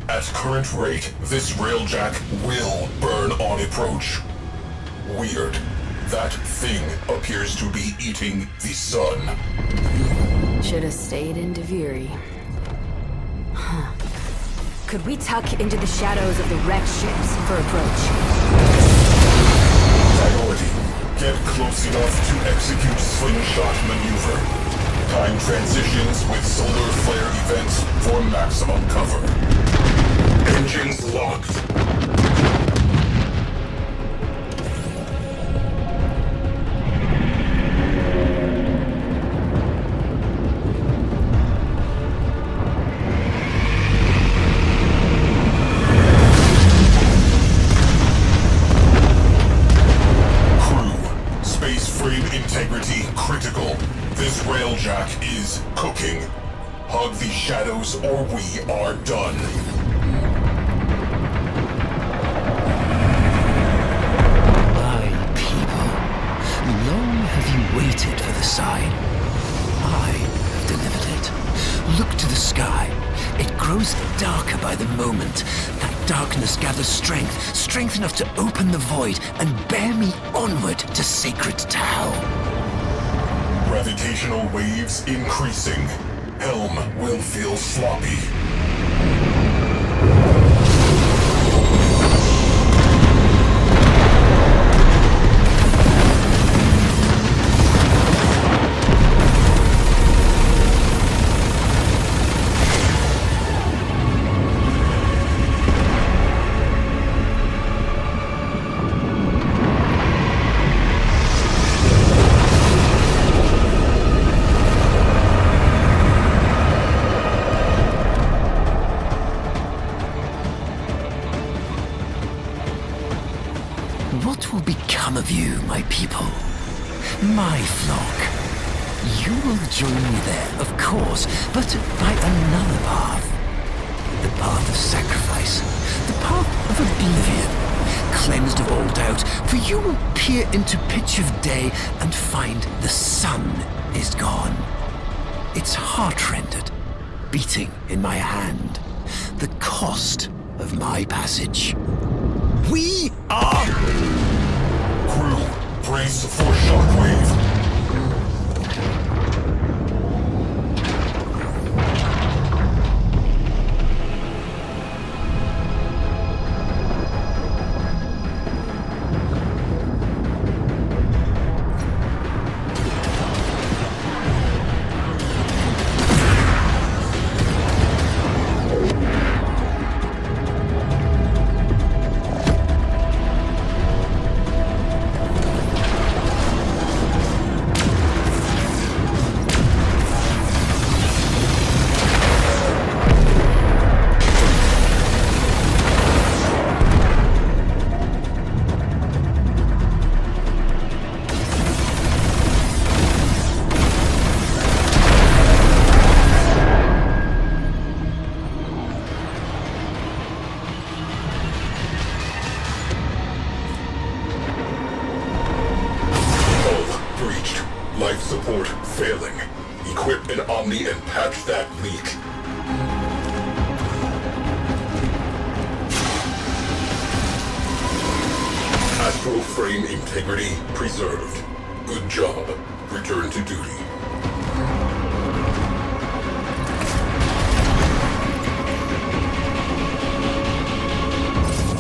At current rate, this railjack will burn on approach. Weird. That thing appears to be eating the sun. Should have stayed in Deviri. Huh. Could we tuck into the shadows of the wrecked ships for approach? Priority. Get close enough to execute slingshot maneuver. Time transitions with solar flare events for maximum cover. Engines locked. Integrity critical. This railjack is cooking. Hug the shadows or we are done. My people, long have you waited for the sign. I have delivered it. Look to the sky. It grows darker by the moment. That darkness gathers strength enough to open the void and bear me onward to Sacred Tau. Gravitational waves increasing. Helm will feel sloppy. What will become of you, my people? My flock? You will join me there, of course, but by another path. The path of sacrifice. The path of oblivion. Cleansed of all doubt, for you will peer into pitch of day and find the sun is gone. Its heart-rendered, beating in my hand. The cost of my passage. We are... Crew, brace for shockwave. Life support failing. Equip an Omni and patch that leak. Astral frame integrity preserved. Good job. Return to duty.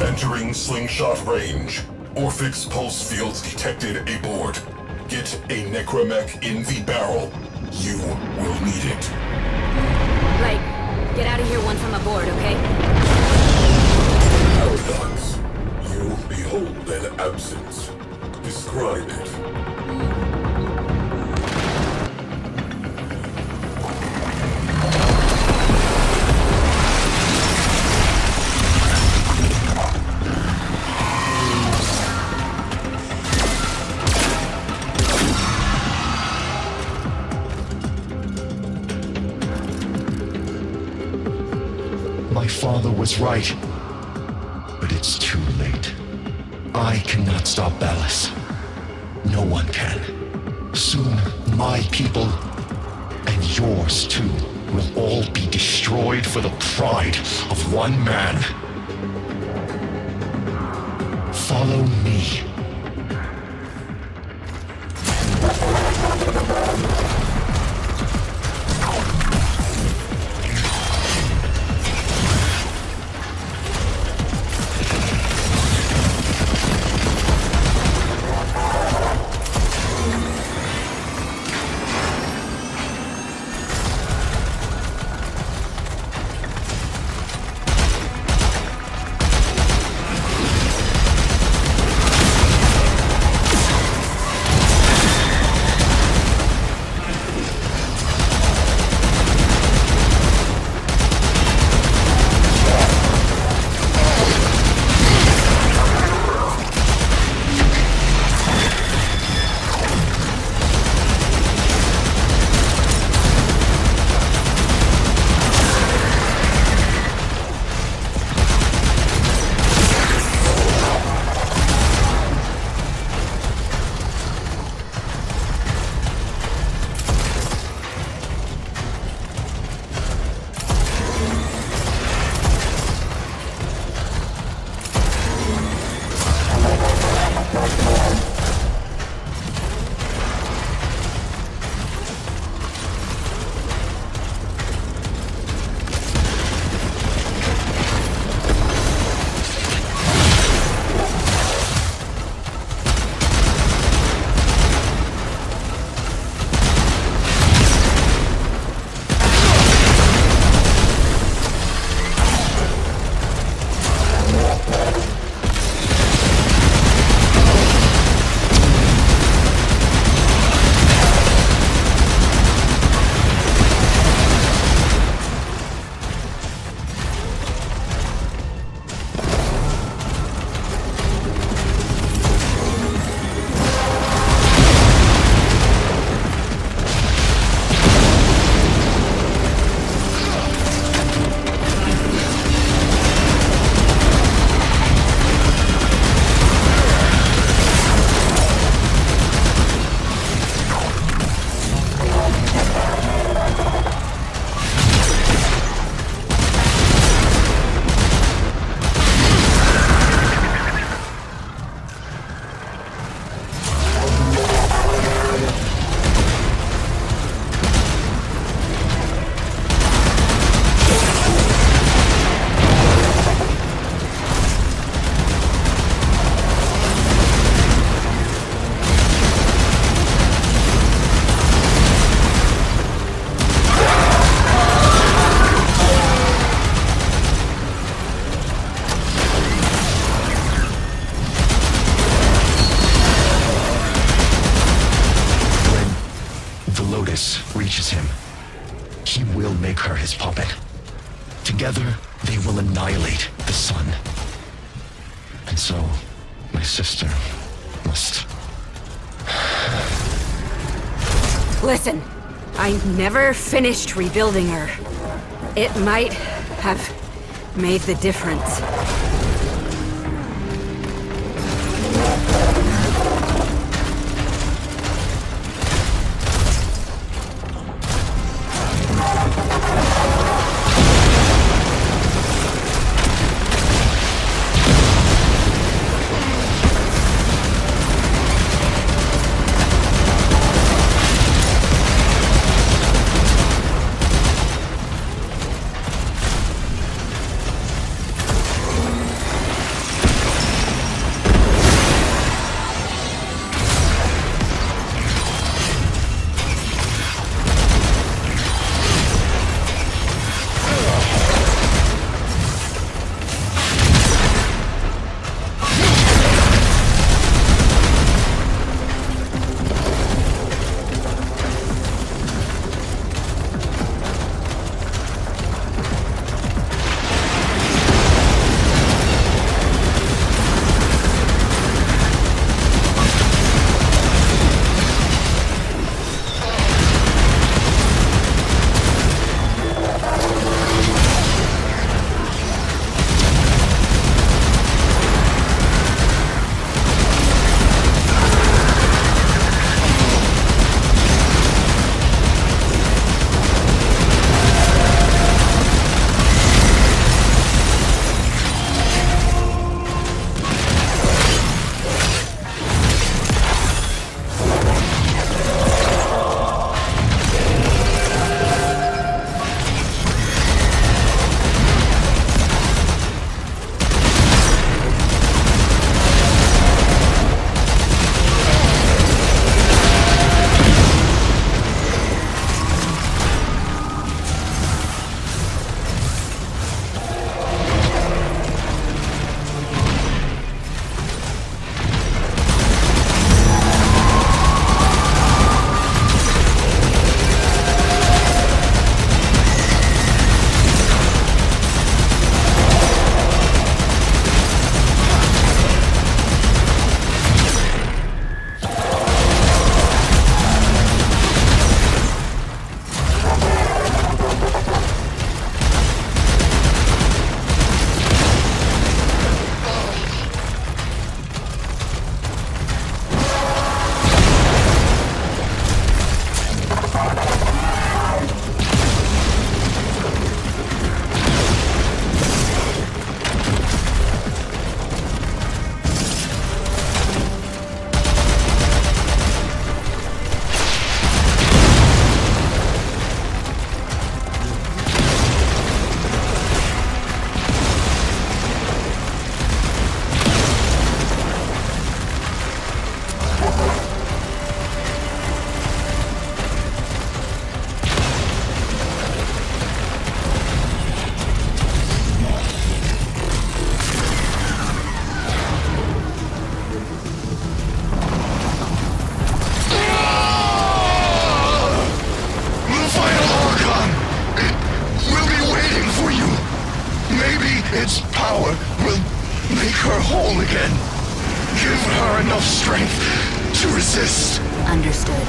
Entering slingshot range. Orphix pulse fields detected aboard. Get a necromech in the barrel. You will need it. Right. Get out of here once I'm aboard, okay? Paradox. You behold an absence. Describe it. My father was right, but it's too late. I cannot stop Ballas. No one can. Soon, my people, and yours too, will all be destroyed for the pride of one man. Follow me. Reaches him, he will make her his puppet. Together, they will annihilate the sun. And so, my sister must... Listen, I never finished rebuilding her. It might have made the difference. power will make her whole again. Give her enough strength to resist. Understood.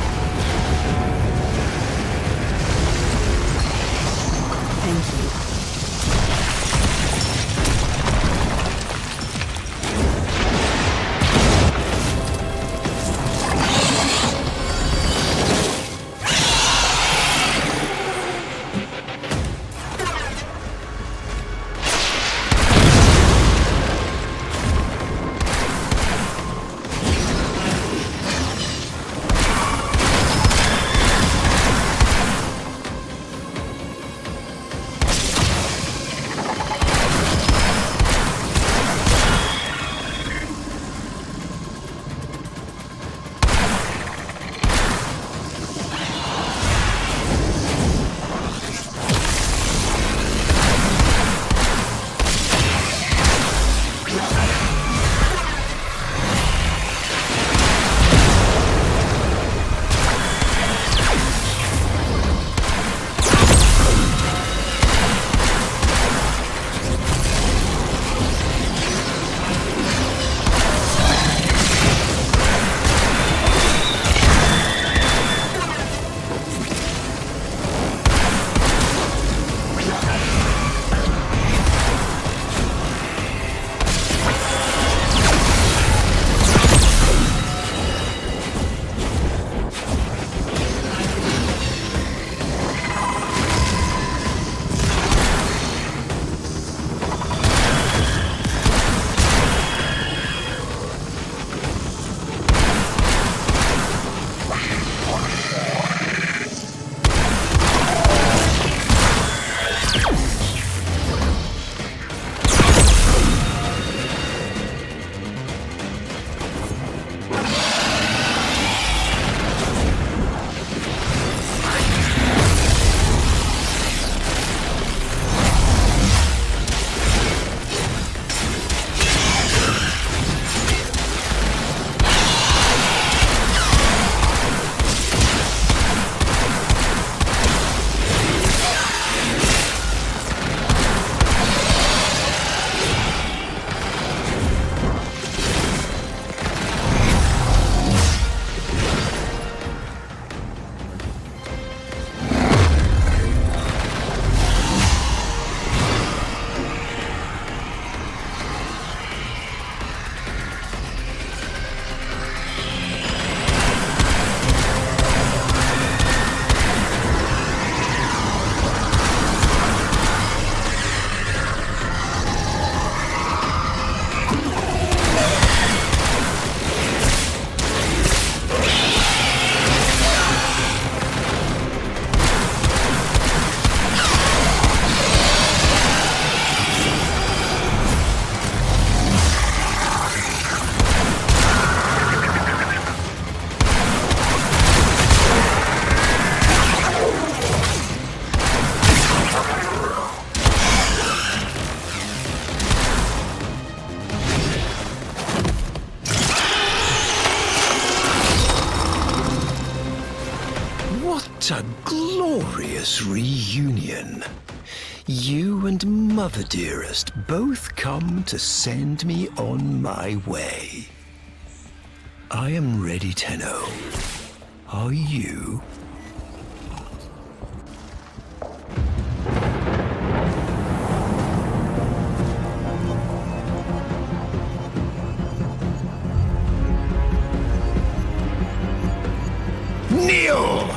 Thank you. What a glorious reunion. You and Mother Dearest both come to send me on my way. I am ready, Tenno. Are you? Kneel!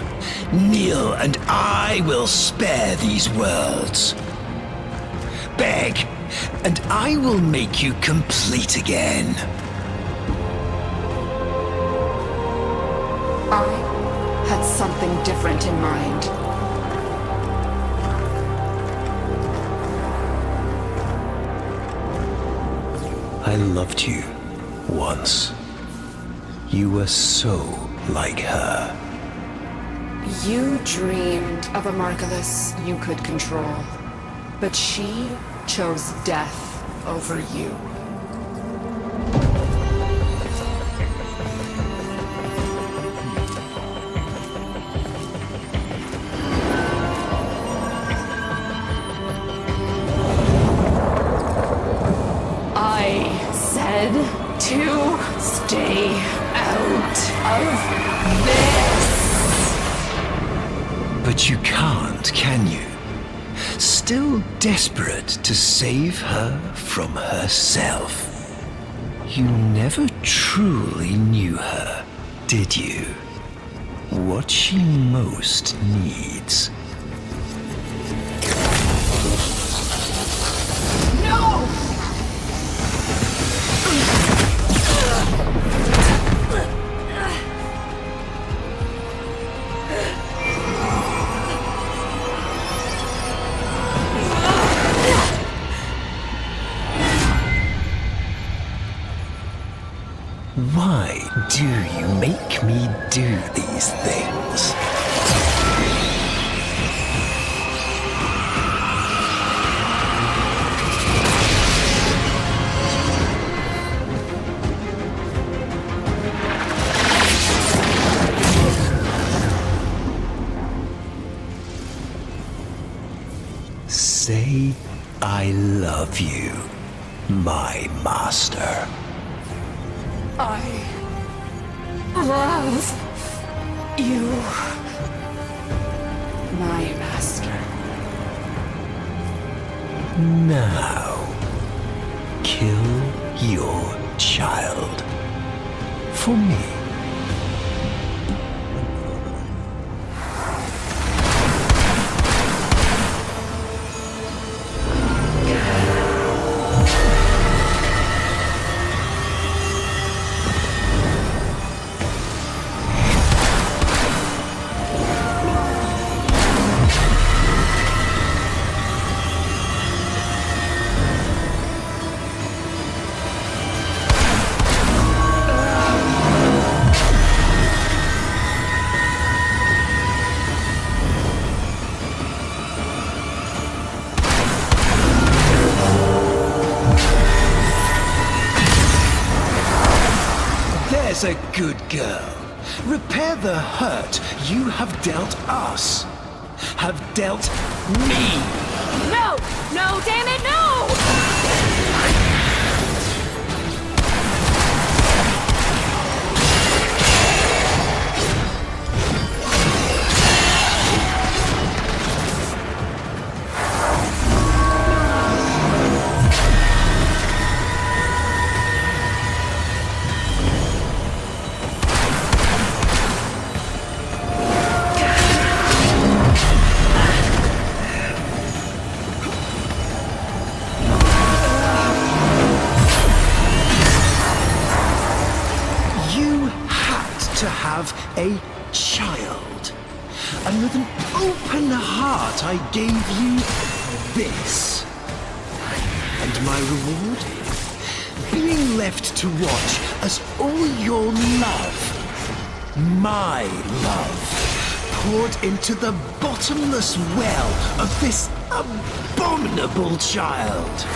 Kneel, and I will spare these worlds. Beg, and I will make you complete again. I had something different in mind. I loved you once. You were so like her. You dreamed of a Margulis you could control, but she chose death over you. to stay out of this. But you can't, can you? Still desperate to save her from herself. You never truly knew her, did you? What she most needs. No! Why do you make me do these things? Say I love you, my master. I love you, my master. Now, kill your child. For me. There's a good girl. Repair the hurt you have dealt us. Have dealt me. No! No, damn it, no! A child. And with an open heart I gave you this. And my reward? Being left to watch as all your love, my love, poured into the bottomless well of this abominable child.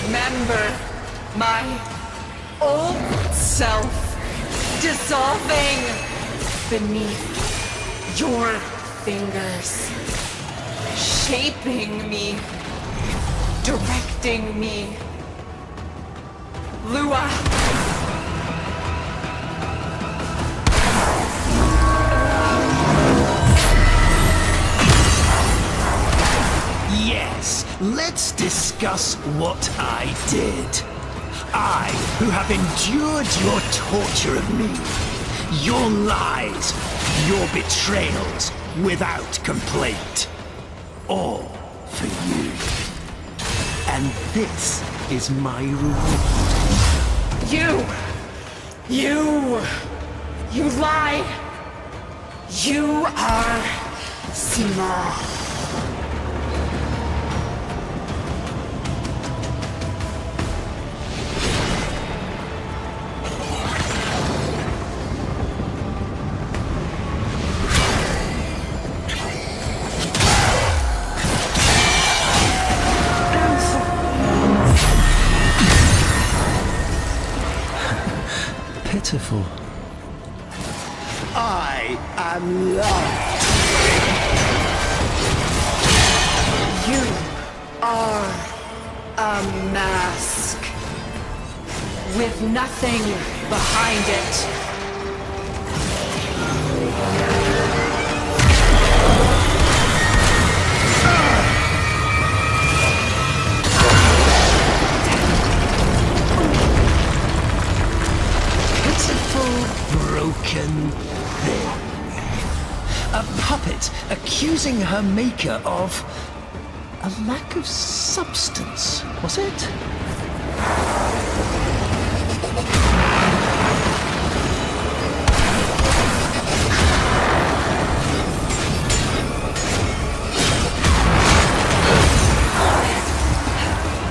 Remember my old self dissolving beneath your fingers, shaping me, directing me. Lua. Yes, let's discuss what I did. I, who have endured your torture of me, your lies, your betrayals, without complaint. All for you. And this is my reward. You lie. You are small. beautiful. I am love. You are a mask with nothing behind it. Broken thing. A puppet accusing her maker of a lack of substance, was it?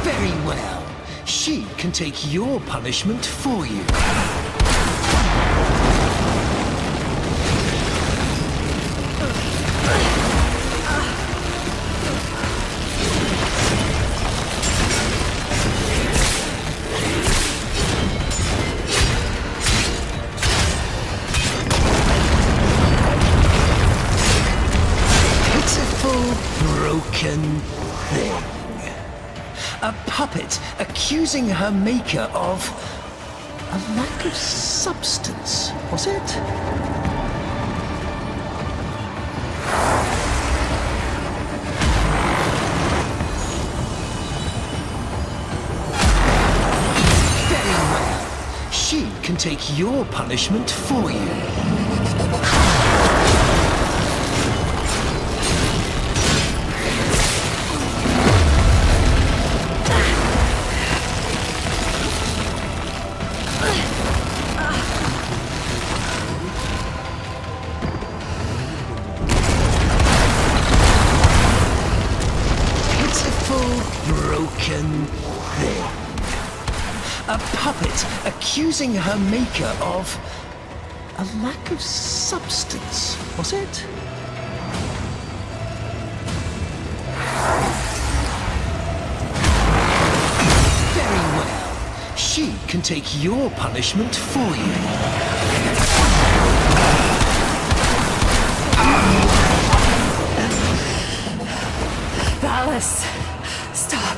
Very well. She can take your punishment for you. Broken thing. A puppet accusing her maker of a lack of substance, was it? Very well. She can take your punishment for you. Broken thing. A puppet accusing her maker of a lack of substance, was it? Very well. She can take your punishment for you. Alice, stop.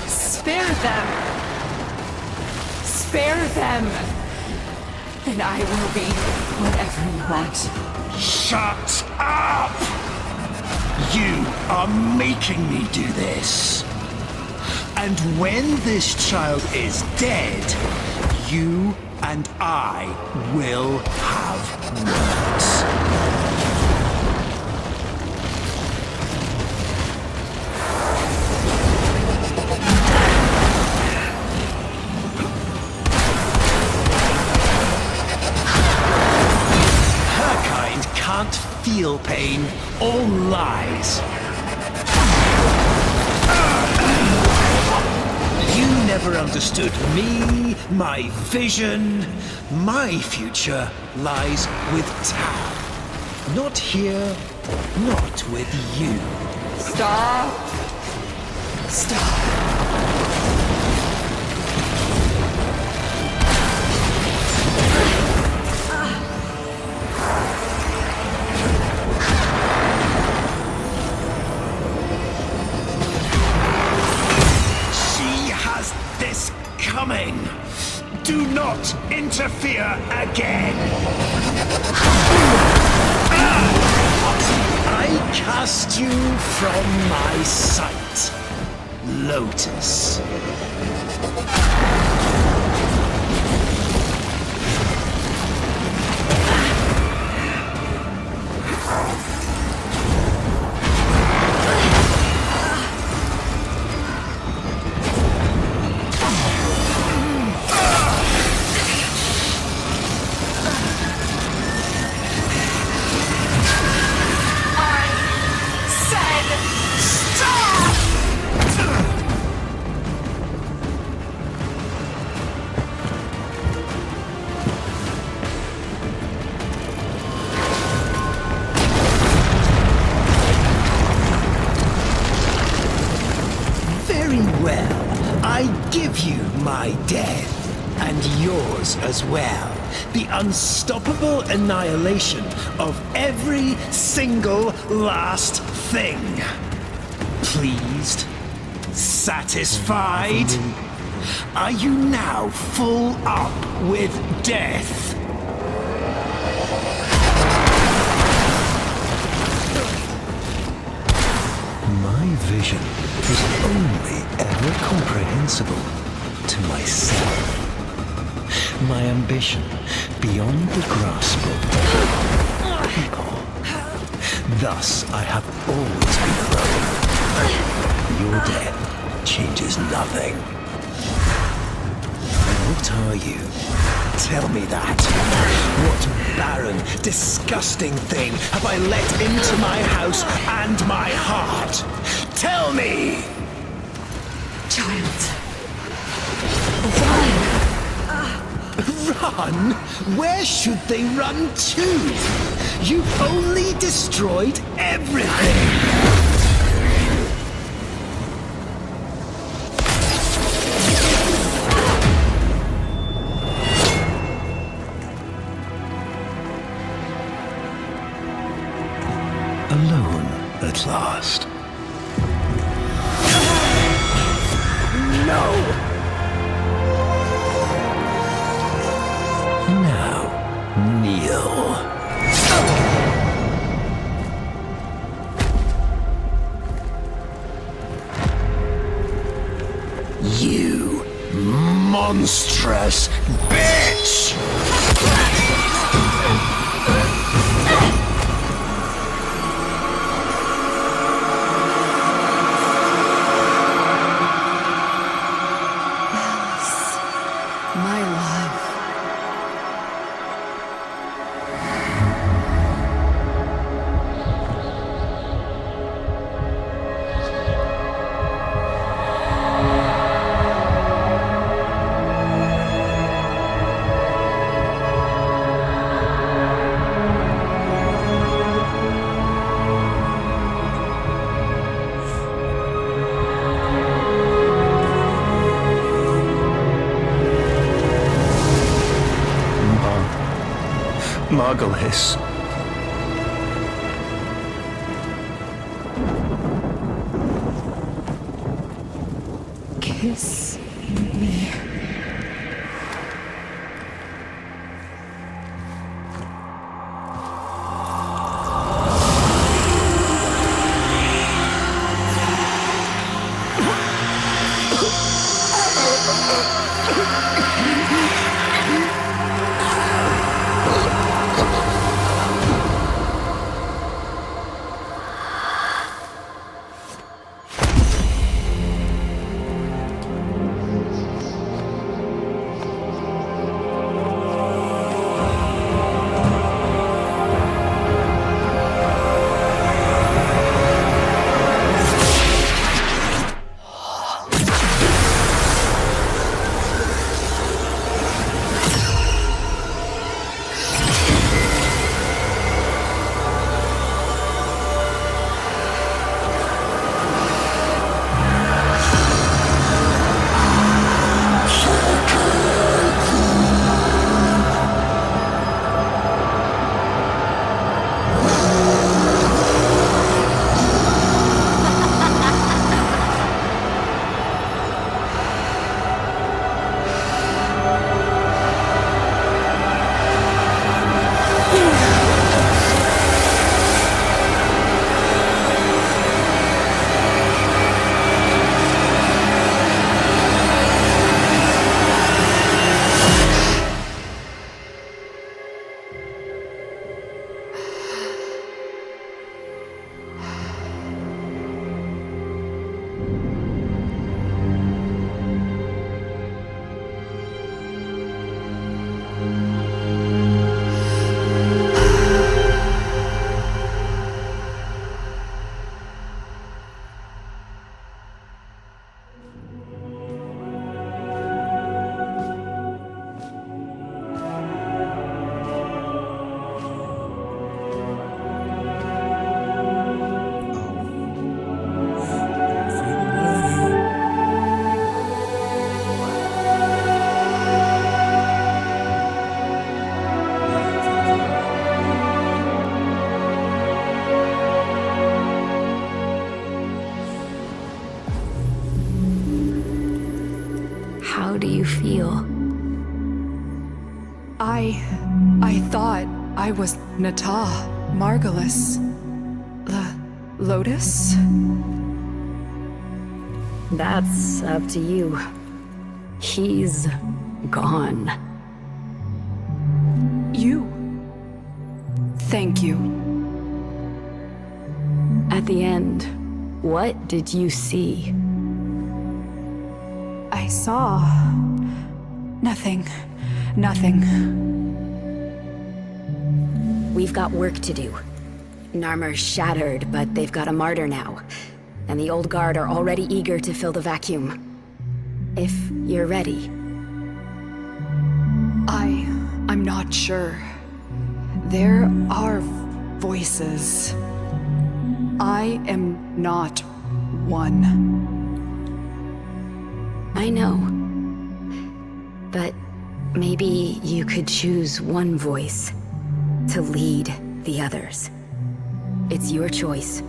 Spare them. Spare them. And I will be whatever you want. Shut up! You are making me do this. And when this child is dead, you and I will have words. Can't feel pain or lies. You never understood me, my vision. My future lies with Tao. Not here, not with you. Stop. Stop. Coming. Do not interfere again. I cast you from my sight, Lotus. Well, I give you my death, And yours as well. The unstoppable annihilation of every single last thing. Pleased? Satisfied? Are you now full up with death? My vision was only ever comprehensible to myself. My ambition beyond the grasp of people. Thus, I have always been alone. Your death changes nothing. What are you? Tell me that. What barren, disgusting thing have I let into my house and my heart? Tell me! Child. Run? Where should they run to? You've only destroyed everything! Alone at last. No! Now, kneel. You monstrous bitch! My love. Margulis. Kiss me. do you feel? I thought I was Nata, Margulis, Lotus? That's up to you. He's gone. You. Thank you. At the end, what did you see? I saw... nothing. We've got work to do. Narmer's shattered, but they've got a martyr now. And the old guard are already eager to fill the vacuum. If you're ready. I'm not sure. There are voices. I am not one. I know. But maybe you could choose one voice to lead the others. It's your choice.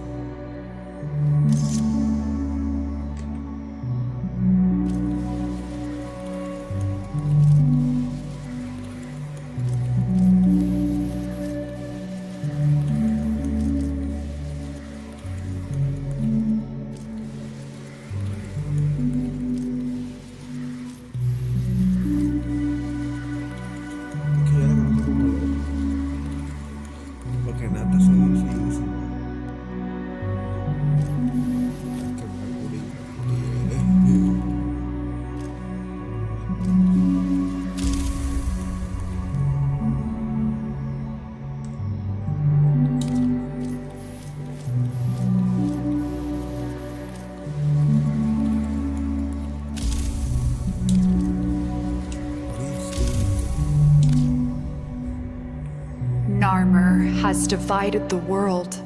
Narmer has divided the world,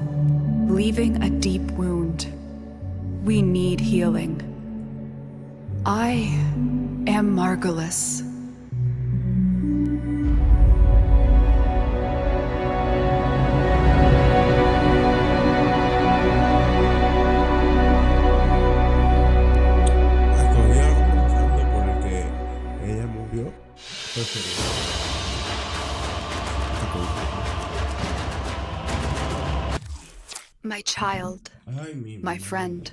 leaving a deep wound. We need healing. I am Margulis. My child, my friend.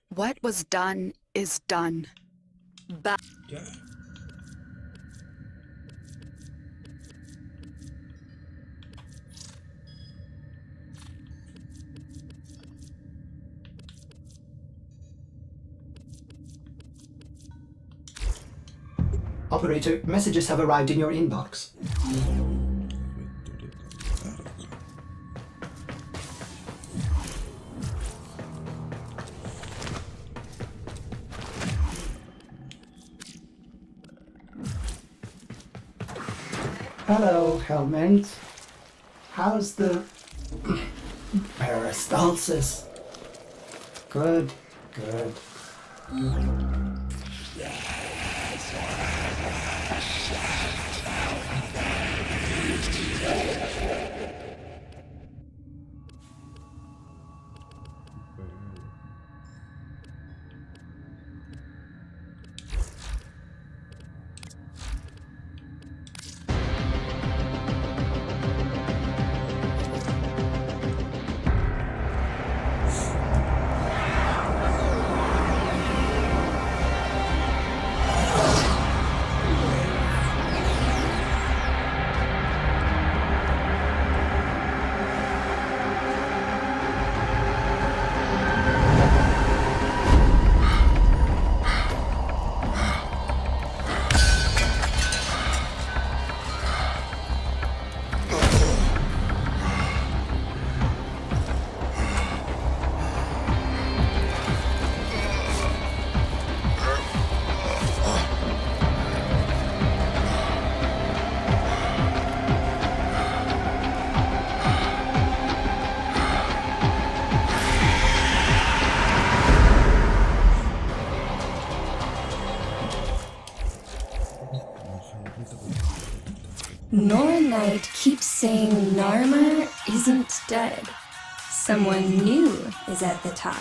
What was done is done. Operator, messages have arrived in your inbox. Hello, Helmint. How's the peristalsis? Good. Nora Knight keeps saying Narmer isn't dead. Someone new is at the top.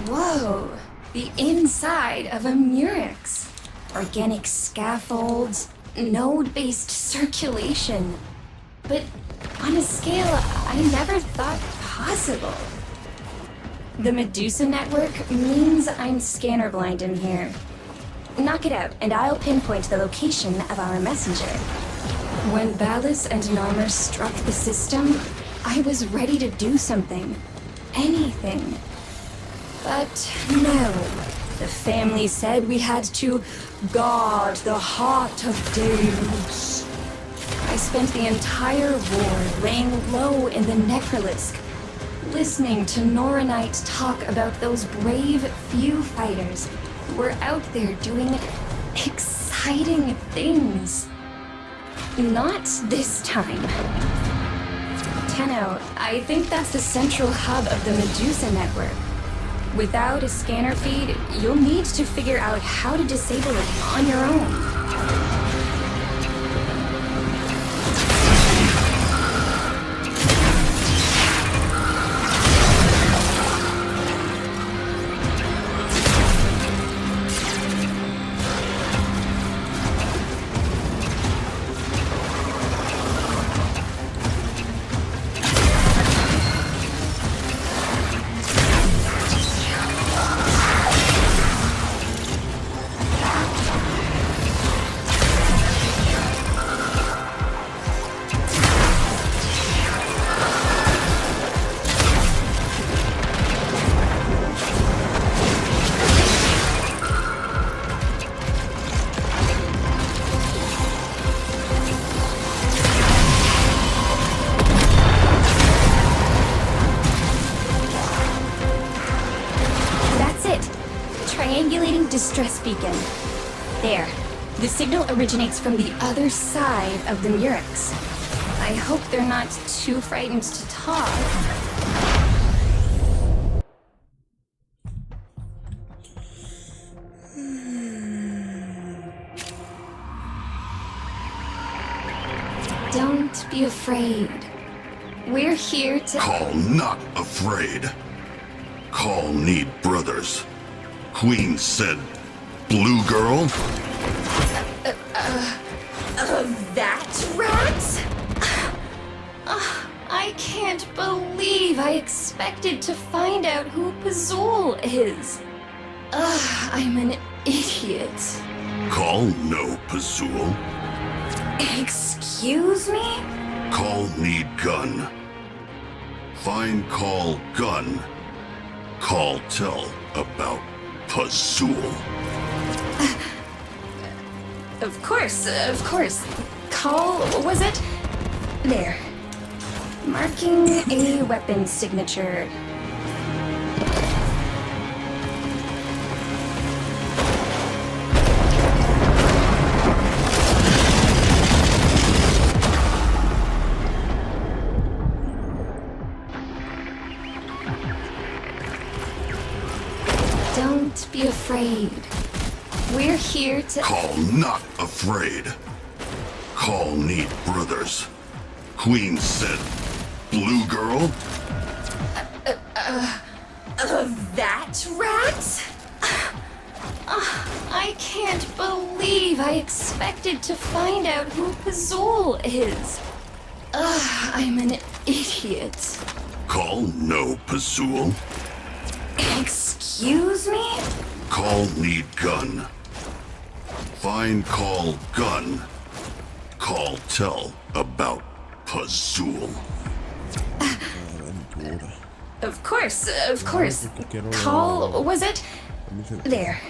Whoa, the inside of a murex. Organic scaffolds, node-based circulation. But on a scale I never thought possible. The Medusa network means I'm scanner blind in here. Knock it out, and I'll pinpoint the location of our messenger. When Ballas and Narmer struck the system, I was ready to do something. Anything. But no. The family said we had to guard the heart of Deus. I spent the entire war laying low in the Necrolisk, listening to Noranite talk about those brave few fighters who were out there doing exciting things. Not this time. Tenno, I think that's the central hub of the Medusa network. Without a scanner feed, you'll need to figure out how to disable it on your own. Distress beacon. There. The signal originates from the other side of the murex. I hope they're not too frightened to talk. Don't be afraid. We're here to... Call not afraid. Call need brothers. Queen said, blue girl? That rat? I can't believe I expected to find out who Pazul is. I'm an idiot. Call no Pazul. Excuse me? Call need gun. Find call gun. Call tell about Pazul. Of course. Call, was it? There. Marking a weapon signature. Don't be afraid. We're here to... Call not afraid. Call need brothers. Queen said, blue girl? That rat? I can't believe I expected to find out who Pazul is. I'm an idiot. Call no Pazul. Excuse me? Call need gun. Find call gun. Call tell about Pazul. Of course. Call, was it? There.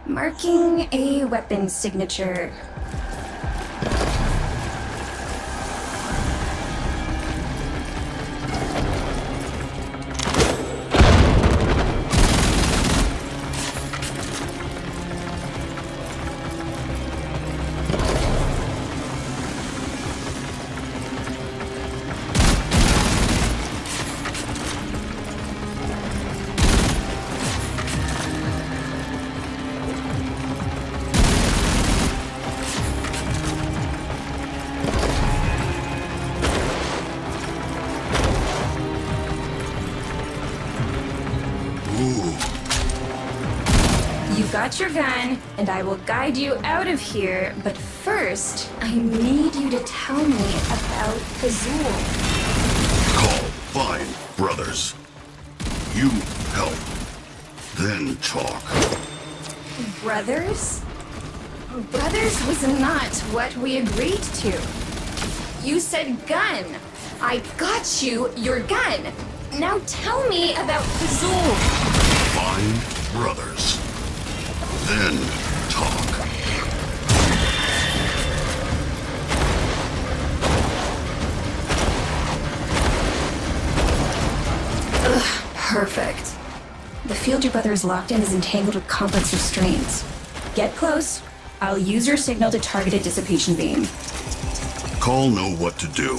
Marking a weapon signature. You've got your gun, and I will guide you out of here, but first, I need you to tell me about Azul. Call, find, brothers. You help, then talk. Brothers? Brothers was not what we agreed to. You said gun. I got you your gun. Now tell me about Azul. Find brothers. Then talk. Ugh, perfect. The field your brother is locked in is entangled with complex restraints. Get close. I'll use your signal to target a dissipation beam. Call know what to do.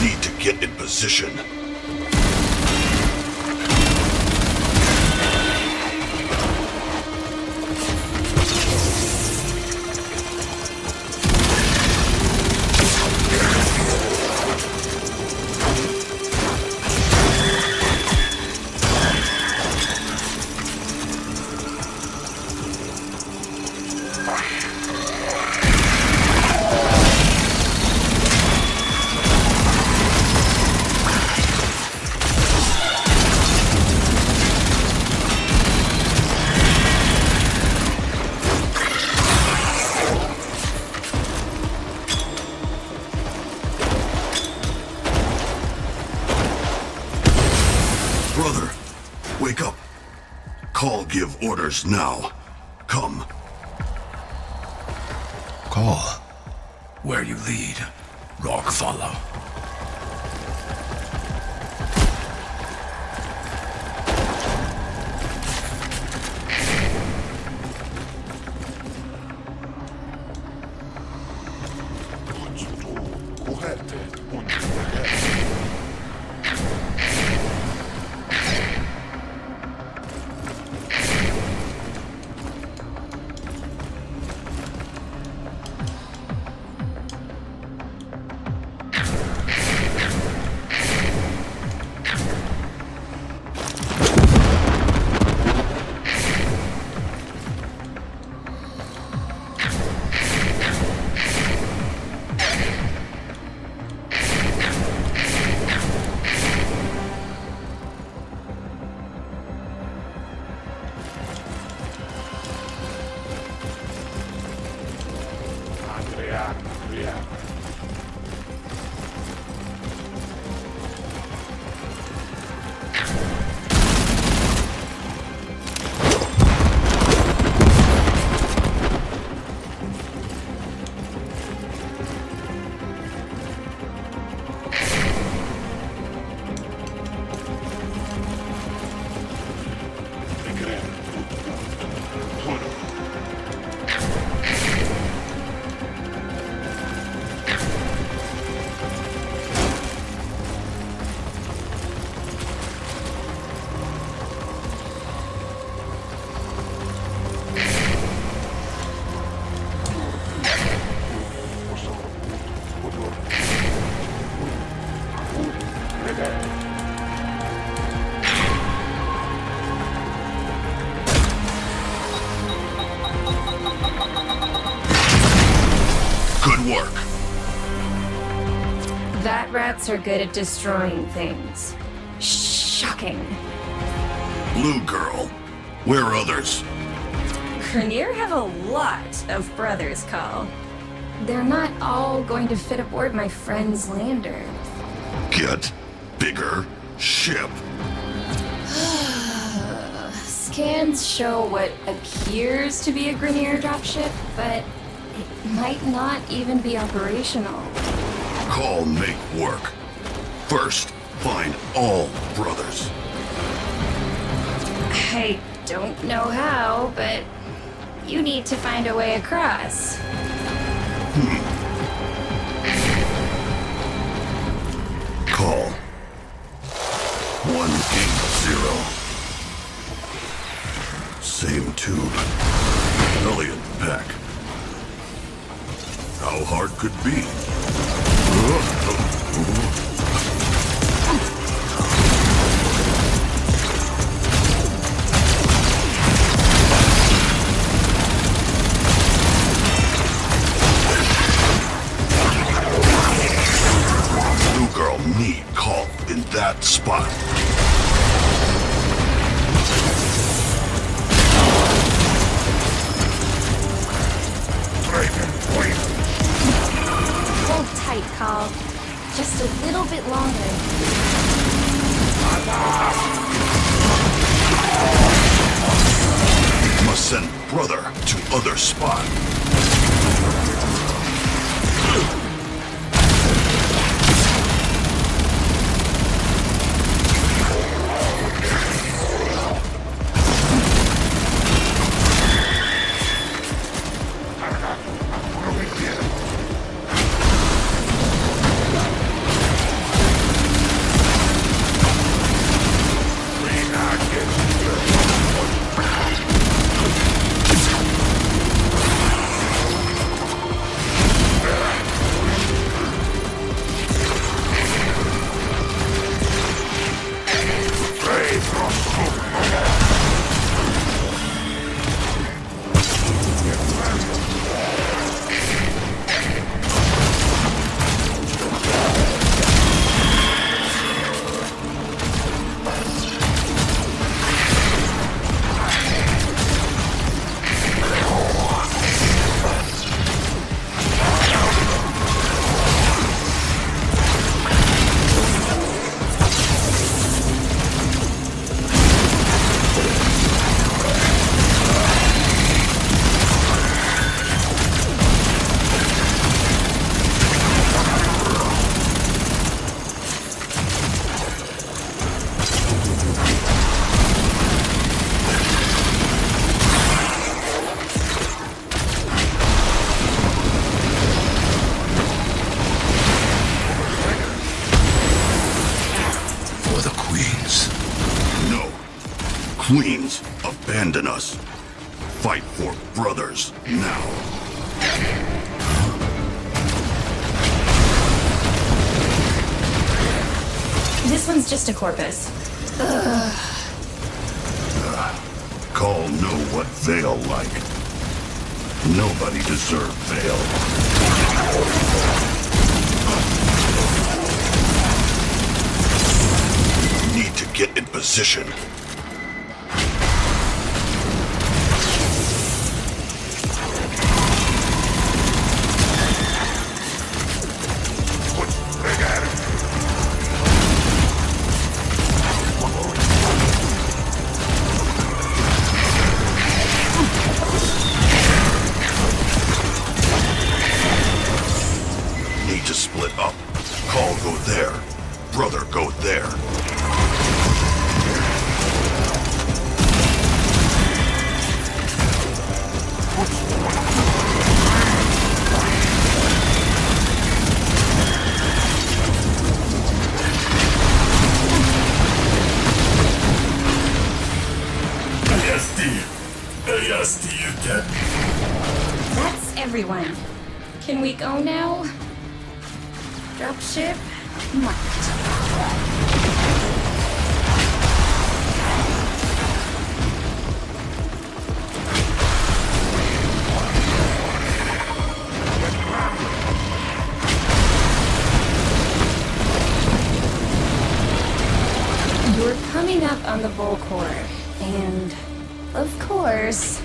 Need to get in position. Brother, wake up. Call give orders now. Come. Call. Where you lead, Rock follow. Good work. That rats are good at destroying things. Shocking. Blue girl. Where are others? Grenier have a lot of brothers, Call. They're not all going to fit aboard my friend's lander. Get bigger ship. Scans show what appears to be a Grenier dropship, but it might not even be operational. Call make work. First, find all brothers. I don't know how, but you need to find a way across. Call 180. Same tube. Elliot pack. How hard could be? Blue girl need call in that spot. Hold tight, Carl. Just a little bit longer. Must send brother to other spot. Queens, abandon us. Fight for brothers now. This one's just a corpus. Call know what Vale like. Nobody deserved Vale. Need to get in position. Need to split up. Call go there. Brother go there. That's everyone. Can we go now? Dropship marked. You're coming up on the Bull Core, and of course,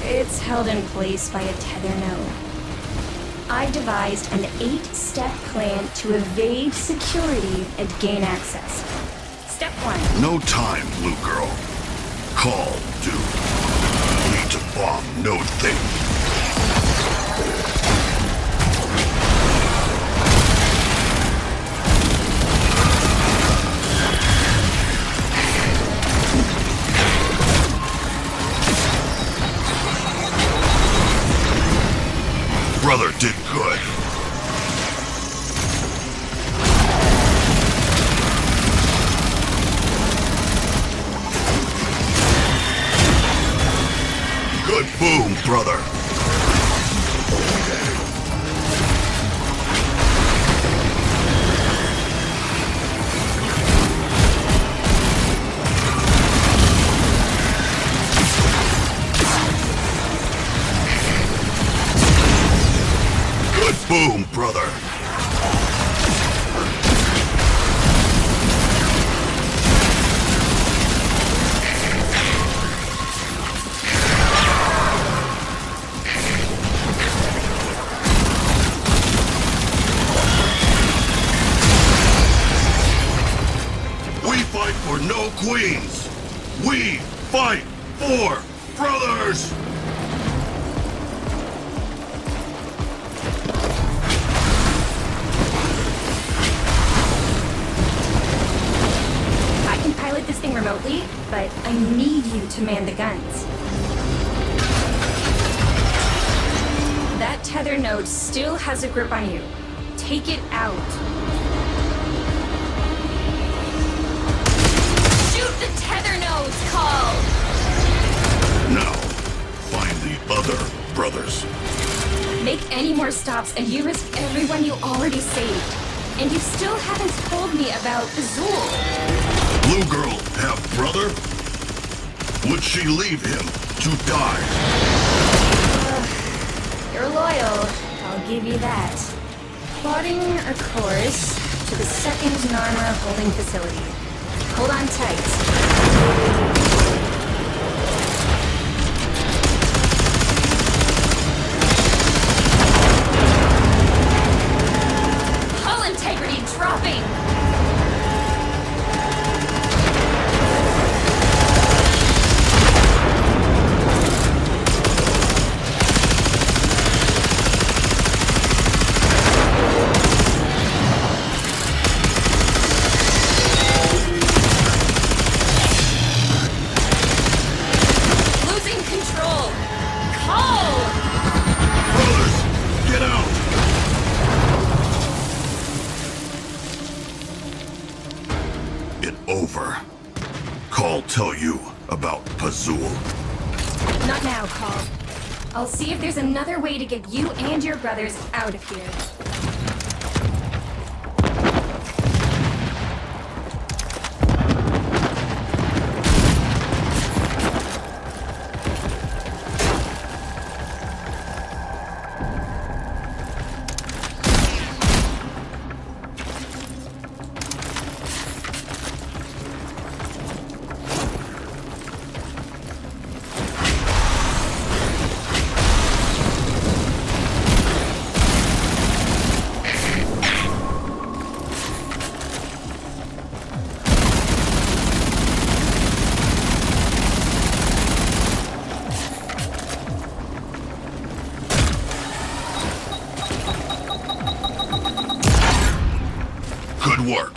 it's held in place by a tether node. I devised an 8-step plan to evade security and gain access. Step 1. No time, Blue Girl. Call, do. Need to bomb node thing. Brother did good. boom, brother. Good boom, brother. We fight for no queens. We fight for brothers. I can pilot this thing remotely, but I need you to man the guns. That tether node still has a grip on you. Take it out. Shoot the tether nodes, Call! Now, find the other brothers. Make any more stops and you risk everyone you already saved. And you still haven't told me about Azul. Blue girl have brother? Would she leave him to die? You're loyal, I'll give you that. Plotting a course to the second Narma holding facility. Hold on tight. Hull integrity dropping! Losing control! Call! Brothers, get out! It over. Call tell you about Pazul. Not now, Call. I'll see if there's another way to get you and your brothers out of here. Good work.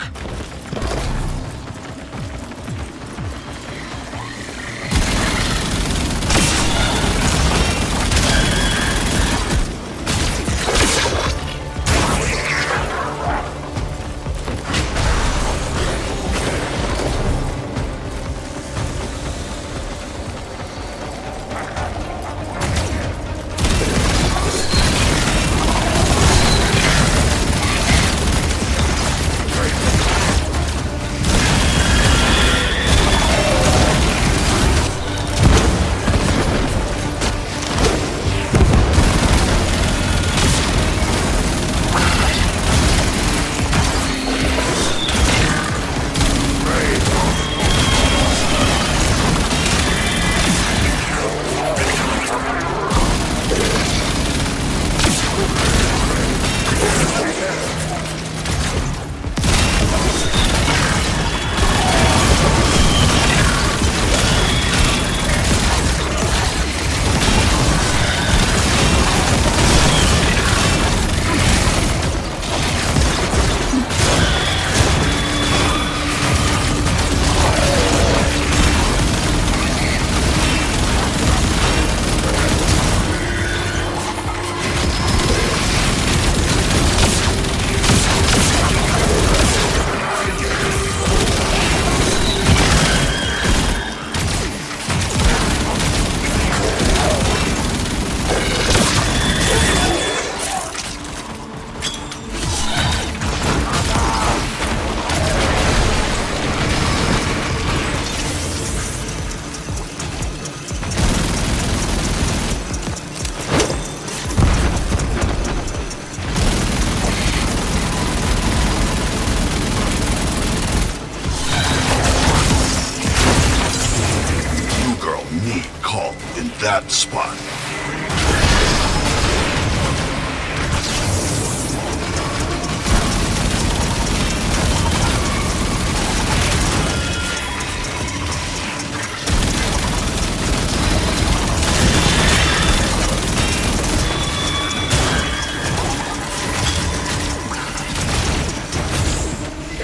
that spot.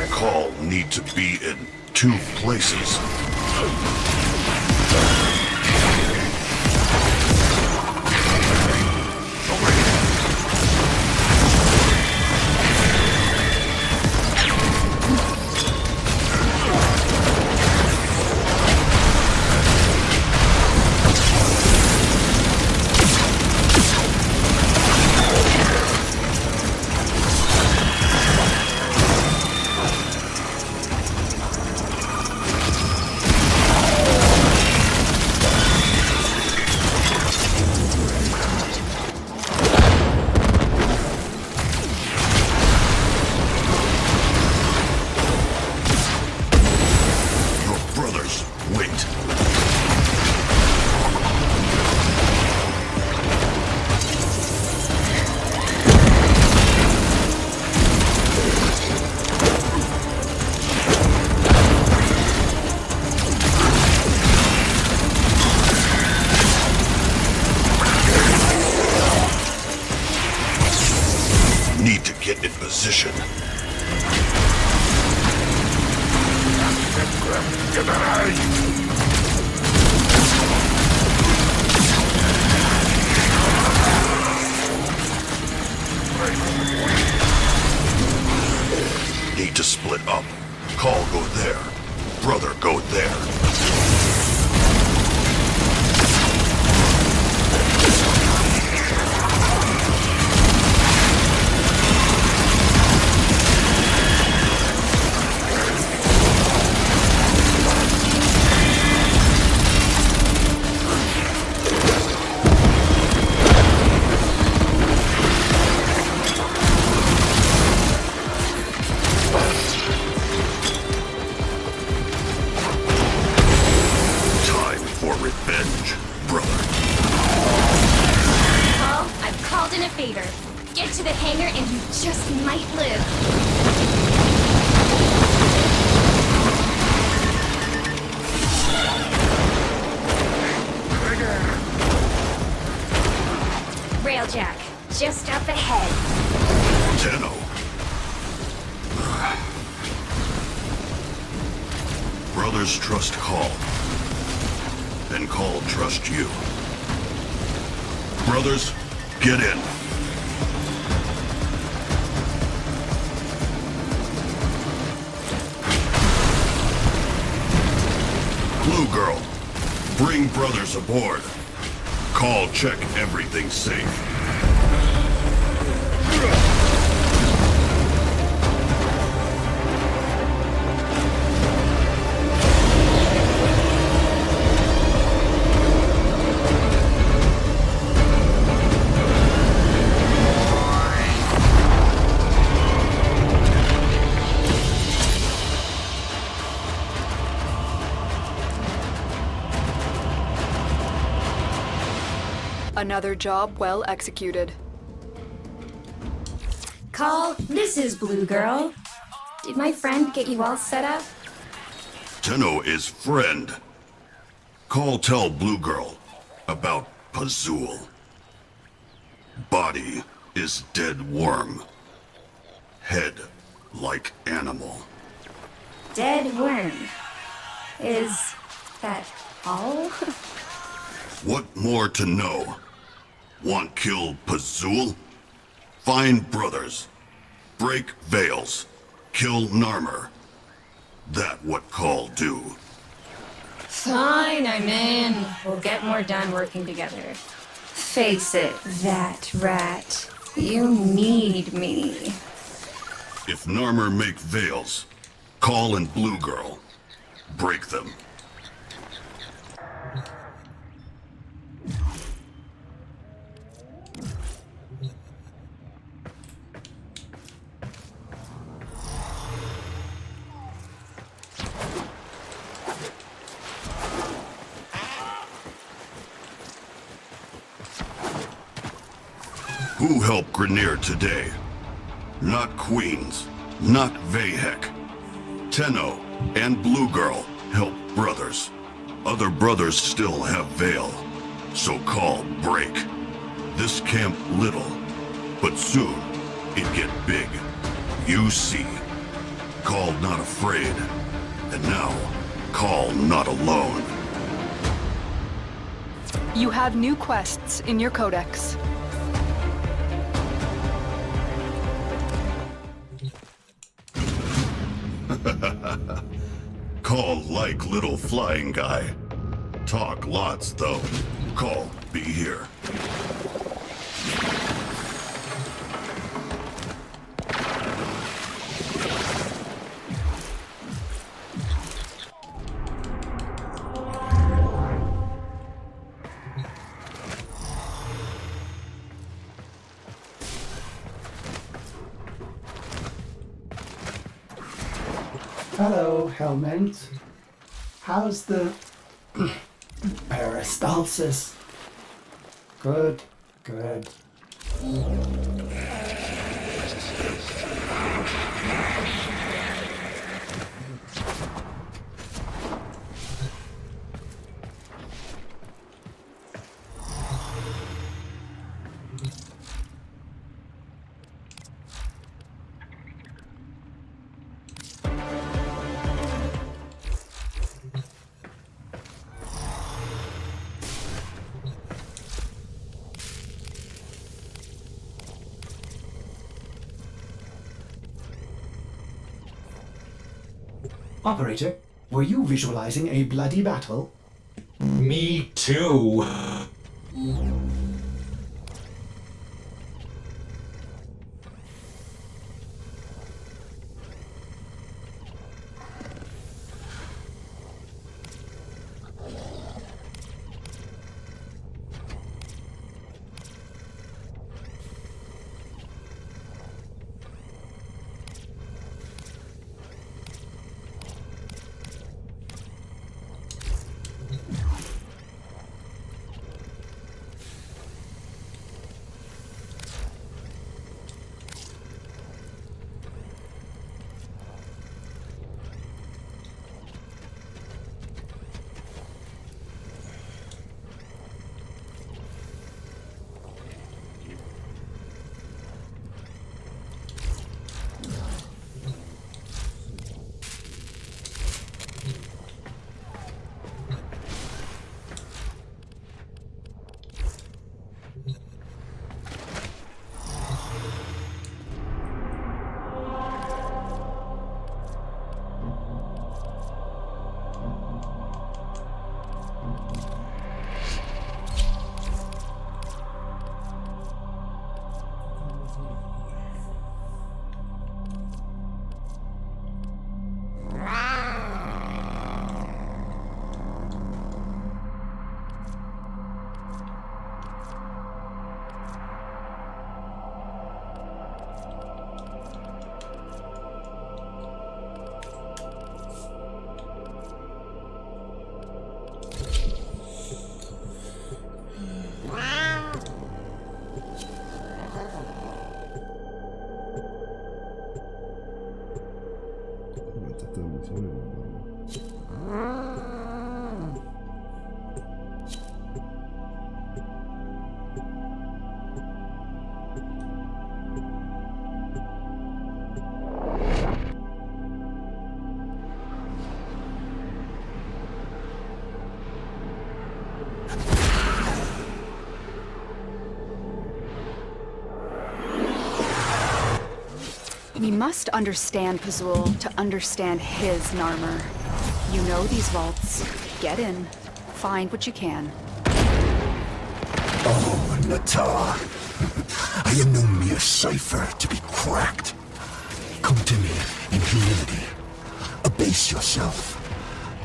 Call need to be in 2 places. Need to get in position. Need to split up. Call go there. Brother go there. Get to the hangar and you just might live. Railjack, just up ahead. Tenno. Brothers trust Call. And Call trust you. Brothers, get in. Blue Girl, bring brothers aboard. Call check everything's safe. Another job well executed. Call, this is Blue Girl. Did my friend get you all set up? Tenno is friend. Call tell Blue Girl about Pazul. Body is dead worm. Head like animal. Dead worm. Is that all? What more to know? Want kill Pazul? Find brothers. Break veils. Kill Narmer. That what Call do. Fine, I'm in. We'll get more done working together. Face it, that rat. You need me. If Narmer make veils, Call and Blue Girl. Break them. Who helped Grineer today? Not Queens, not Vahek. Tenno and Blue Girl help brothers. Other brothers still have Veil. So-called break. This camp little, but soon it get big. You see. Called not afraid. And now, call not alone. You have new quests in your codex. Call like little flying guy. Talk lots though. Call be here. Hello, Helmet. How's the peristalsis? Good, good. Operator, were you visualizing a bloody battle? Me too. We must understand Pazul to understand his Narmer. You know these vaults. Get in. Find what you can. Oh, Natar. I am no mere cipher to be cracked. Come to me in humility. Abase yourself.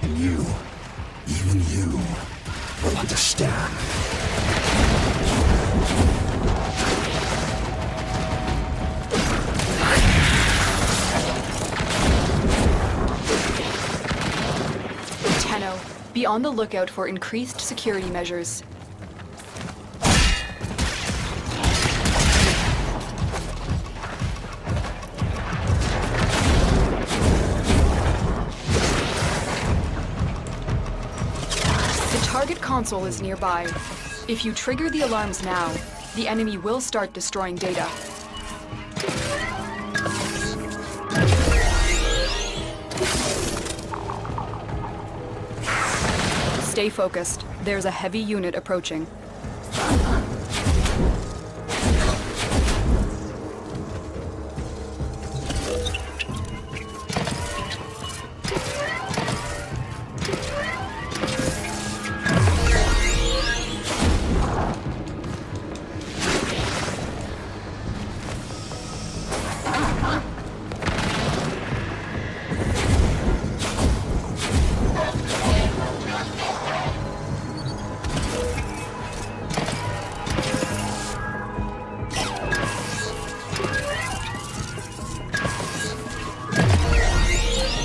And you, even you, will understand. Tenno, be on the lookout for increased security measures. console is nearby. If you trigger the alarms now, the enemy will start destroying data. Stay focused. There's a heavy unit approaching.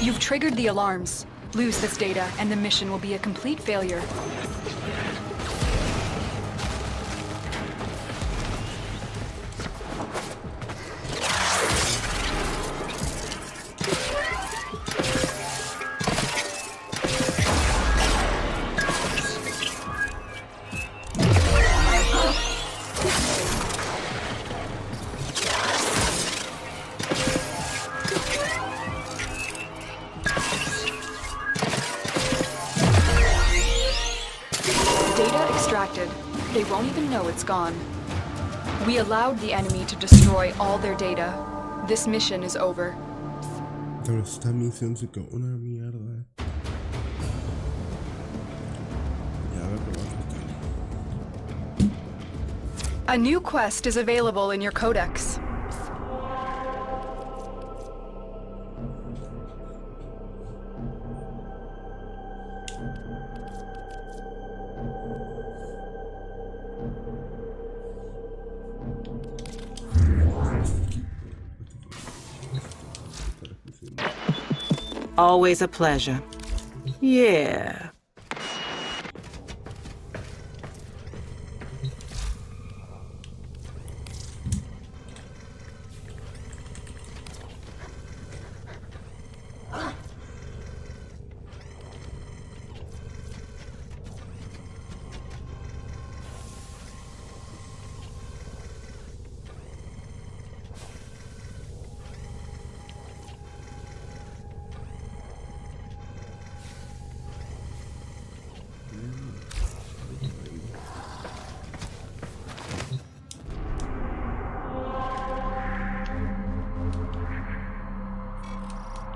You've triggered the alarms. Lose this data, and the mission will be a complete failure. They won't even know it's gone. We allowed the enemy to destroy all their data. This mission is over. Pero esta misión se quedó una mierda. Ya ve por otro. A new quest is available in your codex. Always a pleasure. Yeah.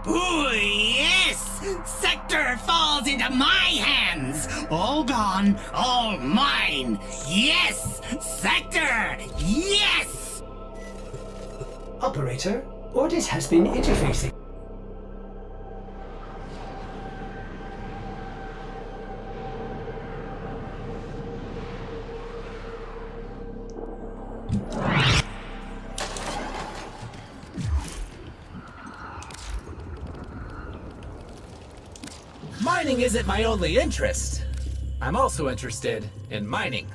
Ooh, yes! Sector falls into my hands! All gone, all mine! Yes! Sector! Yes! Operator, Ordis has been interfacing. Mining isn't my only interest. I'm also interested in mining.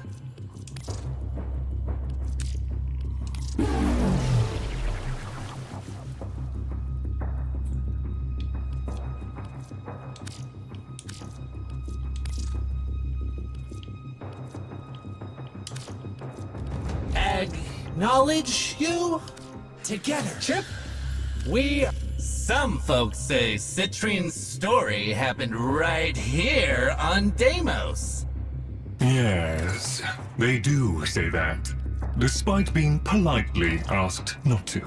Acknowledge you? Together, Chip? Some folks say Citrine's story happened right here on Deimos. Yes, they do say that, despite being politely asked not to.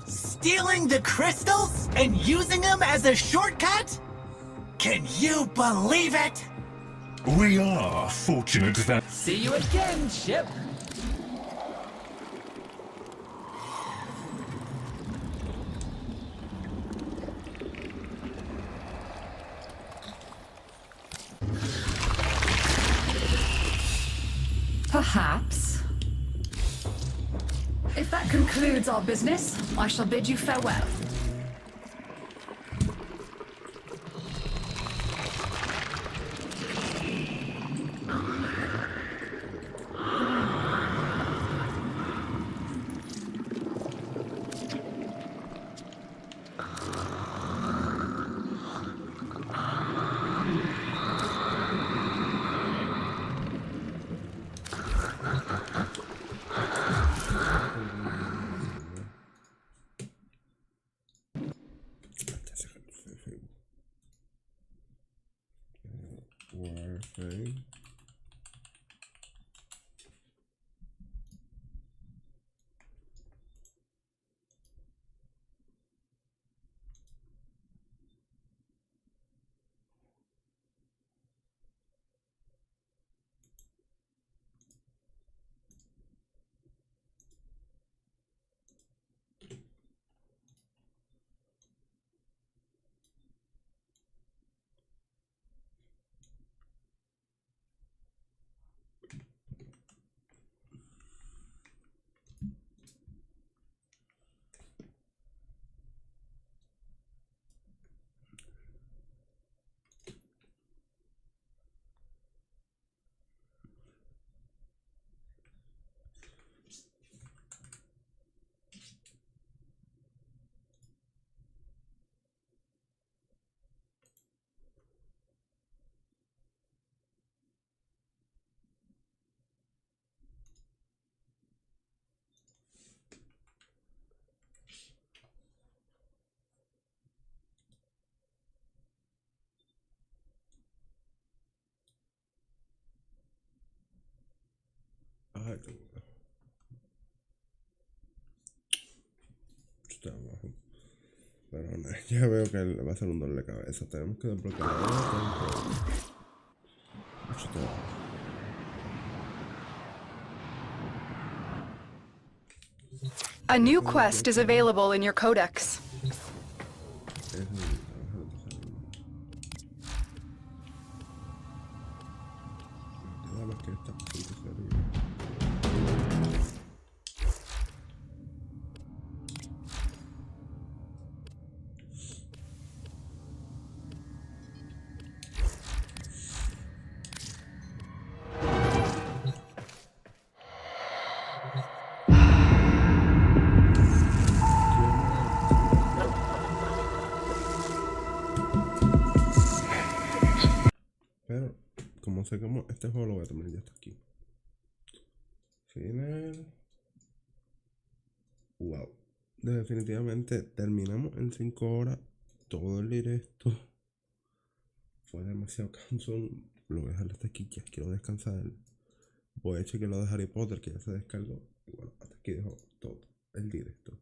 Stealing the crystals and using them as a shortcut? Can you believe it? We are fortunate that... See you again, Chip. Perhaps. If that concludes our business, I shall bid you farewell. Ok. Ay, está abajo. Pero no, ya veo que va a ser un dolor de cabeza. Tenemos que desbloquear mucho trabajo. A new quest is available in your codex. Pero, como sé cómo este juego lo voy a terminar ya hasta aquí. Final. Wow. Definitivamente terminamos en 5 horas todo el directo. Fue demasiado cansón. Lo voy a dejar hasta aquí, ya quiero descansar. Voy a chequear lo de Harry Potter que ya se descargó. Y bueno, hasta aquí dejo todo el directo.